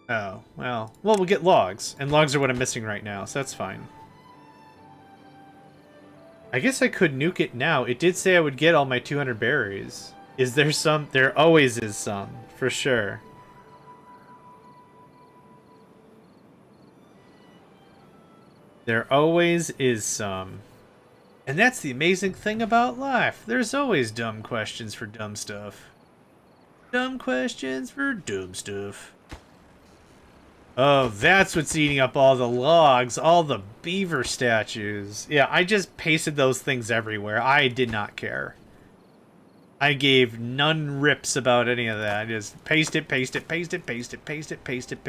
Speaker 1: Oh, well, we'll get logs. And logs are what I'm missing right now, so that's fine. I guess I could nuke it now. It did say I would get all my 200 berries. Is there some? There always is some, for sure. There always is some. And that's the amazing thing about life. There's always dumb questions for dumb stuff. Dumb questions for dumb stuff. Oh, that's what's eating up all the logs, all the beaver statues. Yeah, I just pasted those things everywhere. I did not care. I gave none rips about any of that. I just paste it, paste it, paste it, paste it, paste it, paste it,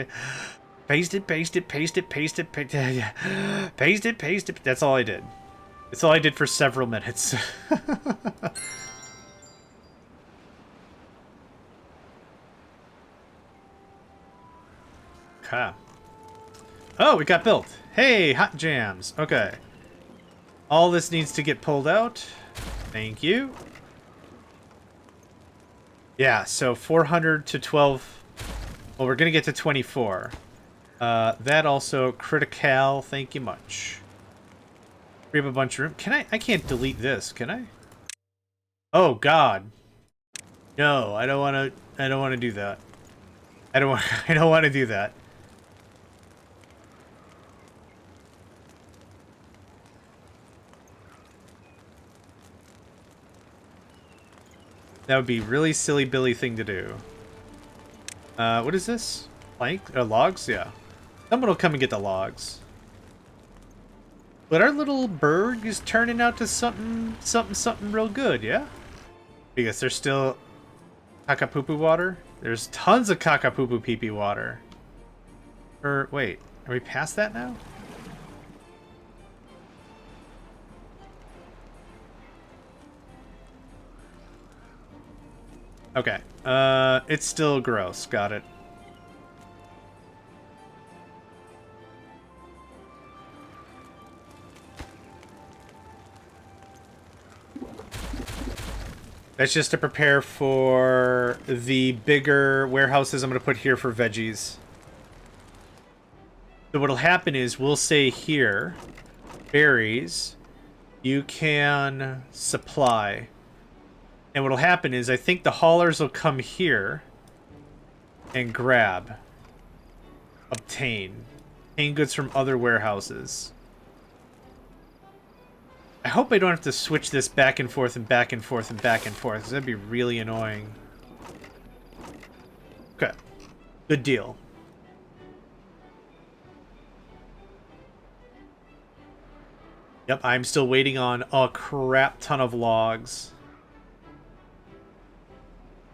Speaker 1: paste it, paste it, paste it, paste it, paste it, paste it. That's all I did. That's all I did for several minutes. Okay. Oh, we got built. Hey, hot jams. Okay. All this needs to get pulled out. Thank you. Yeah, so 400 to 12. Well, we're going to get to 24. That also critical. Thank you much. We have a bunch of room. Can I can't delete this, can I? Oh god. No, I don't want to do that. I don't want to do that. That would be a really silly Billy thing to do. What is this? Plank? Logs? Yeah. Someone will come and get the logs. But our little berg is turning out to something real good, yeah? Because there's still Kakapupu water. There's tons of Kakapupu pee-pee water. Or, wait, are we past that now? Okay. It's still gross. Got it. That's just to prepare for the bigger warehouses I'm going to put here for veggies. So what'll happen is we'll say here, berries, you can supply. And what'll happen is I think the haulers will come here and grab, obtain goods from other warehouses. I hope I don't have to switch this back and forth and back and forth and back and forth, because that'd be really annoying. Okay. Good deal. Yep, I'm still waiting on a crap ton of logs.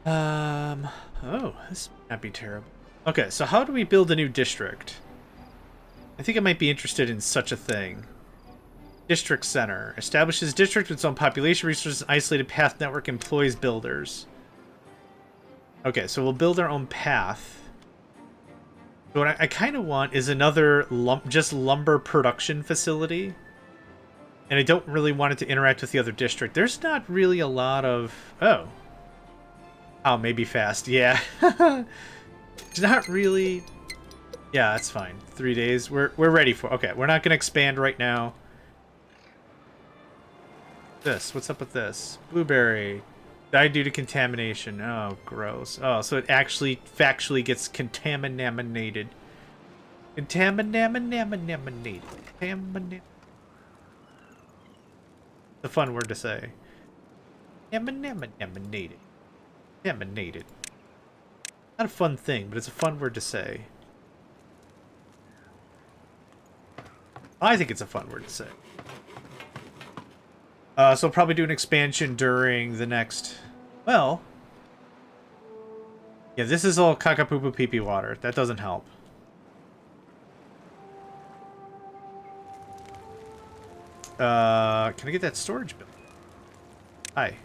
Speaker 1: Oh, this might not be terrible. Okay, so how do we build a new district? I think I might be interested in such a thing. District Center. Establishes district with its own population, resources, isolated path network, employs builders. Okay, so we'll build our own path. But what I kind of want is another just lumber production facility. And I don't really want it to interact with the other district. There's not really a lot of... Oh. Oh, maybe fast. Yeah. It's not really... Yeah, that's fine. 3 days. We're ready for... Okay, we're not going to expand right now. This. What's up with this? Blueberry. Died due to contamination. Oh, gross. Oh, so it actually factually gets contaminated. Contaminated. It's a fun word to say. Contaminated. Contaminated. Not a fun thing, but it's a fun word to say. I think it's a fun word to say. So I'll probably do an expansion during the next... Well... Yeah, this is all caca-poo-poo pee-pee water. That doesn't help. Can I get that storage bill? Hi.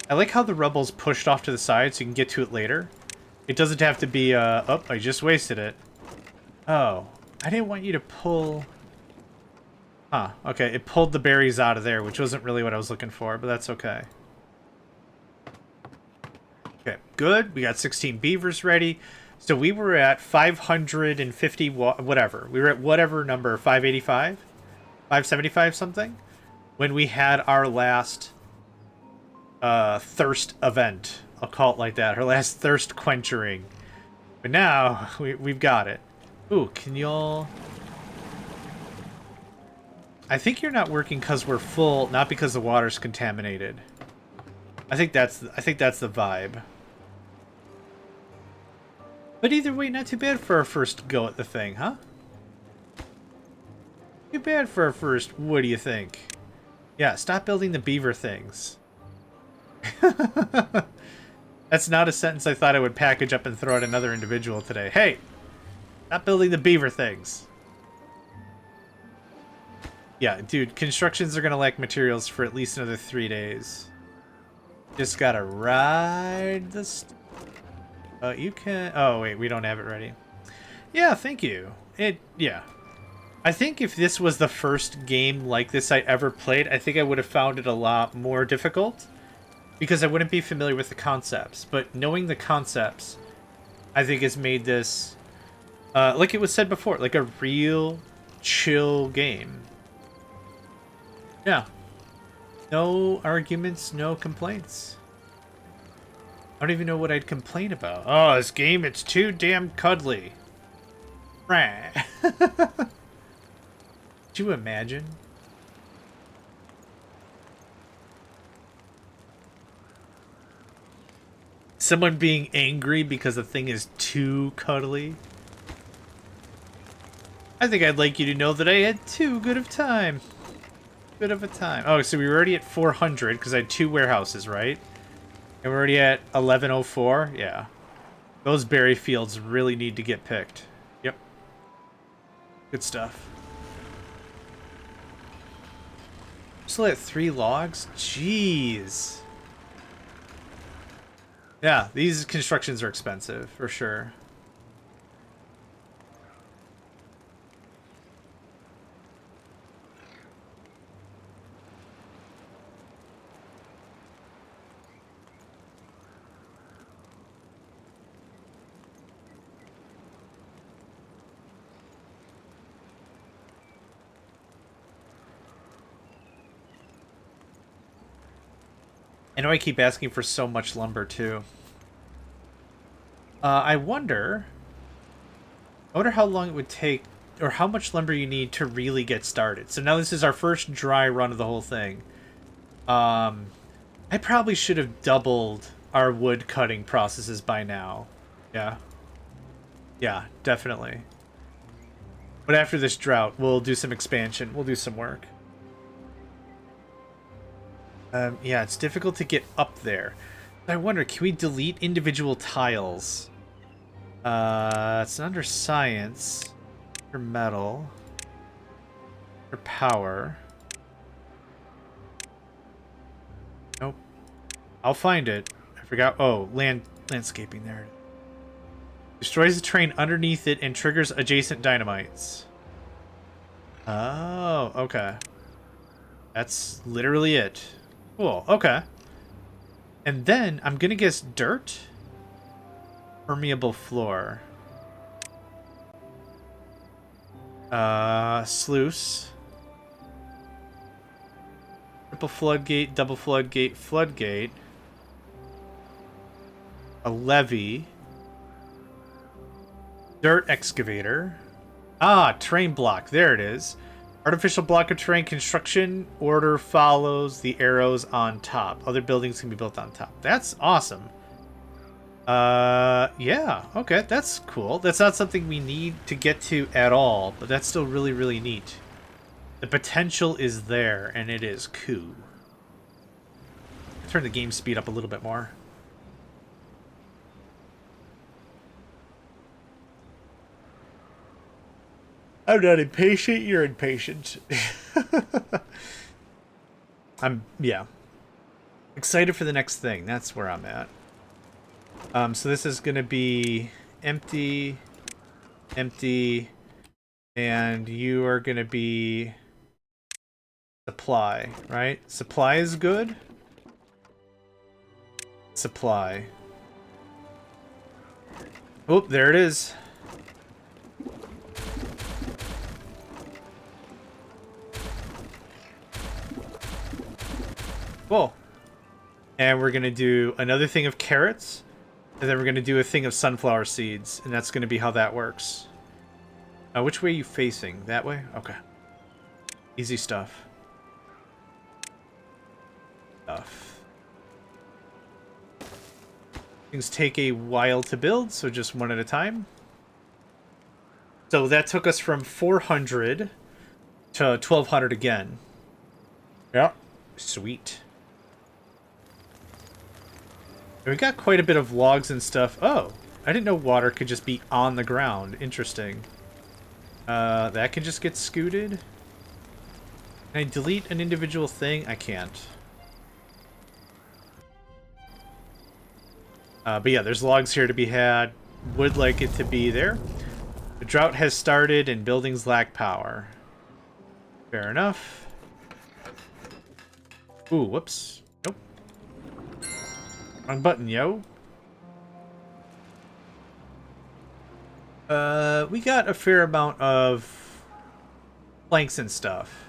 Speaker 1: I like how the rubble's pushed off to the side so you can get to it later. It doesn't have to be, oh, I just wasted it. Oh, I didn't want you to pull... Huh, okay, it pulled the berries out of there, which wasn't really what I was looking for, but that's okay. Okay, good. We got 16 beavers ready. So we were at 550, whatever. We were at whatever number, 585? 575 something? When we had our last thirst event. I'll call it like that. Her last thirst quenching. But now, we've got it. Ooh, can y'all... I think you're not working because we're full, not because the water's contaminated. I think that's the vibe. But either way, not too bad for our first go at the thing, huh? Too bad for our first, what do you think? Yeah, stop building the beaver things. That's not a sentence I thought I would package up and throw at another individual today. Hey! Stop building the beaver things. Yeah, dude, constructions are gonna lack materials for at least another 3 days. Just gotta ride the... you can... Oh, wait, we don't have it ready. Yeah, thank you. Yeah. I think if this was the first game like this I ever played, I think I would have found it a lot more difficult. Because I wouldn't be familiar with the concepts. But knowing the concepts, I think has made this, like it was said before, like a real chill game. Yeah. No arguments, no complaints. I don't even know what I'd complain about. Oh, this game, it's too damn cuddly. Could you imagine? Someone being angry because the thing is too cuddly. I think I'd like you to know that I had too good of time. Good of a time. Oh, so we were already at 400 because I had 2 warehouses, right? And we're already at 1104? Yeah. Those berry fields really need to get picked. Yep. Good stuff. Still at 3 logs? Jeez. Yeah, these constructions are expensive, for sure. I know I keep asking for so much lumber, too. I wonder how long it would take, or how much lumber you need to really get started. So now this is our first dry run of the whole thing. I probably should have doubled our wood cutting processes by now. Yeah. Yeah, definitely. But after this drought, we'll do some expansion. We'll do some work. Yeah, it's difficult to get up there. I wonder, can we delete individual tiles? It's under science. For metal. For power. Nope. I'll find it. I forgot. Oh, landscaping there. Destroys the terrain underneath it and triggers adjacent dynamites. Oh, okay. That's literally it. Cool, okay. And then, I'm gonna guess dirt? Permeable floor. Sluice. Triple floodgate, double floodgate, floodgate. A levee. Dirt excavator. Ah, terrain block. There it is. Artificial block of terrain construction. Order follows the arrows on top. Other buildings can be built on top. That's awesome. Yeah. Okay, that's cool. That's not something we need to get to at all, but that's still really, really neat. The potential is there, and it is cool. Turn the game speed up a little bit more. I'm not impatient, you're impatient. Yeah. Excited for the next thing, that's where I'm at. So this is gonna be empty, empty, and you are gonna be supply, right? Supply is good. Supply. Oh, there it is. Cool. And we're gonna do another thing of carrots, and then we're gonna do a thing of sunflower seeds, and that's gonna be how that works. Which way are you facing? That way? Okay. Easy stuff. Things take a while to build, so just one at a time. So that took us from 400 to 1200 again. Yeah. Sweet. We got quite a bit of logs and stuff. Oh, I didn't know water could just be on the ground. Interesting. That can just get scooted. Can I delete an individual thing? I can't. But yeah, there's logs here to be had. Would like it to be there. The drought has started and buildings lack power. Fair enough. Ooh, whoops. Nope. Wrong button, yo. We got a fair amount of planks and stuff.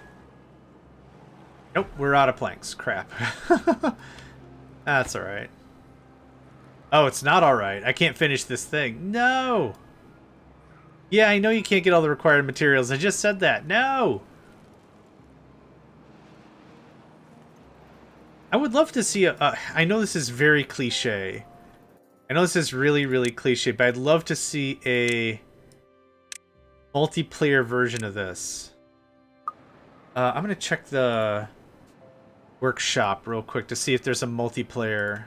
Speaker 1: Nope, we're out of planks. Crap. That's alright. Oh, it's not alright. I can't finish this thing. No! Yeah, I know you can't get all the required materials. I just said that. No! I would love to see a... I know this is very cliche. I know this is really, really cliche, but I'd love to see a multiplayer version of this. I'm going to check the workshop real quick to see if there's a multiplayer.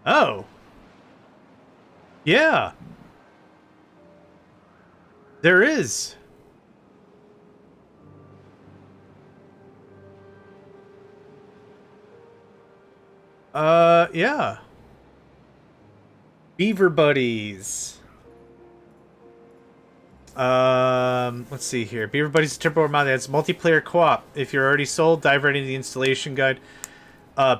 Speaker 1: Oh. Yeah. There is. Yeah. Beaver Buddies. Let's see here. Beaver Buddies is a Timberborn mod that's multiplayer co-op. If you're already sold, dive right into the installation guide.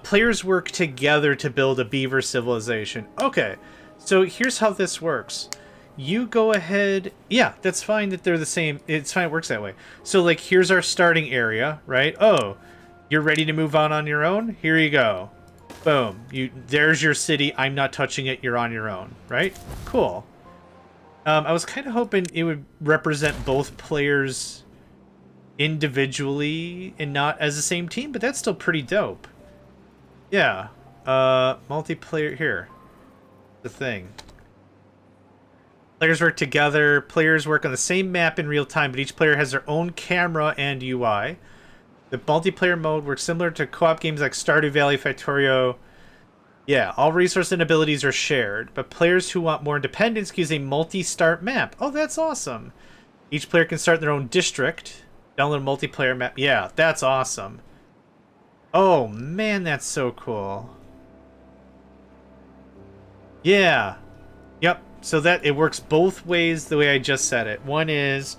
Speaker 1: Players work together to build a beaver civilization. Okay, so here's how this works. You go ahead... Yeah, that's fine that they're the same. It's fine, it works that way. So, like, here's our starting area, right? Oh, you're ready to move on your own? Here you go. Boom. There's your city. I'm not touching it. You're on your own, right? Cool. I was kind of hoping it would represent both players individually and not as the same team, but that's still pretty dope. Yeah. Multiplayer here. The thing. Players work together. Players work on the same map in real time, but each player has their own camera and UI. The multiplayer mode works similar to co-op games like Stardew Valley, Factorio. Yeah, all resources and abilities are shared, but players who want more independence can use a multi-start map. Oh, that's awesome. Each player can start their own district. Download a multiplayer map. Yeah, that's awesome. Oh, man, that's so cool. Yeah. Yep. So that it works both ways the way I just said it. One is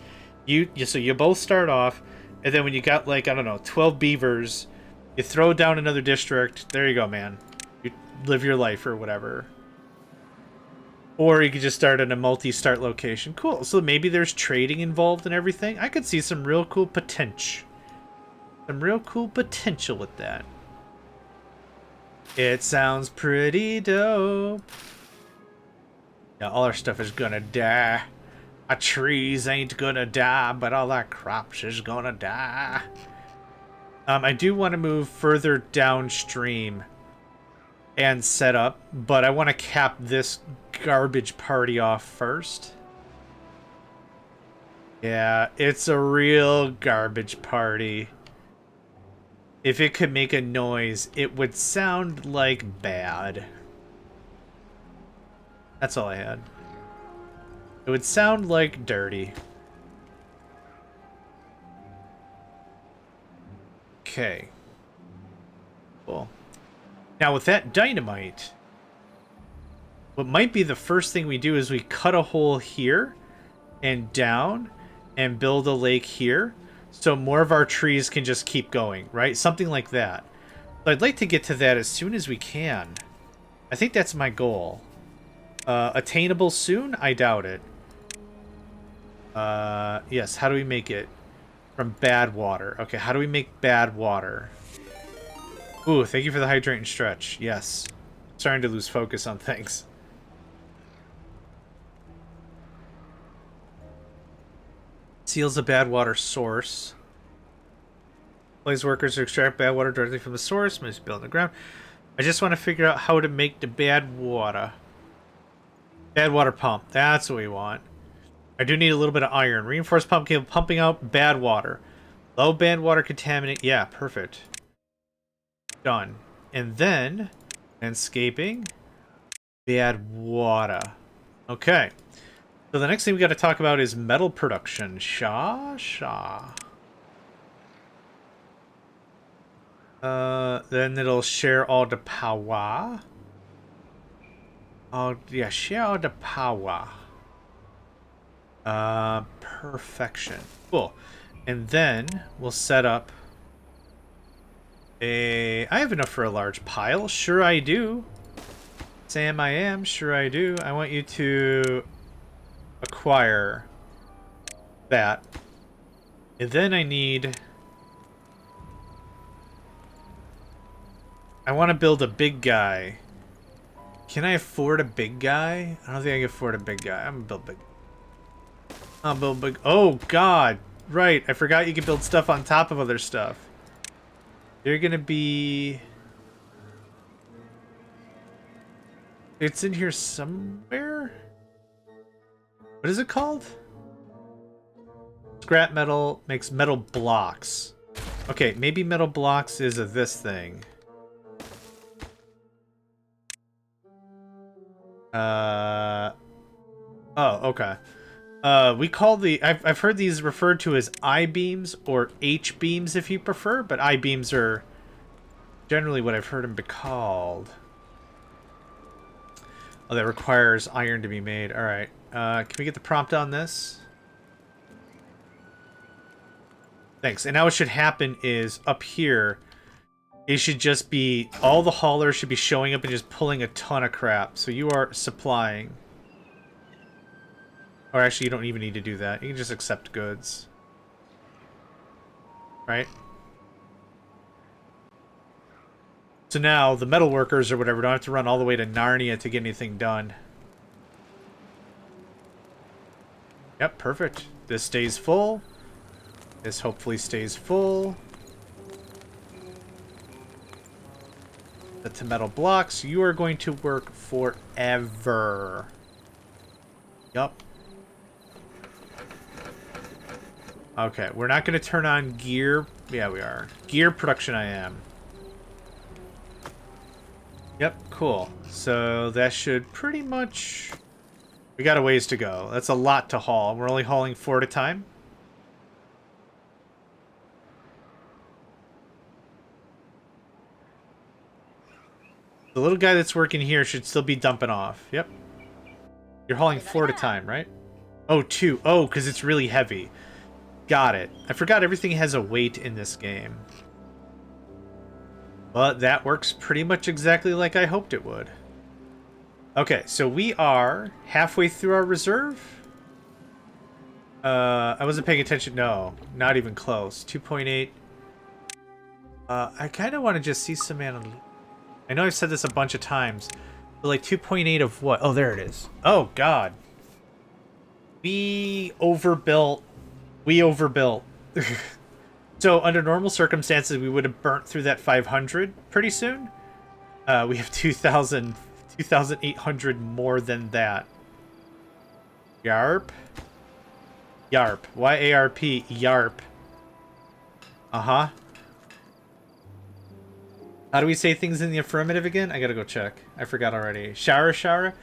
Speaker 1: so you both start off, and then when you got like, I don't know, 12 beavers, you throw down another district. There you go, man. You live your life or whatever. Or you could just start in a multi-start location. Cool. So maybe there's trading involved and everything. I could see some real cool potential. Some real cool potential with that. It sounds pretty dope. Yeah, all our stuff is gonna die. Our trees ain't gonna die, but all our crops is gonna die. I do want to move further downstream and set up, but I want to cap this garbage party off first. Yeah, it's a real garbage party. If it could make a noise, it would sound like bad. That's all I had. It would sound like dirty. Okay. Cool. Now with that dynamite, what might be the first thing we do is we cut a hole here and down and build a lake here so more of our trees can just keep going, right? Something like that. But I'd like to get to that as soon as we can. I think that's my goal. Attainable soon? I doubt it. Yes, how do we make it? From bad water. Okay, how do we make bad water? Ooh, thank you for the hydrate and stretch. Yes. Starting to lose focus on things. Seals a bad water source. Plays workers to extract bad water directly from the source. Must be on the ground. I just want to figure out how to make the bad water. Bad water pump. That's what we want. I do need a little bit of iron. Reinforced pump cable pumping out bad water. Low bad water contaminate. Yeah, perfect. Done. And then, landscaping. Bad water. Okay. So the next thing we got to talk about is metal production. Then it'll share all the power. Oh, yeah, share all the power. Perfection. Cool. And then we'll set up I have enough for a large pile. Sure I do. Sam, I am. Sure I do. I want you to acquire that. And then I want to build a big guy. Can I afford a big guy? I don't think I can afford a big guy. I'm gonna build big. I'll build big. Oh, God. Right. I forgot you can build stuff on top of other stuff. They're gonna be... It's in here somewhere? What is it called? Scrap metal makes metal blocks. Okay, maybe metal blocks is this thing. Oh, okay. We call I've heard these referred to as I-beams or H-beams if you prefer, but I-beams are generally what I've heard them be called. Oh, that requires iron to be made. Alright. Can we get the prompt on this? Thanks. And now what should happen is up here, it should just be, all the haulers should be showing up and just pulling a ton of crap. So you are supplying. Or actually, you don't even need to do that. You can just accept goods. Right? So now, the metal workers or whatever don't have to run all the way to Narnia to get anything done. Yep, perfect. This stays full. This hopefully stays full. The metal blocks, you are going to work forever. Yup. Okay, we're not going to turn on gear. Yeah, we are. Gear production I am. Yep, cool. So that should pretty much... We got a ways to go. That's a lot to haul. We're only hauling 4 at a time. The little guy that's working here should still be dumping off. Yep. You're hauling 4 at a time, right? Oh, 2. Oh, because it's really heavy. Got it. I forgot everything has a weight in this game. But that works pretty much exactly like I hoped it would. Okay, so we are halfway through our reserve. I wasn't paying attention. No, not even close. 2.8. I kind of want to just see some I know I've said this a bunch of times, but like 2.8 of what? Oh, there it is. Oh, God. We overbuilt. We overbuilt. So under normal circumstances, we would have burnt through that 500 pretty soon. We have 2,800 more than that. Yarp. Yarp. Y-A-R-P. Yarp. Uh-huh. How do we say things in the affirmative again? I gotta go check. I forgot already. Shara Shara?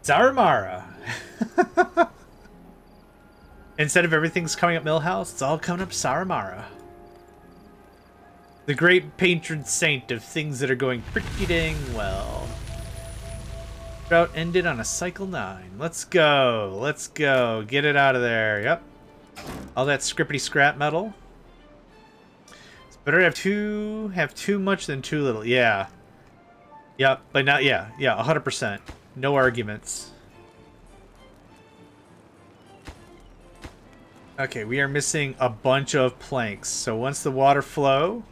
Speaker 1: Zaramara. Instead of everything's coming up Millhouse, it's all coming up Saramara. The great patron saint of things that are going pretty dang well. Drought ended on a cycle 9. Let's go. Let's go. Get it out of there. Yep. All that scrippity scrap metal. It's better to have too much than too little. Yeah. Yep. But not, yeah. Yeah, 100%. No arguments. Okay, we are missing a bunch of planks. So once the water flow,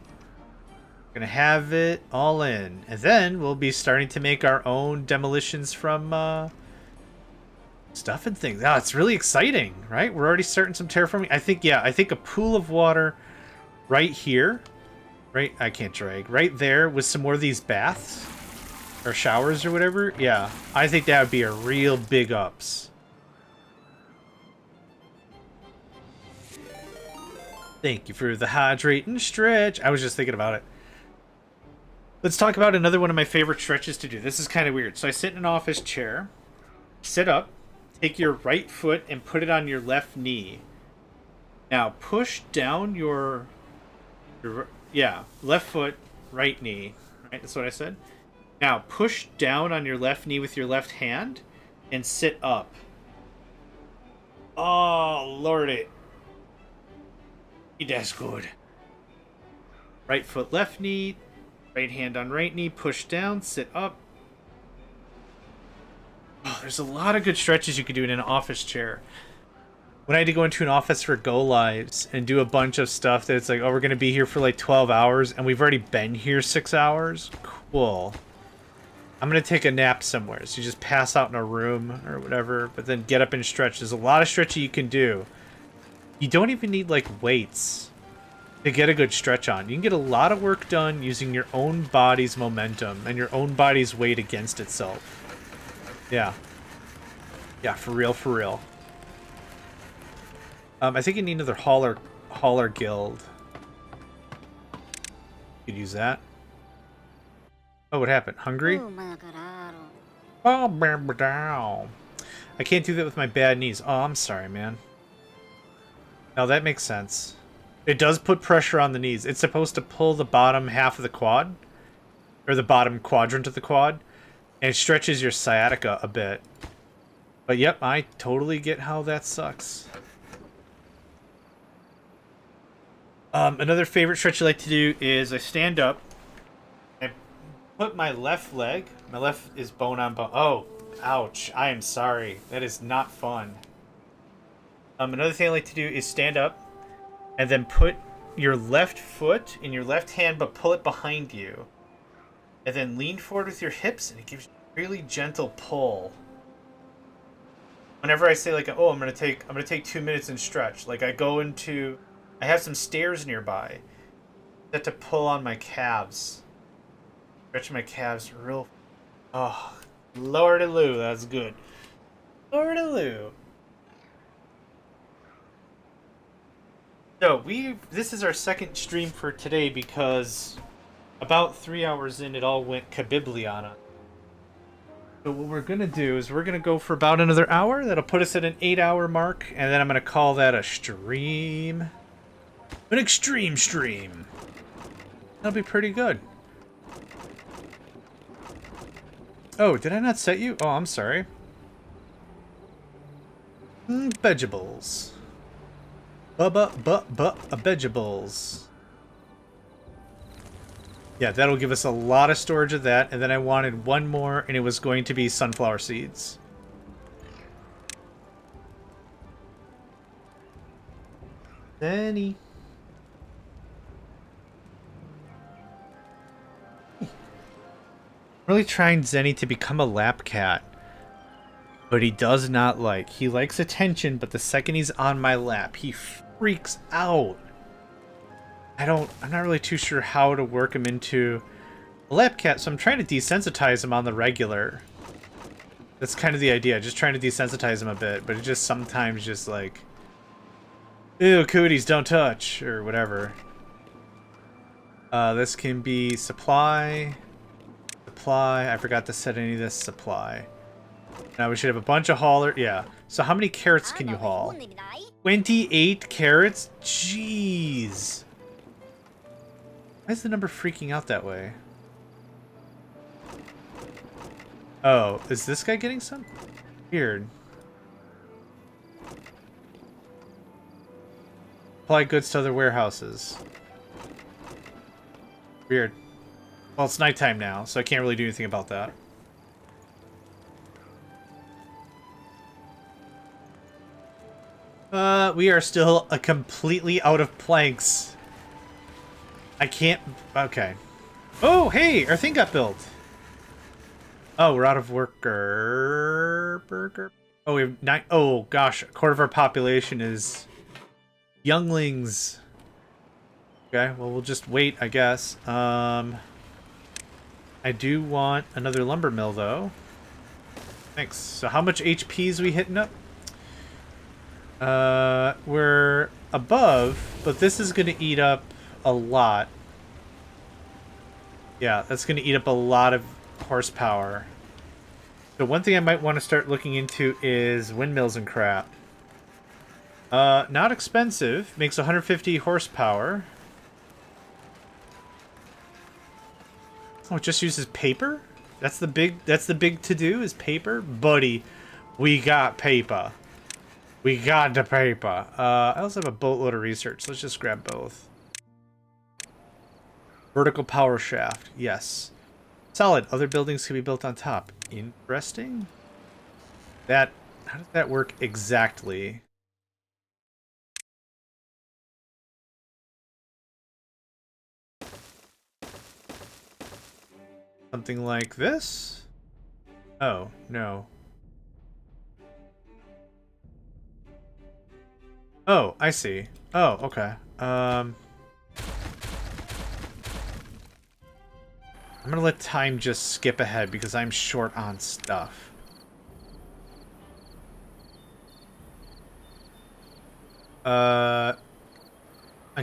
Speaker 1: we're going to have it all in. And then we'll be starting to make our own demolitions from stuff and things. Oh, it's really exciting, right? We're already starting some terraforming. I think, yeah, I think a pool of water right here. Right? I can't drag. Right there with some more of these baths or showers or whatever. Yeah, I think that would be a real big ups. Thank you for the hydrate and stretch. I was just thinking about it. Let's talk about another one of my favorite stretches to do. This is kind of weird. So I sit in an office chair, sit up, take your right foot and put it on your left knee. Now push down your left foot, right knee. Right, that's what I said. Now push down on your left knee with your left hand and sit up. Oh, lordy. That's good. Right foot, left knee. Right hand on right knee. Push down. Sit up. Oh, there's a lot of good stretches you could do in an office chair. When I had to go into an office for go lives and do a bunch of stuff that it's like, oh, we're going to be here for like 12 hours and we've already been here 6 hours. Cool. I'm going to take a nap somewhere. So you just pass out in a room or whatever, but then get up and stretch. There's a lot of stretching you can do. You don't even need like weights to get a good stretch on. You can get a lot of work done using your own body's momentum and your own body's weight against itself. Yeah. Yeah, for real, for real. I think you need another hauler guild. You could use that. Oh, what happened? Hungry? Oh, I can't do that with my bad knees. Oh, I'm sorry, man. Now that makes sense. It does put pressure on the knees. It's supposed to pull the bottom half of the quad, or the bottom quadrant of the quad, and it stretches your sciatica a bit. But yep, I totally get how that sucks. Another favorite stretch I like to do is I stand up and put my left leg. My left is bone on bone. Oh, ouch. I am sorry. That is not fun. Another thing I like to do is stand up and then put your left foot in your left hand, but pull it behind you. And then lean forward with your hips, and it gives you a really gentle pull. Whenever I say like, oh, I'm gonna take 2 minutes and stretch. Like I have some stairs nearby. I have to pull on my calves. Stretch my calves real. Oh, Lordy-loo, that's good. Lordy-loo. So this is our second stream for today because about 3 hours in, it all went kabibly on us. So what we're gonna do is we're gonna go for about another hour. That'll put us at an 8-hour mark, and then I'm gonna call that a stream. An extreme stream. That'll be pretty good. Oh, did I not set you? Oh, I'm sorry. Vegetables. Vegetables. Yeah, that'll give us a lot of storage of that, and then I wanted one more, and it was going to be sunflower seeds. Zenny. I'm really trying Zenny to become a lap cat, but he does not like. He likes attention, but the second he's on my lap, he freaks out. I'm not really too sure how to work him into a lap cat, so I'm trying to desensitize him on the regular. That's kind of the idea, just trying to desensitize him a bit, but it just sometimes just like, ew, cooties, don't touch, or whatever. This can be supply, I forgot to set any of this supply. Now we should have a bunch of hauler, yeah. So how many carrots can you haul? 28 carrots? Jeez. Why is the number freaking out that way? Oh, is this guy getting some? Weird. Apply goods to other warehouses. Weird. Well, it's nighttime now, so I can't really do anything about that. We are still completely out of planks. I can't... Okay. Oh, hey! Our thing got built! Oh, we're out of burger. Oh, we have 9... Oh, gosh. A quarter of our population is... younglings. Okay, well, we'll just wait, I guess. I do want another lumber mill, though. Thanks. So how much HP is we hitting up? We're above, but this is going to eat up a lot. Yeah, that's going to eat up a lot of horsepower. So one thing I might want to start looking into is windmills and crap. Not expensive. Makes 150 horsepower. Oh, it just uses paper? That's the big to-do is paper? Buddy, we got paper. We got the paper. I also have a boatload of research. Let's just grab both. Vertical power shaft. Yes. Solid. Other buildings can be built on top. Interesting. How does that work exactly? Something like this? Oh, no. Oh, I see. Oh, okay. I'm gonna let time just skip ahead because I'm short on stuff. I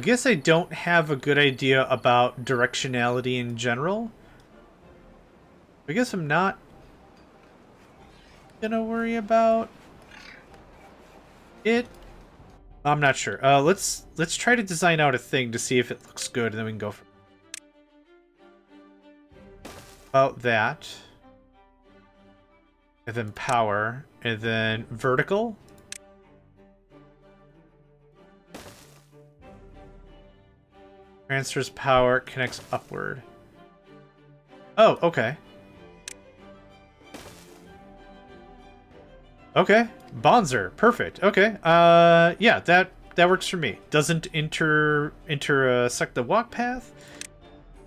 Speaker 1: guess I don't have a good idea about directionality in general. I guess I'm not gonna worry about it. I'm not sure. Let's try to design out a thing to see if it looks good, and then we can go for about that. And then power, and then vertical. Transfers power, connects upward. Oh, okay. Okay, Bonzer, perfect. Okay, yeah, that works for me. Doesn't intersect the walk path.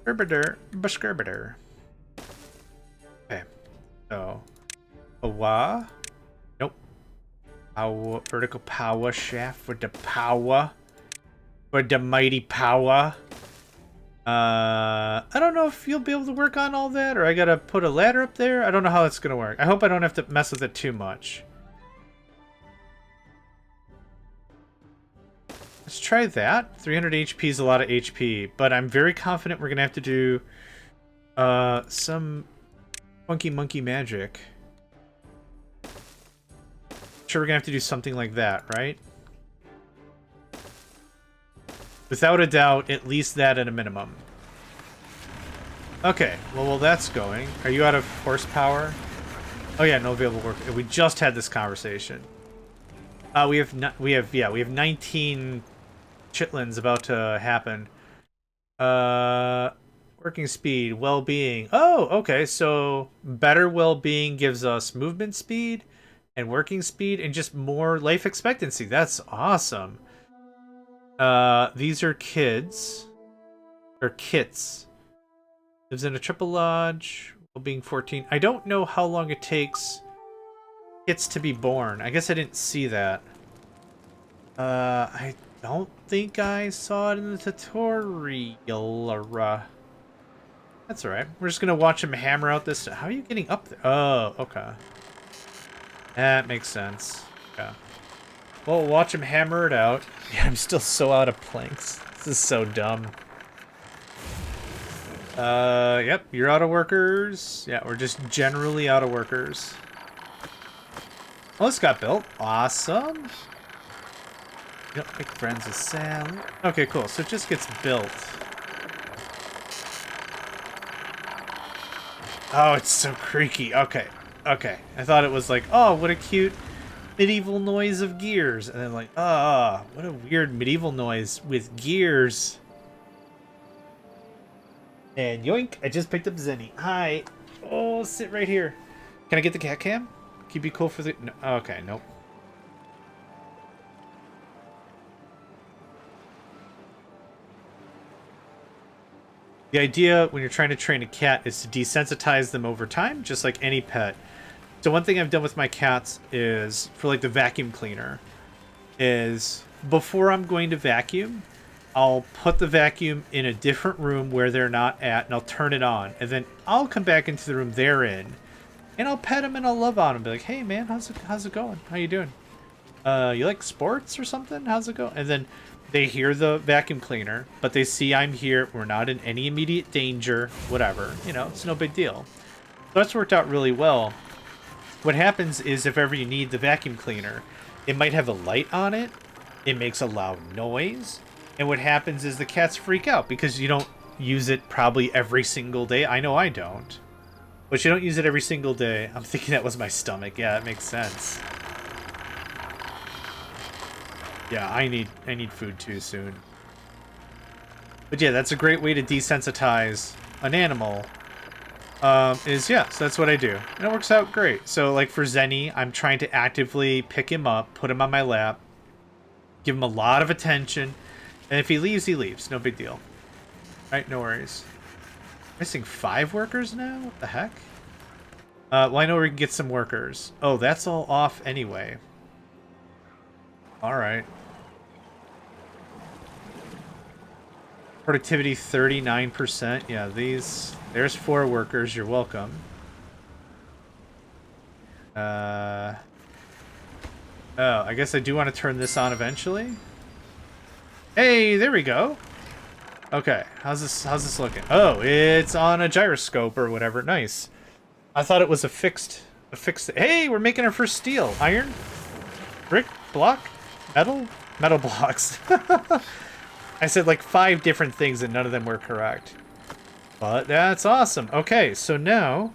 Speaker 1: Okay, so nope. Power, vertical power shaft for the power, for the mighty power. I don't know if you'll be able to work on all that, or I gotta put a ladder up there. I don't know how that's gonna work. I hope I don't have to mess with it too much. Let's try that. 300 HP is a lot of HP, but I'm very confident we're gonna have to do some funky monkey magic. Sure, we're gonna have to do something like that, right? Without a doubt, at least that at a minimum. Okay, well, while that's going, are you out of horsepower? Oh yeah, no available work. We just had this conversation. We have 19 chitlins about to happen. Working speed, well-being. Oh, okay, so better well-being gives us movement speed and working speed and just more life expectancy. That's awesome. These are kids. Or kits. Lives in a triple lodge. Well-being 14. I don't know how long it takes kits to be born. I guess I didn't see that. I don't think I saw it in the tutorial. That's alright. We're just gonna watch him hammer out this. How are you getting up there? Oh, okay. That makes sense. Okay. Well, we'll watch him hammer it out. Yeah, I'm still so out of planks. This is so dumb. Yep, you're out of workers. Yeah, we're just generally out of workers. Oh, this got built. Awesome. You don't make friends with Sally. Okay, cool. So it just gets built. Oh, it's so creaky. Okay. Okay. I thought it was like, oh, what a cute medieval noise of gears. And then like, ah, oh, what a weird medieval noise with gears. And yoink, I just picked up Zenny. Hi. Oh, sit right here. Can I get the cat cam? Can you be cool for the... No. Okay, nope. The idea when you're trying to train a cat is to desensitize them over time, just like any pet. So one thing I've done with my cats is, for like the vacuum cleaner, is before I'm going to vacuum, I'll put the vacuum in a different room where they're not at, and I'll turn it on. And then I'll come back into the room they're in, and I'll pet them and I'll love on them. Be like, hey man, how's it going? How you doing? You like sports or something? How's it going? And then they hear the vacuum cleaner, but they see I'm here. We're not in any immediate danger, whatever. You know, it's no big deal. So that's worked out really well. What happens is if ever you need the vacuum cleaner, it might have a light on it. It makes a loud noise. And what happens is the cats freak out because you don't use it probably every single day. I know I don't. But you don't use it every single day. I'm thinking that was my stomach. Yeah, that makes sense. Yeah, I need food too soon. But yeah, that's a great way to desensitize an animal. So that's what I do. And it works out great. So like for Zenny, I'm trying to actively pick him up, put him on my lap, give him a lot of attention. And if he leaves, he leaves. No big deal. Alright, no worries. Missing 5 workers now? What the heck? Well, I know we can get some workers. Oh, that's all off anyway. Alright. Productivity 39%. Yeah, there's 4 workers. You're welcome. Oh, I guess I do want to turn this on eventually. Hey, there we go. Okay, how's this looking? Oh, it's on a gyroscope or whatever. Nice. I thought it was a fixed. Hey, we're making our first steel. Iron, brick, block, metal blocks. I said like 5 different things and none of them were correct. But that's awesome. Okay, so now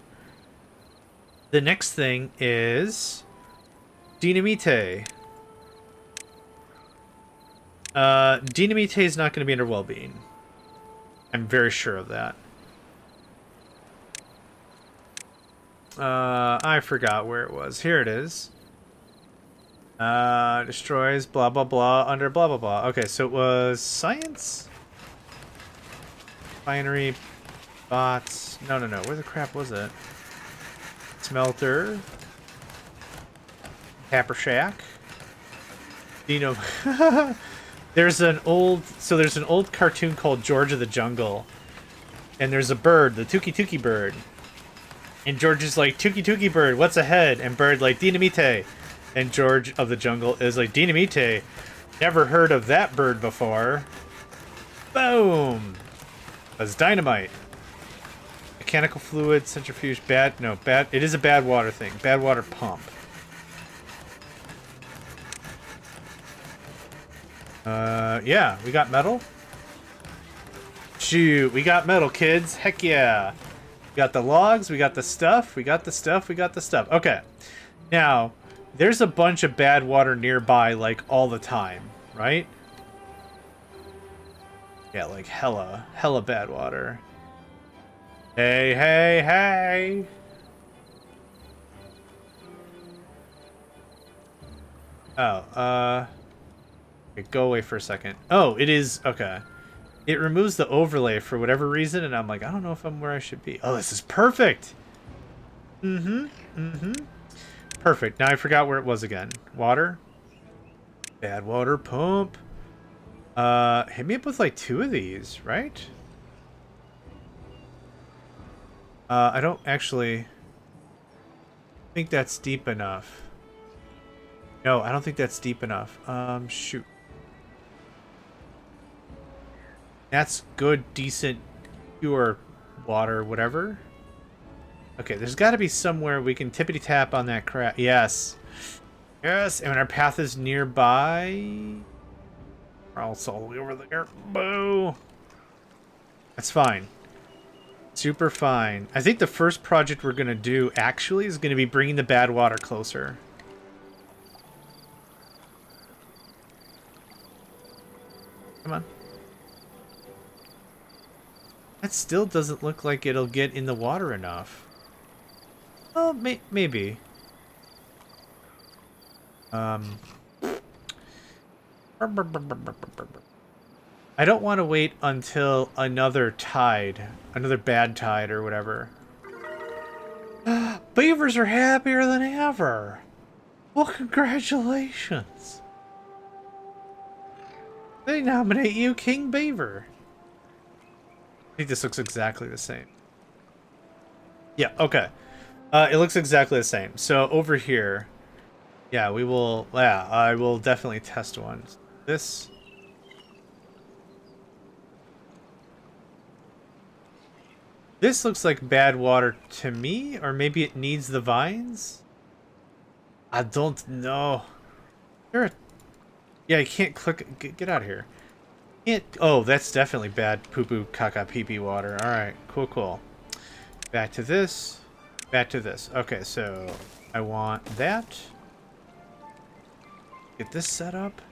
Speaker 1: the next thing is Dynamite. Dynamite is not going to be under well-being. I'm very sure of that. I forgot where it was. Here it is. Destroys blah blah blah under blah blah blah. Okay, so it was science? Binary bots. No. Where the crap was it? Smelter. Tapper Shack. Dino. There's an old cartoon called George of the Jungle, and there's a bird, the Tuki Tuki bird, and George is like, Tuki Tuki bird, what's ahead? And bird like, Dynamite, and George of the Jungle is like, Dynamite, Never heard of that bird before. Boom! That's dynamite. Mechanical fluid, centrifuge, bad. It is a bad water thing. Bad water pump. Yeah, we got metal. Shoot, we got metal, kids. Heck yeah. We got the logs, we got the stuff, we got the stuff, we got the stuff. Okay. Now, there's a bunch of bad water nearby, like, all the time, right? Yeah, like, hella bad water. Hey, hey, hey! Oh, okay, go away for a second. Oh, it is, okay. It removes the overlay for whatever reason, and I'm like, I don't know if I'm where I should be. Oh, this is perfect! Perfect. Now I forgot where it was again. Water? Bad water pump. Hit me up with like 2 of these, right? I don't actually think that's deep enough. No, I don't think that's deep enough. Shoot. That's good, decent, pure water, whatever. Okay, there's got to be somewhere we can tippity-tap on that crap. Yes. Yes, and our path is nearby. Or else all the way over there. Boo! That's fine. Super fine. I think the first project we're going to do, actually, is going to be bringing the bad water closer. Come on. That still doesn't look like it'll get in the water enough. Well, maybe. I don't want to wait until another tide. Another bad tide or whatever. Beavers are happier than ever. Well, congratulations. They nominate you King Beaver. I think this looks exactly the same. Yeah, okay. It looks exactly the same. So over here, yeah, we will, yeah, I will definitely test one. This. This looks like bad water to me, or maybe it needs the vines? I don't know. Yeah, you can't click, get out of here. Oh, that's definitely bad poo-poo caca pee-pee water. Alright, cool. Back to this. Back to this. Okay, so I want that. Get this set up.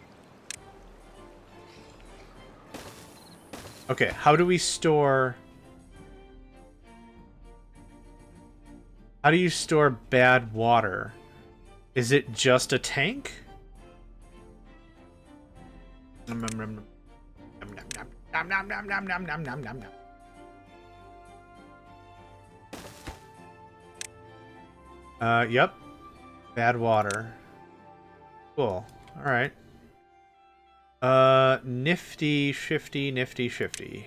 Speaker 1: Okay, how do we store... How do you store bad water? Is it just a tank? Yep. Bad water. Cool. Alright. Nifty, shifty.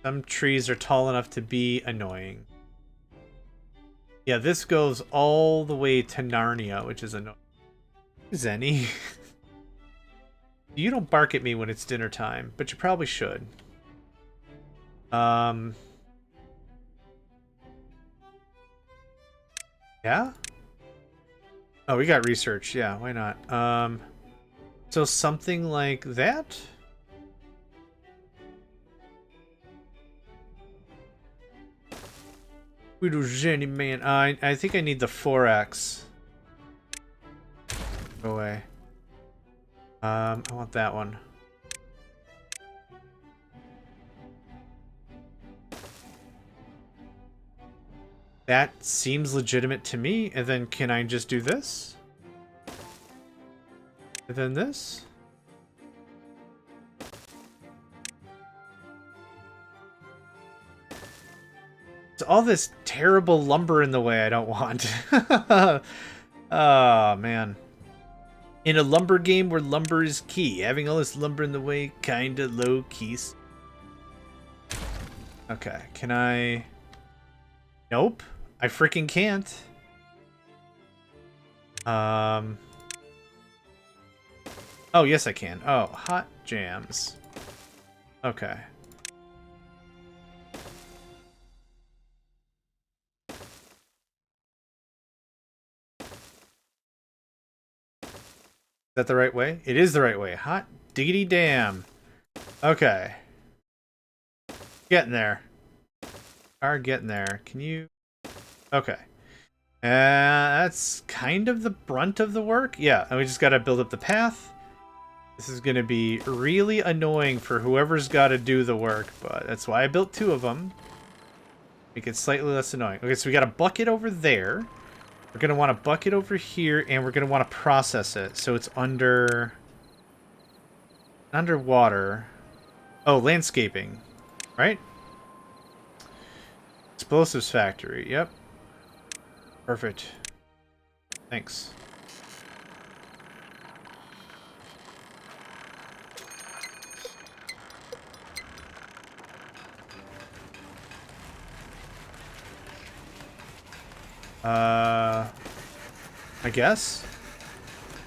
Speaker 1: Some trees are tall enough to be annoying. Yeah, this goes all the way to Narnia, which is annoying. Zenny. You don't bark at me when it's dinner time, but you probably should. Yeah? Oh, we got research. Yeah, why not? So something like that? Jenny man. I think I need the 4X. Go away. I want that one. That seems legitimate to me. And then can I just do this? And then this? It's all this terrible lumber in the way I don't want. Oh, man. In a lumber game where lumber is key, having all this lumber in the way, kinda low keys. Okay, can I... Nope. I freaking can't. Oh, yes, I can. Oh, hot jams. Okay. Is that the right way? It is the right way. Hot diggity damn. Okay. Getting there. Are getting there. Can you... Okay. That's kind of the brunt of the work. Yeah, and we just gotta build up the path. This is gonna be really annoying for whoever's gotta do the work, but that's why I built 2 of them. Make it slightly less annoying. Okay, so we got a bucket over there. We're gonna want a bucket over here, and we're gonna want to process it, so it's underwater. Oh, landscaping, right? Explosives factory. Yep. Perfect. Thanks. I guess?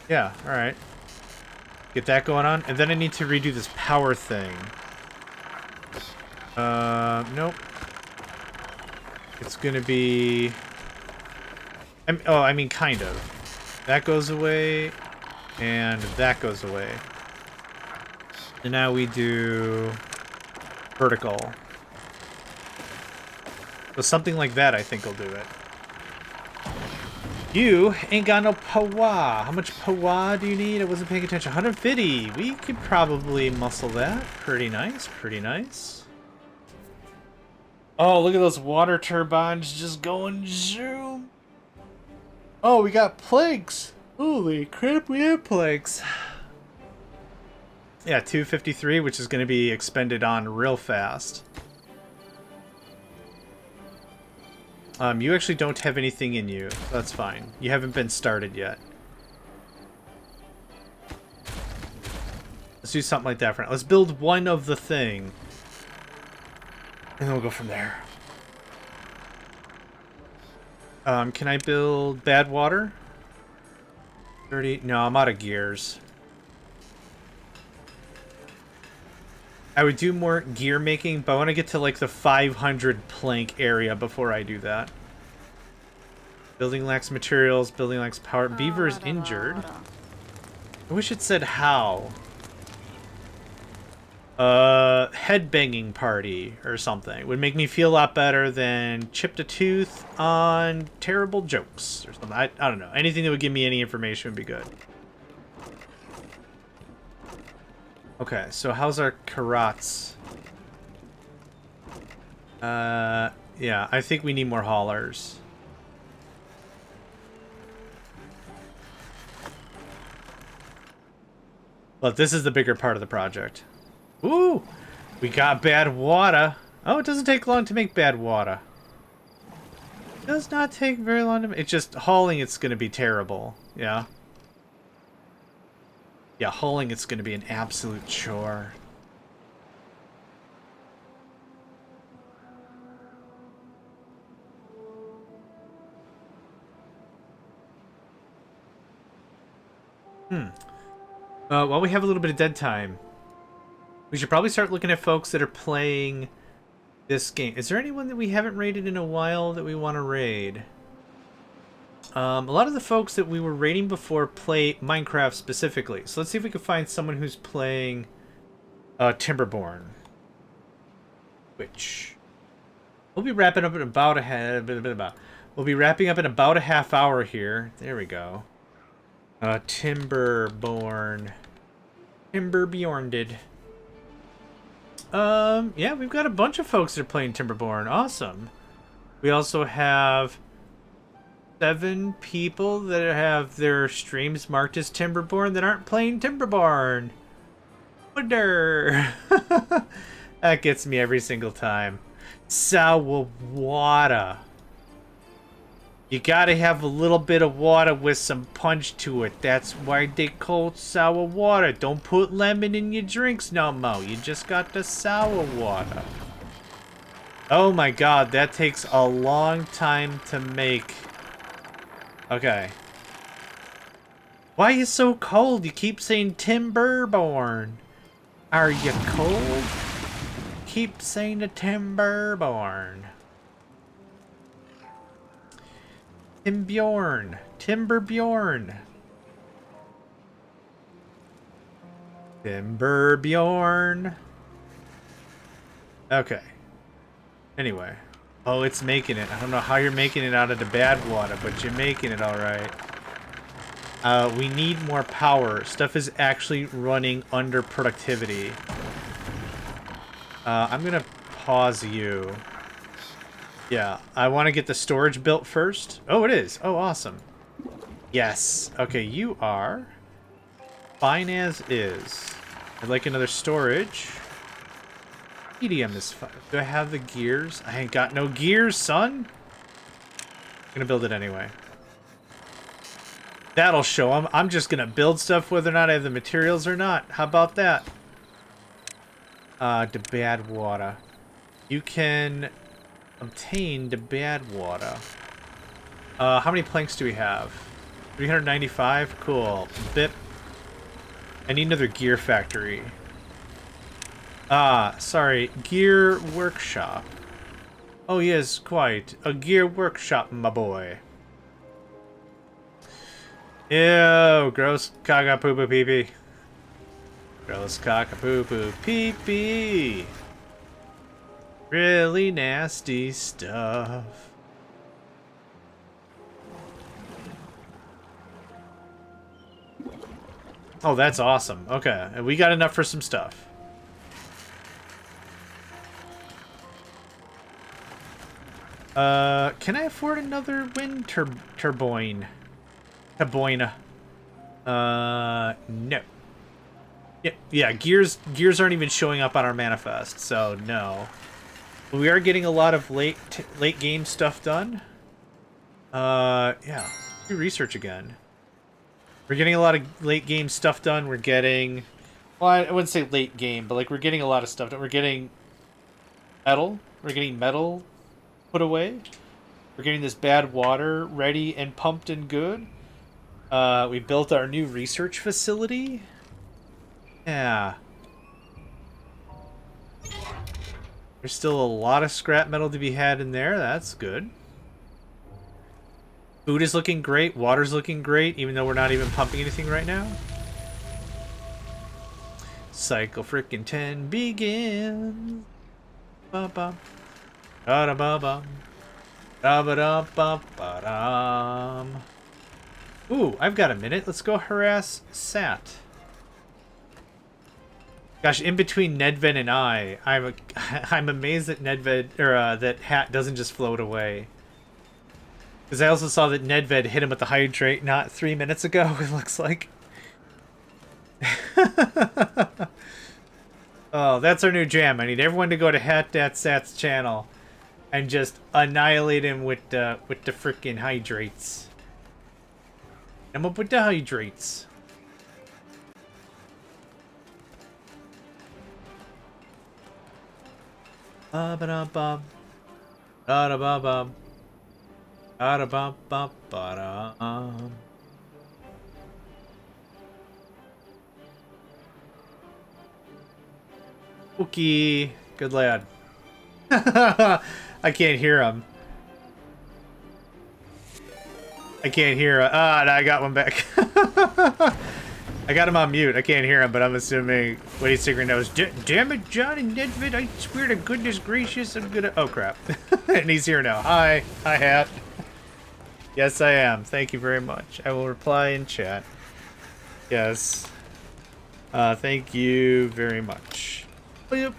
Speaker 1: Yeah, alright. Get that going on. And then I need to redo this power thing. Nope. It's gonna be... I mean, kind of. That goes away, and that goes away. And now we do... vertical. So something like that, I think, will do it. You ain't got no power. How much power do you need? I wasn't paying attention. 150. We could probably muscle that. Pretty nice. Pretty nice. Oh, look at those water turbines just going zoom. Oh, we got planks. Holy crap, we have planks. Yeah, 253, which is going to be expended on real fast. You actually don't have anything in you. That's fine. You haven't been started yet. Let's do something like that for now. Let's build one of the thing. And then we'll go from there. Can I build bad water? 30? No, I'm out of gears. I would do more gear making, but I want to get to like the 500 plank area before I do that. Building lacks materials, building lacks power. Beaver is injured. I wish it said how. Headbanging party or something would make me feel a lot better than chipped a tooth on terrible jokes or something. I don't know. Anything that would give me any information would be good. Okay, so how's our carrots? Yeah, I think we need more haulers. But this is the bigger part of the project. Ooh! We got bad water. Oh, it doesn't take long to make bad water. It does not take very long to make. It's just hauling it's going to be terrible. Yeah. Yeah, hauling it's going to be an absolute chore. While we have a little bit of dead time, we should probably start looking at folks that are playing this game. Is there anyone that we haven't raided in a while that we want to raid? A lot of the folks that we were raiding before play Minecraft specifically. So let's see if we can find someone who's playing Timberborn. Which we'll be wrapping up in about we'll be wrapping up in about a half hour here. There we go. Timberborn. Timberbjornded. Yeah, we've got a bunch of folks that are playing Timberborn. Awesome. We also have 7 people that have their streams marked as Timberborn that aren't playing Timberborn. Wonder. That gets me every single time. Sour water. You gotta have a little bit of water with some punch to it. That's why they call it sour water. Don't put lemon in your drinks no more. You just got the sour water. Oh my god, that takes a long time to make. Okay. Why are you so cold? You keep saying Timberborn. Are you cold? Keep saying the Timberborn. Timberborn. Timberborn. Timberborn. Okay. Anyway. Oh, it's making it. I don't know how you're making it out of the bad water, but you're making it all right. We need more power. Stuff is actually running under productivity. I'm gonna pause you. Yeah, I want to get the storage built first. Oh, it is. Oh, awesome. Yes. Okay, you are fine as is. I'd like another storage. Medium is fine. Do I have the gears? I ain't got no gears, son. I'm gonna build it anyway. That'll show them. I'm just gonna build stuff whether or not I have the materials or not. How about that? The bad water. You can obtain the bad water. How many planks do we have? 395? Cool. Bip. I need another gear factory. Sorry. Gear workshop. Oh, yes, quite. A gear workshop, my boy. Ew, gross caca poo poo pee pee. Gross caca poo poo pee pee. Really nasty stuff. Oh, that's awesome. Okay, we got enough for some stuff. Can I afford another wind turbine? Turbine. No. Yeah, gears aren't even showing up on our manifest, so no. We are getting a lot of late game stuff done. Yeah. Do research again. We're getting a lot of late game stuff done. We're getting, well, I wouldn't say late game, but like we're getting a lot of stuff done. We're getting metal. We're getting metal put away. We're getting this bad water ready and pumped and good. We built our new research facility. Yeah. There's still a lot of scrap metal to be had in there. That's good. Food is looking great. Water's looking great, even though we're not even pumping anything right now. Cycle frickin' 10 begins. Ba-bum. Da-da-ba-bum. Da-ba-da-ba-ba-dum. Ooh, I've got a minute. Let's go harass Sat. Gosh, in between Nedved and I'm amazed that Nedved or that Hat doesn't just float away. Because I also saw that Nedved hit him with the hydrate not 3 minutes ago. It looks like. Oh, that's our new jam. I need everyone to go to Hat.Sat's channel and just annihilate him with the frickin' hydrates. I'm up with the hydrates. Ba-ba-da-bum. Da-da-ba-bum. Da-da-bum-bum-ba-da-um. Pookie. Good lad. I can't hear him. I can't hear him. Ah, I got one back. I got him on mute. I can't hear him, but I'm assuming what he's figuring out is, damn it, John and Nedved, I swear to goodness gracious, I'm gonna... Oh, crap. And he's here now. Hi. Hi, Hat. Yes, I am. Thank you very much. I will reply in chat. Yes. Thank you very much. Yep.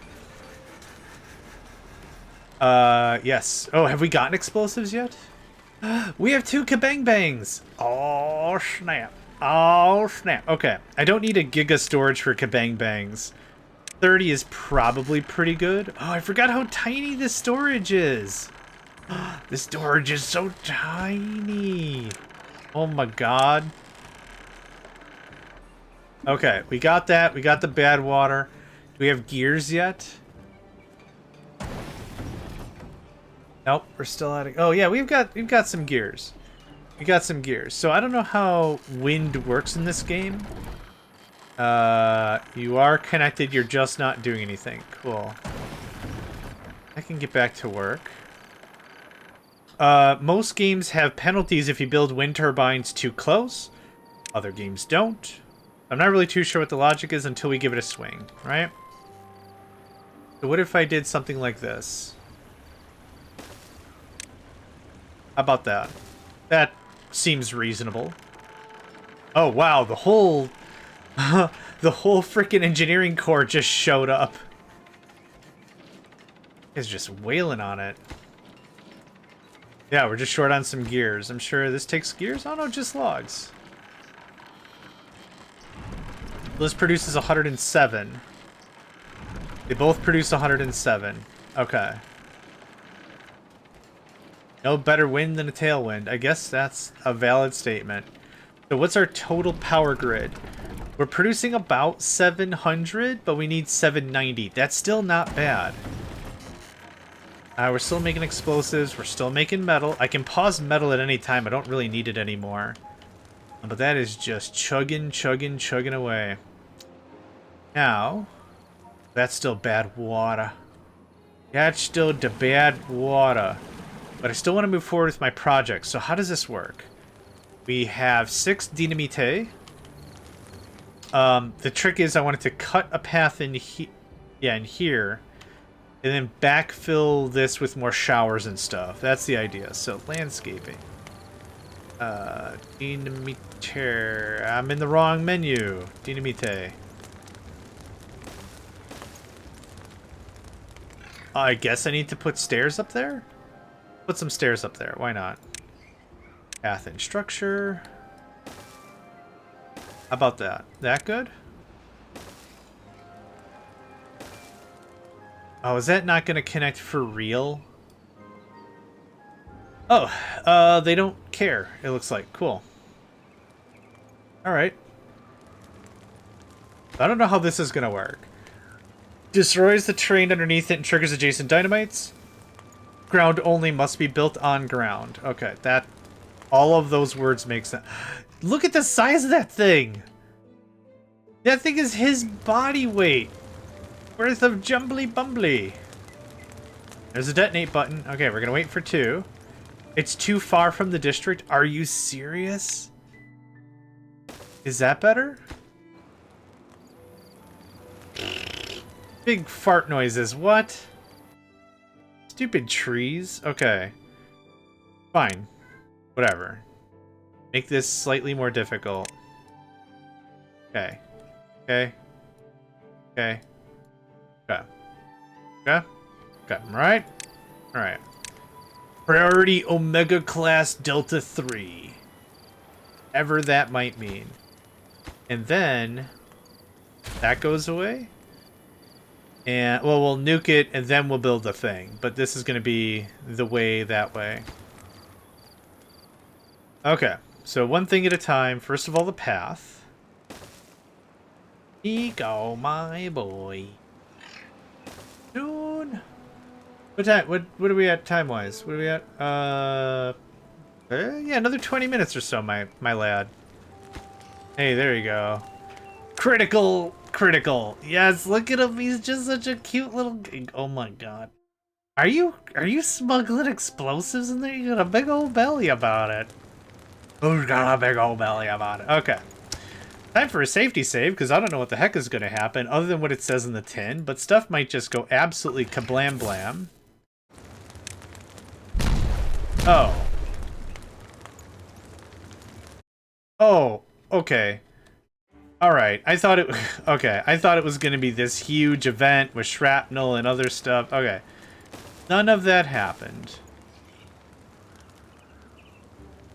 Speaker 1: Yes. Oh, have we gotten explosives yet? We have 2 kabang bangs. Oh, snap. Oh, snap. Okay. I don't need a giga storage for kabang bangs. 30 is probably pretty good. Oh, I forgot how tiny this storage is. The storage is so tiny. Oh my god. Okay, we got that. We got the bad water. Do we have gears yet? Nope, we're still adding. Oh yeah, we've got some gears. We got some gears. So I don't know how wind works in this game. You are connected, you're just not doing anything. Cool. I can get back to work. Most games have penalties if you build wind turbines too close. Other games don't. I'm not really too sure what the logic is until we give it a swing, right? So what if I did something like this? How about that? That seems reasonable. Oh wow, the whole the whole freaking engineering corps just showed up. It's just wailing on it. Yeah, we're just short on some gears. I'm sure this takes gears. Oh no, just logs. This produces 107. They both produce 107. Okay. No better wind than a tailwind. I guess that's a valid statement. So what's our total power grid? We're producing about 700, but we need 790. That's still not bad. We're still making explosives. We're still making metal. I can pause metal at any time. I don't really need it anymore. But that is just chugging, chugging, chugging away. Now, that's still bad water. That's still the bad water. But I still want to move forward with my project. So how does this work? We have 6 dynamite. The trick is I wanted to cut a path in here. And then backfill this with more showers and stuff. That's the idea. So, landscaping. Dynamite. I'm in the wrong menu. Dynamite. I guess I need to put stairs up there? Put some stairs up there. Why not? Path and structure. How about that? That good? Oh, is that not going to connect for real? Oh, they don't care, it looks like. Cool. Alright. I don't know how this is going to work. Destroys the terrain underneath it and triggers adjacent dynamites. Ground only must be built on ground. Okay, that... all of those words make sense. Look at the size of that thing! That thing is his body weight! Worth of jumbly bumbly. There's a detonate button. Okay, we're gonna wait for 2. It's too far from the district. Are you serious? Is that better? Big fart noises. What? Stupid trees. Okay. Fine. Whatever. Make this slightly more difficult. Okay. Okay. Okay. Okay. Okay. Okay. Right? Alright. Priority Omega Class Delta 3. Whatever that might mean. And then... that goes away? And, well, we'll nuke it, and then we'll build the thing. But this is going to be the way that way. Okay. So one thing at a time. First of all, the path. Here you go, my boy. Soon. What time? What are we at time-wise? What are we at? Yeah, another 20 minutes or so, my lad. Hey, there you go. Critical. Yes, look at him. He's just such a cute little... oh my god. Are you smuggling explosives in there? You got a big old belly about it. Who's got a big old belly about it? Okay. Time for a safety save, because I don't know what the heck is going to happen other than what it says in the tin, but stuff might just go absolutely kablam blam. Oh. Oh, okay. Alright, I thought it... okay, I thought it was going to be this huge event with shrapnel and other stuff. Okay. None of that happened.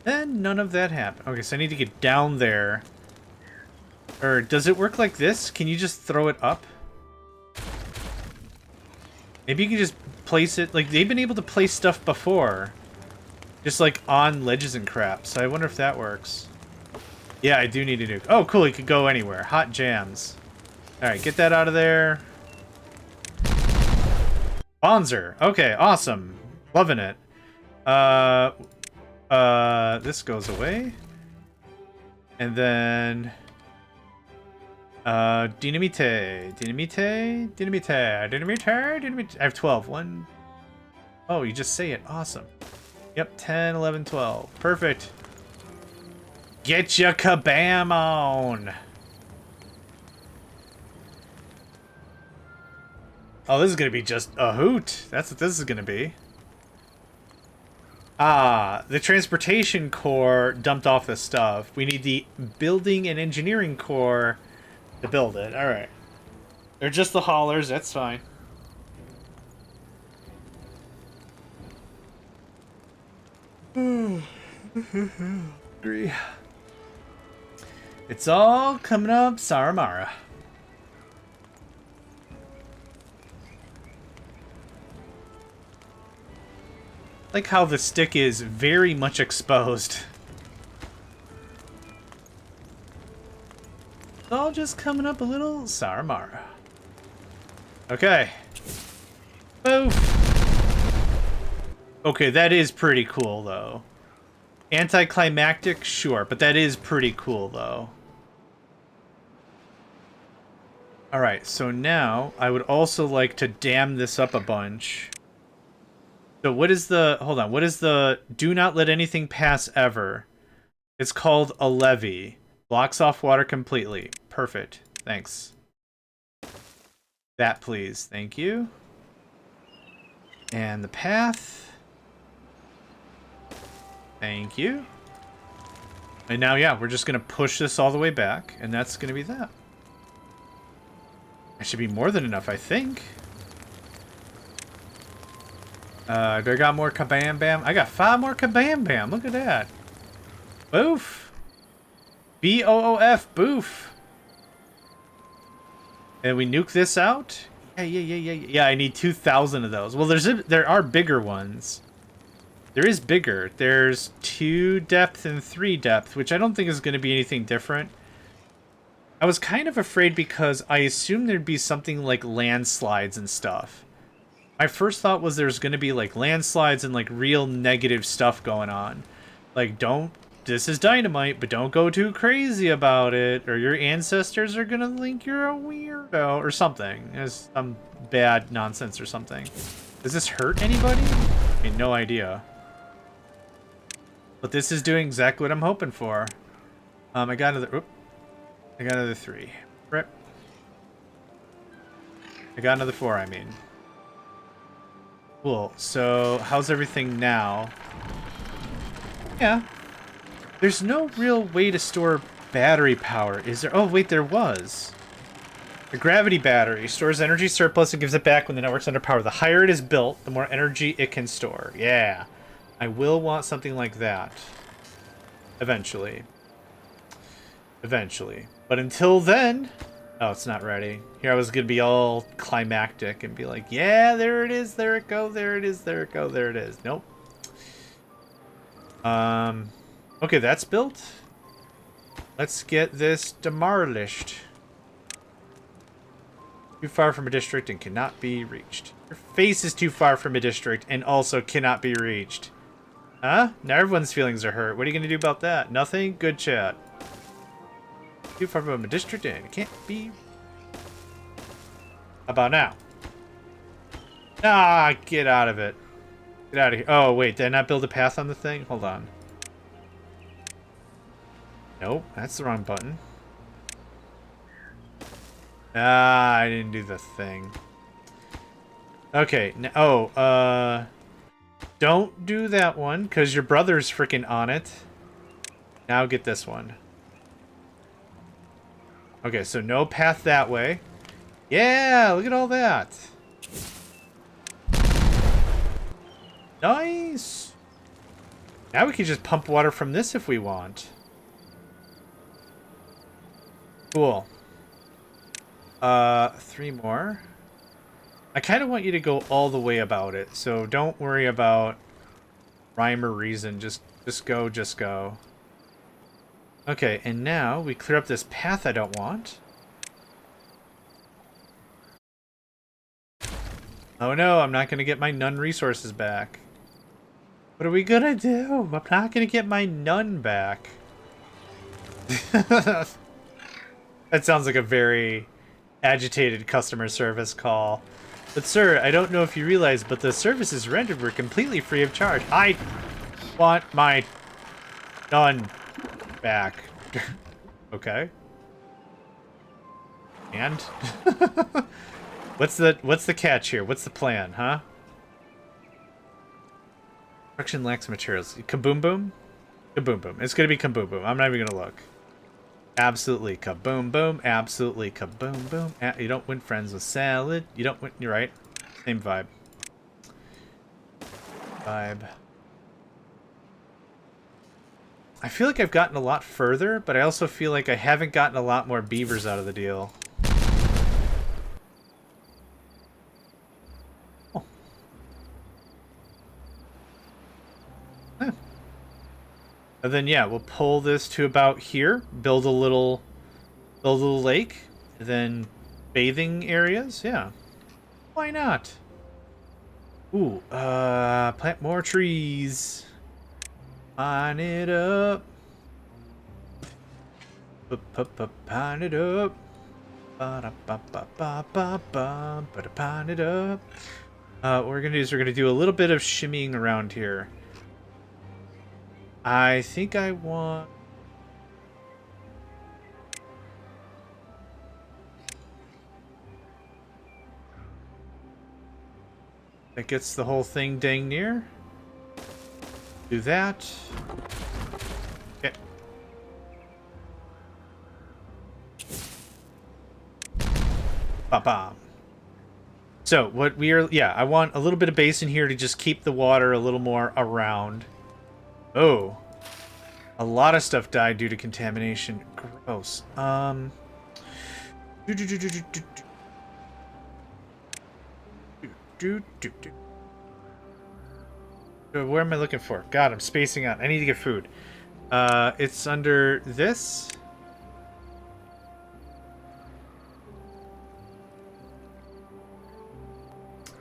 Speaker 1: And none of that happened. Okay, so I need to get down there. Or does it work like this? Can you just throw it up? Maybe you can just place it... like, they've been able to place stuff before. Just, like, on ledges and crap. So I wonder if that works. Yeah, I do need a nuke. Oh, cool. It could go anywhere. Hot jams. Alright, get that out of there. Bonzer. Okay, awesome. Loving it. This goes away. And then... Dynamite. I have 12. One... Oh, you just say it. Awesome. Yep, 10, 11, 12. Perfect. Get your kabam on! Oh, this is gonna be just a hoot. That's what this is gonna be. Ah, the transportation core dumped off the stuff. We need the building and engineering core to build it. Alright. They're just the haulers, that's fine. Three. It's all coming up Saramara. Like how the stick is very much exposed. It's all just coming up a little Saramara. Okay. Boof. Okay, that is pretty cool, though. Anticlimactic? Sure, but that is pretty cool, though. Alright, so now I would also like to dam this up a bunch. So what is the... Hold on, what is the... Do not let anything pass ever. It's called a levee. Blocks off water completely. Perfect. Thanks. That, please. Thank you. And the path... Thank you. And now, yeah, we're just going to push this all the way back, and that's going to be that. That should be more than enough, I think. Do I got more kabam bam? I got 5 more kabam bam. Look at that. Boof. B-O-O-F. Boof. And we nuke this out? Yeah, I need 2,000 of those. Well, there are bigger ones. There is bigger. There's 2 depth and 3 depth, which I don't think is going to be anything different. I was kind of afraid because I assumed there'd be something like landslides and stuff. My first thought was there's going to be like landslides and like real negative stuff going on. Like, this is dynamite, but don't go too crazy about it, or your ancestors are going to think you're a weirdo, or something. There's some bad nonsense or something. Does this hurt anybody? I mean, no idea. But this is doing exactly what I'm hoping for. I got another 3. Rip. I got another 4, I mean. Cool. So, how's everything now? Yeah. There's no real way to store battery power, is there? Oh, wait, there was. The gravity battery stores energy surplus and gives it back when the network's under power. The higher it is built, the more energy it can store. Yeah. I will want something like that. Eventually. Eventually. But until then... Oh, it's not ready. Here I was going to be all climactic and be like, yeah, there it is, there it go, there it is, there it go, there it is. Nope. Okay, that's built. Let's get this demolished. Too far from a district and cannot be reached. Your face is too far from a district and also cannot be reached. Huh? Now everyone's feelings are hurt. What are you going to do about that? Nothing? Good chat. Too far from a district and it can't be... How about now? Ah, get out of it. Get out of here. Oh, wait. Did I not build a path on the thing? Hold on. Nope. That's the wrong button. Ah, I didn't do the thing. Okay. Don't do that one, because your brother's freaking on it. Now get this one. Okay, so no path that way. Yeah, look at all that. Nice. Now we can just pump water from this if we want. Cool. 3 more. I kind of want you to go all the way about it, so don't worry about rhyme or reason. Just go. Okay, and now we clear up this path I don't want. Oh no, I'm not going to get my none resources back. What are we gonna do? I'm not gonna get my nun back. That sounds like a very agitated customer service call. But sir, I don't know if you realize, but the services rendered were completely free of charge. I want my nun back. Okay. And what's the catch here? What's the plan, huh? Production lacks materials. Kaboom boom? Kaboom boom. It's gonna be kaboom boom. I'm not even gonna look. Absolutely kaboom boom. Absolutely kaboom boom. You don't win friends with salad. You don't win. You're right. Same vibe. I feel like I've gotten a lot further, but I also feel like I haven't gotten a lot more beavers out of the deal. Oh. Huh. And then yeah, we'll pull this to about here, build a little lake, and then bathing areas. Yeah, why not? Ooh, plant more trees. Pine it up. Pine it up. Pine it up. What we're gonna do is we're gonna do a little bit of shimmying around here. I think I want... That gets the whole thing dang near. Do that. Okay. Ba-bam. So, what we are... Yeah, I want a little bit of basin here to just keep the water a little more around. Oh. A lot of stuff died due to contamination. Gross. Where am I looking for? God, I'm spacing out. I need to get food. It's under this.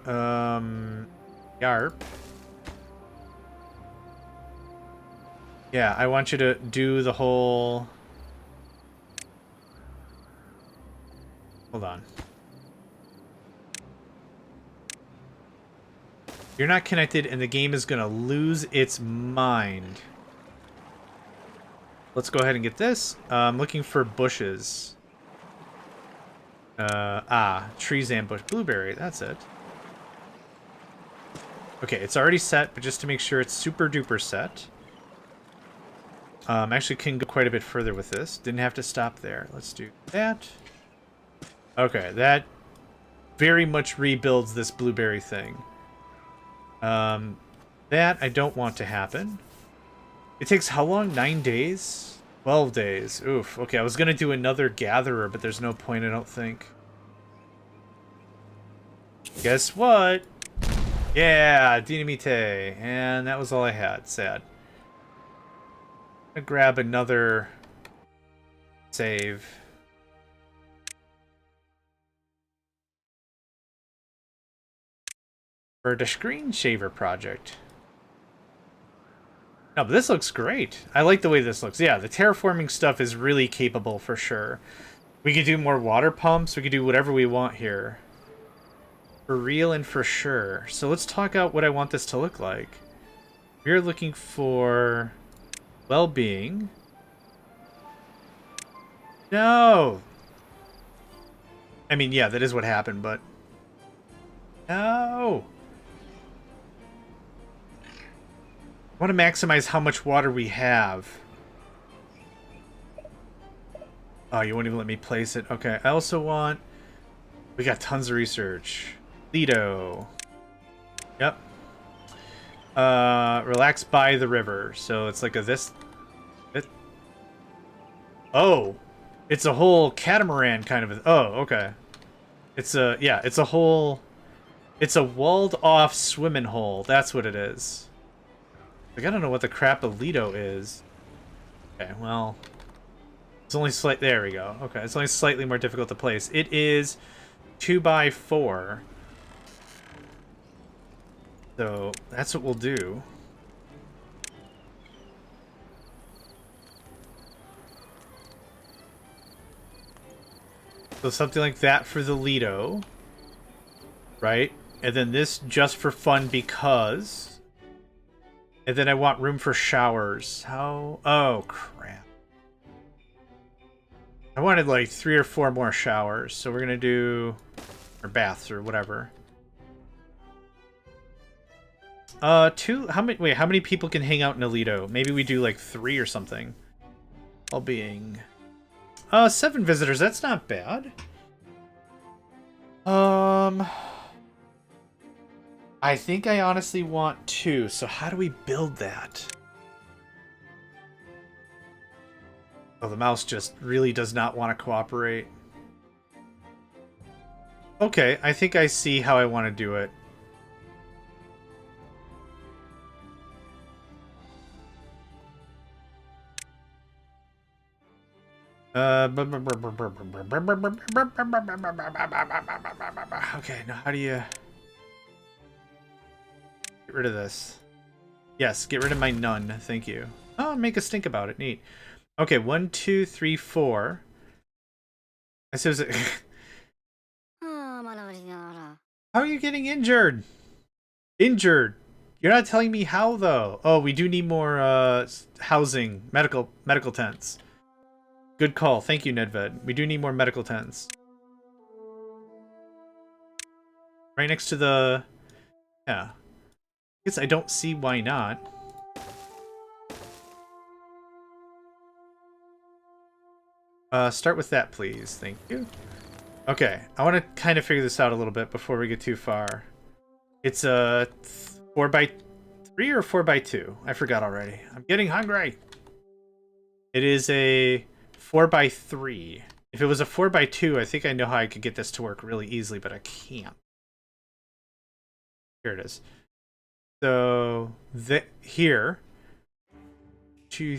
Speaker 1: Yarp. Yeah, I want you to do the whole... Hold on. You're not connected and the game is gonna lose its mind. Let's go ahead and get this. I'm looking for bushes. Trees ambush blueberry, that's it. Okay, it's already set, but just to make sure it's super duper set. Actually can go quite a bit further with this. Didn't have to stop there. Let's do that. Okay, that very much rebuilds this blueberry thing. That I don't want to happen. It takes how long? 9 days? 12 days. Oof. Okay, I was gonna do another gatherer, but there's no point, I don't think. Guess what? Yeah, Dynamite. And that was all I had. Sad. I'm gonna grab another save. For the screen shaver project. No, but this looks great. I like the way this looks. Yeah, the terraforming stuff is really capable for sure. We could do more water pumps. We could do whatever we want here. For real and for sure. So let's talk out what I want this to look like. We're looking for well-being. No! I mean, yeah, that is what happened, but... No! I want to maximize how much water we have. Oh, you won't even let me place it. Okay, I also want... We got tons of research. Lido. Yep. Relax by the river. So it's like a this... Oh! It's a whole catamaran kind of... Oh, okay. It's a... Yeah, it's a whole... It's a walled-off swimming hole. That's what it is. Like, I don't know what the crap a Lido is. Okay, well... It's only slight... There we go. Okay, it's only slightly more difficult to place. It is 2x4. So, that's what we'll do. So something like that for the Lido. Right? And then this just for fun because... And then I want room for showers. How... Oh, crap. I wanted like 3 or 4 more showers. So we're going to do... Or baths or whatever. 2... How many... Wait, how many people can hang out in Alito? Maybe we do like 3 or something. All being... 7 visitors. That's not bad. I think I honestly want 2. So how do we build that? Oh, the mouse just really does not want to cooperate. Okay, I think I see how I want to do it. Okay, now how do you... Get rid of this. Yes, get rid of my none. Thank you. Oh, make us think about it. Neat. Okay, 1, 2, 3, 4. I suppose it... How are you getting injured? Injured. You're not telling me how, though. Oh, we do need more housing. Medical tents. Good call. Thank you, Nedved. We do need more medical tents. Right next to the... Yeah. I guess I don't see why not. Start with that, please. Thank you. Okay, I want to kind of figure this out a little bit before we get too far. It's a 4x3 or 4x2? I forgot already. I'm getting hungry. It is a 4x3. If it was a 4x2, I think I know how I could get this to work really easily, but I can't. Here it is. So here, 2,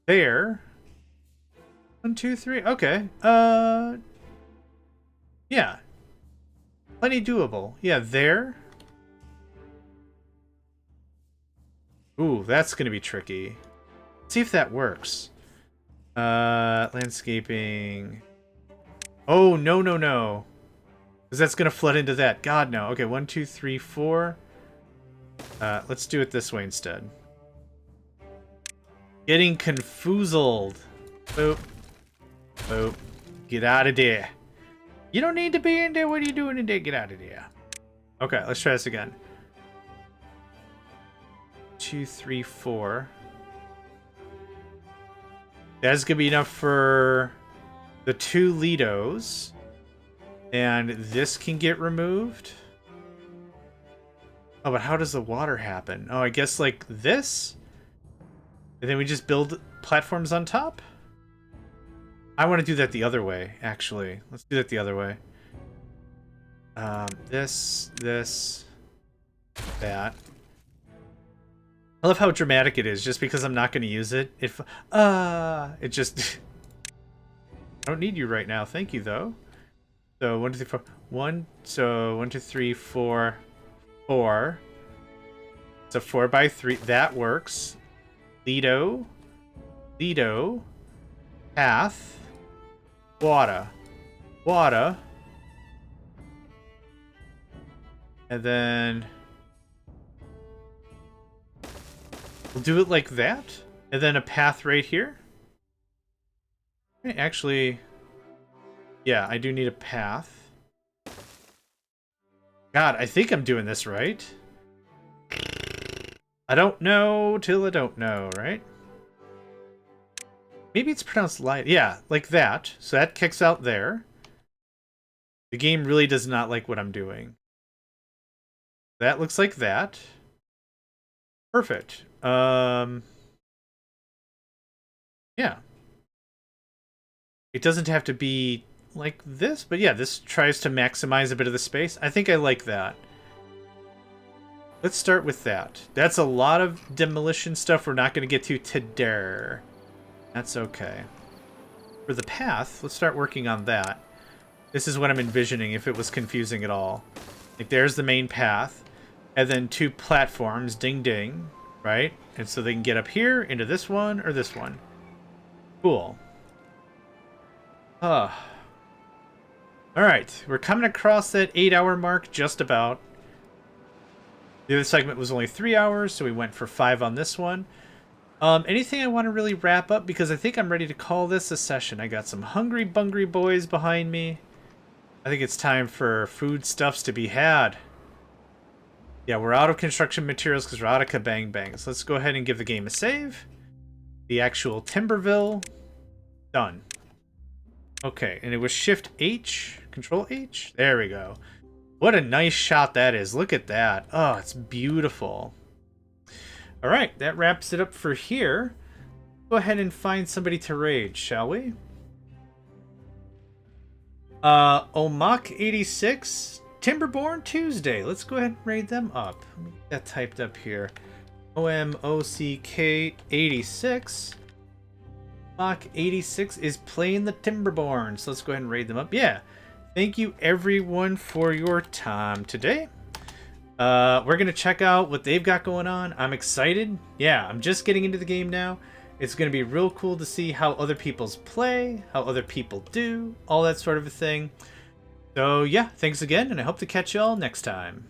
Speaker 1: there, 1, 2, 3. Okay. Yeah, plenty doable. Yeah, there. Ooh, that's gonna be tricky. Let's see if that works. Landscaping. Oh no no no. Because that's going to flood into that. God, no. Okay, 1, 2, 3, 4. Let's do it this way instead. Getting confoozled. Boop. Boop. Get out of there. You don't need to be in there. What are you doing in there? Get out of there. Okay, let's try this again. 2, 3, 4. That's going to be enough for the 2 Lidos. And this can get removed. Oh, but how does the water happen? Oh, I guess like this? And then we just build platforms on top? I want to do that the other way, actually. Let's do that the other way. This, that. I love how dramatic it is, just because I'm not going to use it. It just... I don't need you right now. Thank you, though. So 1, 2, 3, 4. 1. So 1, 2, 3, 4, 4. So 4x3. That works. Lido. Path. Water. And then we'll do it like that. And then a path right here. Actually, yeah, I do need a path. God, I think I'm doing this right. I don't know till I don't know, right? Maybe it's pronounced light. Yeah, like that. So that kicks out there. The game really does not like what I'm doing. That looks like that. Perfect. Yeah. It doesn't have to be like this, but yeah, this tries to maximize a bit of the space. I think I like that. Let's start with that. That's a lot of demolition stuff we're not going to get to today. That's okay. For the path, let's start working on that. This is what I'm envisioning if it was confusing at all. Like, there's the main path, and then 2 platforms, ding ding, right? And so they can get up here into this one or this one. Cool. All right, we're coming across that 8-hour mark just about. The other segment was only 3 hours, so we went for 5 on this one. Anything I want to really wrap up, because I think I'm ready to call this a session. I got some hungry bungry boys behind me. I think it's time for foodstuffs to be had. Yeah, we're out of construction materials because we're out of kabang bang. So let's go ahead and give the game a save. The actual Timberville. Done. Okay, and it was Shift H, Control H. There we go. What a nice shot that is. Look at that. Oh, it's beautiful. All right, that wraps it up for here. Go ahead and find somebody to raid, shall we? Omak86, Timberborn Tuesday. Let's go ahead and raid them up. Let me get that typed up here. OMOCK86. Omak86 is playing the Timberborn. So let's go ahead and raid them up. Yeah. Thank you everyone for your time today. We're going to check out what they've got going on. I'm excited. Yeah, I'm just getting into the game now. It's going to be real cool to see how other people's play, how other people do, all that sort of a thing. So yeah, thanks again, and I hope to catch y'all next time.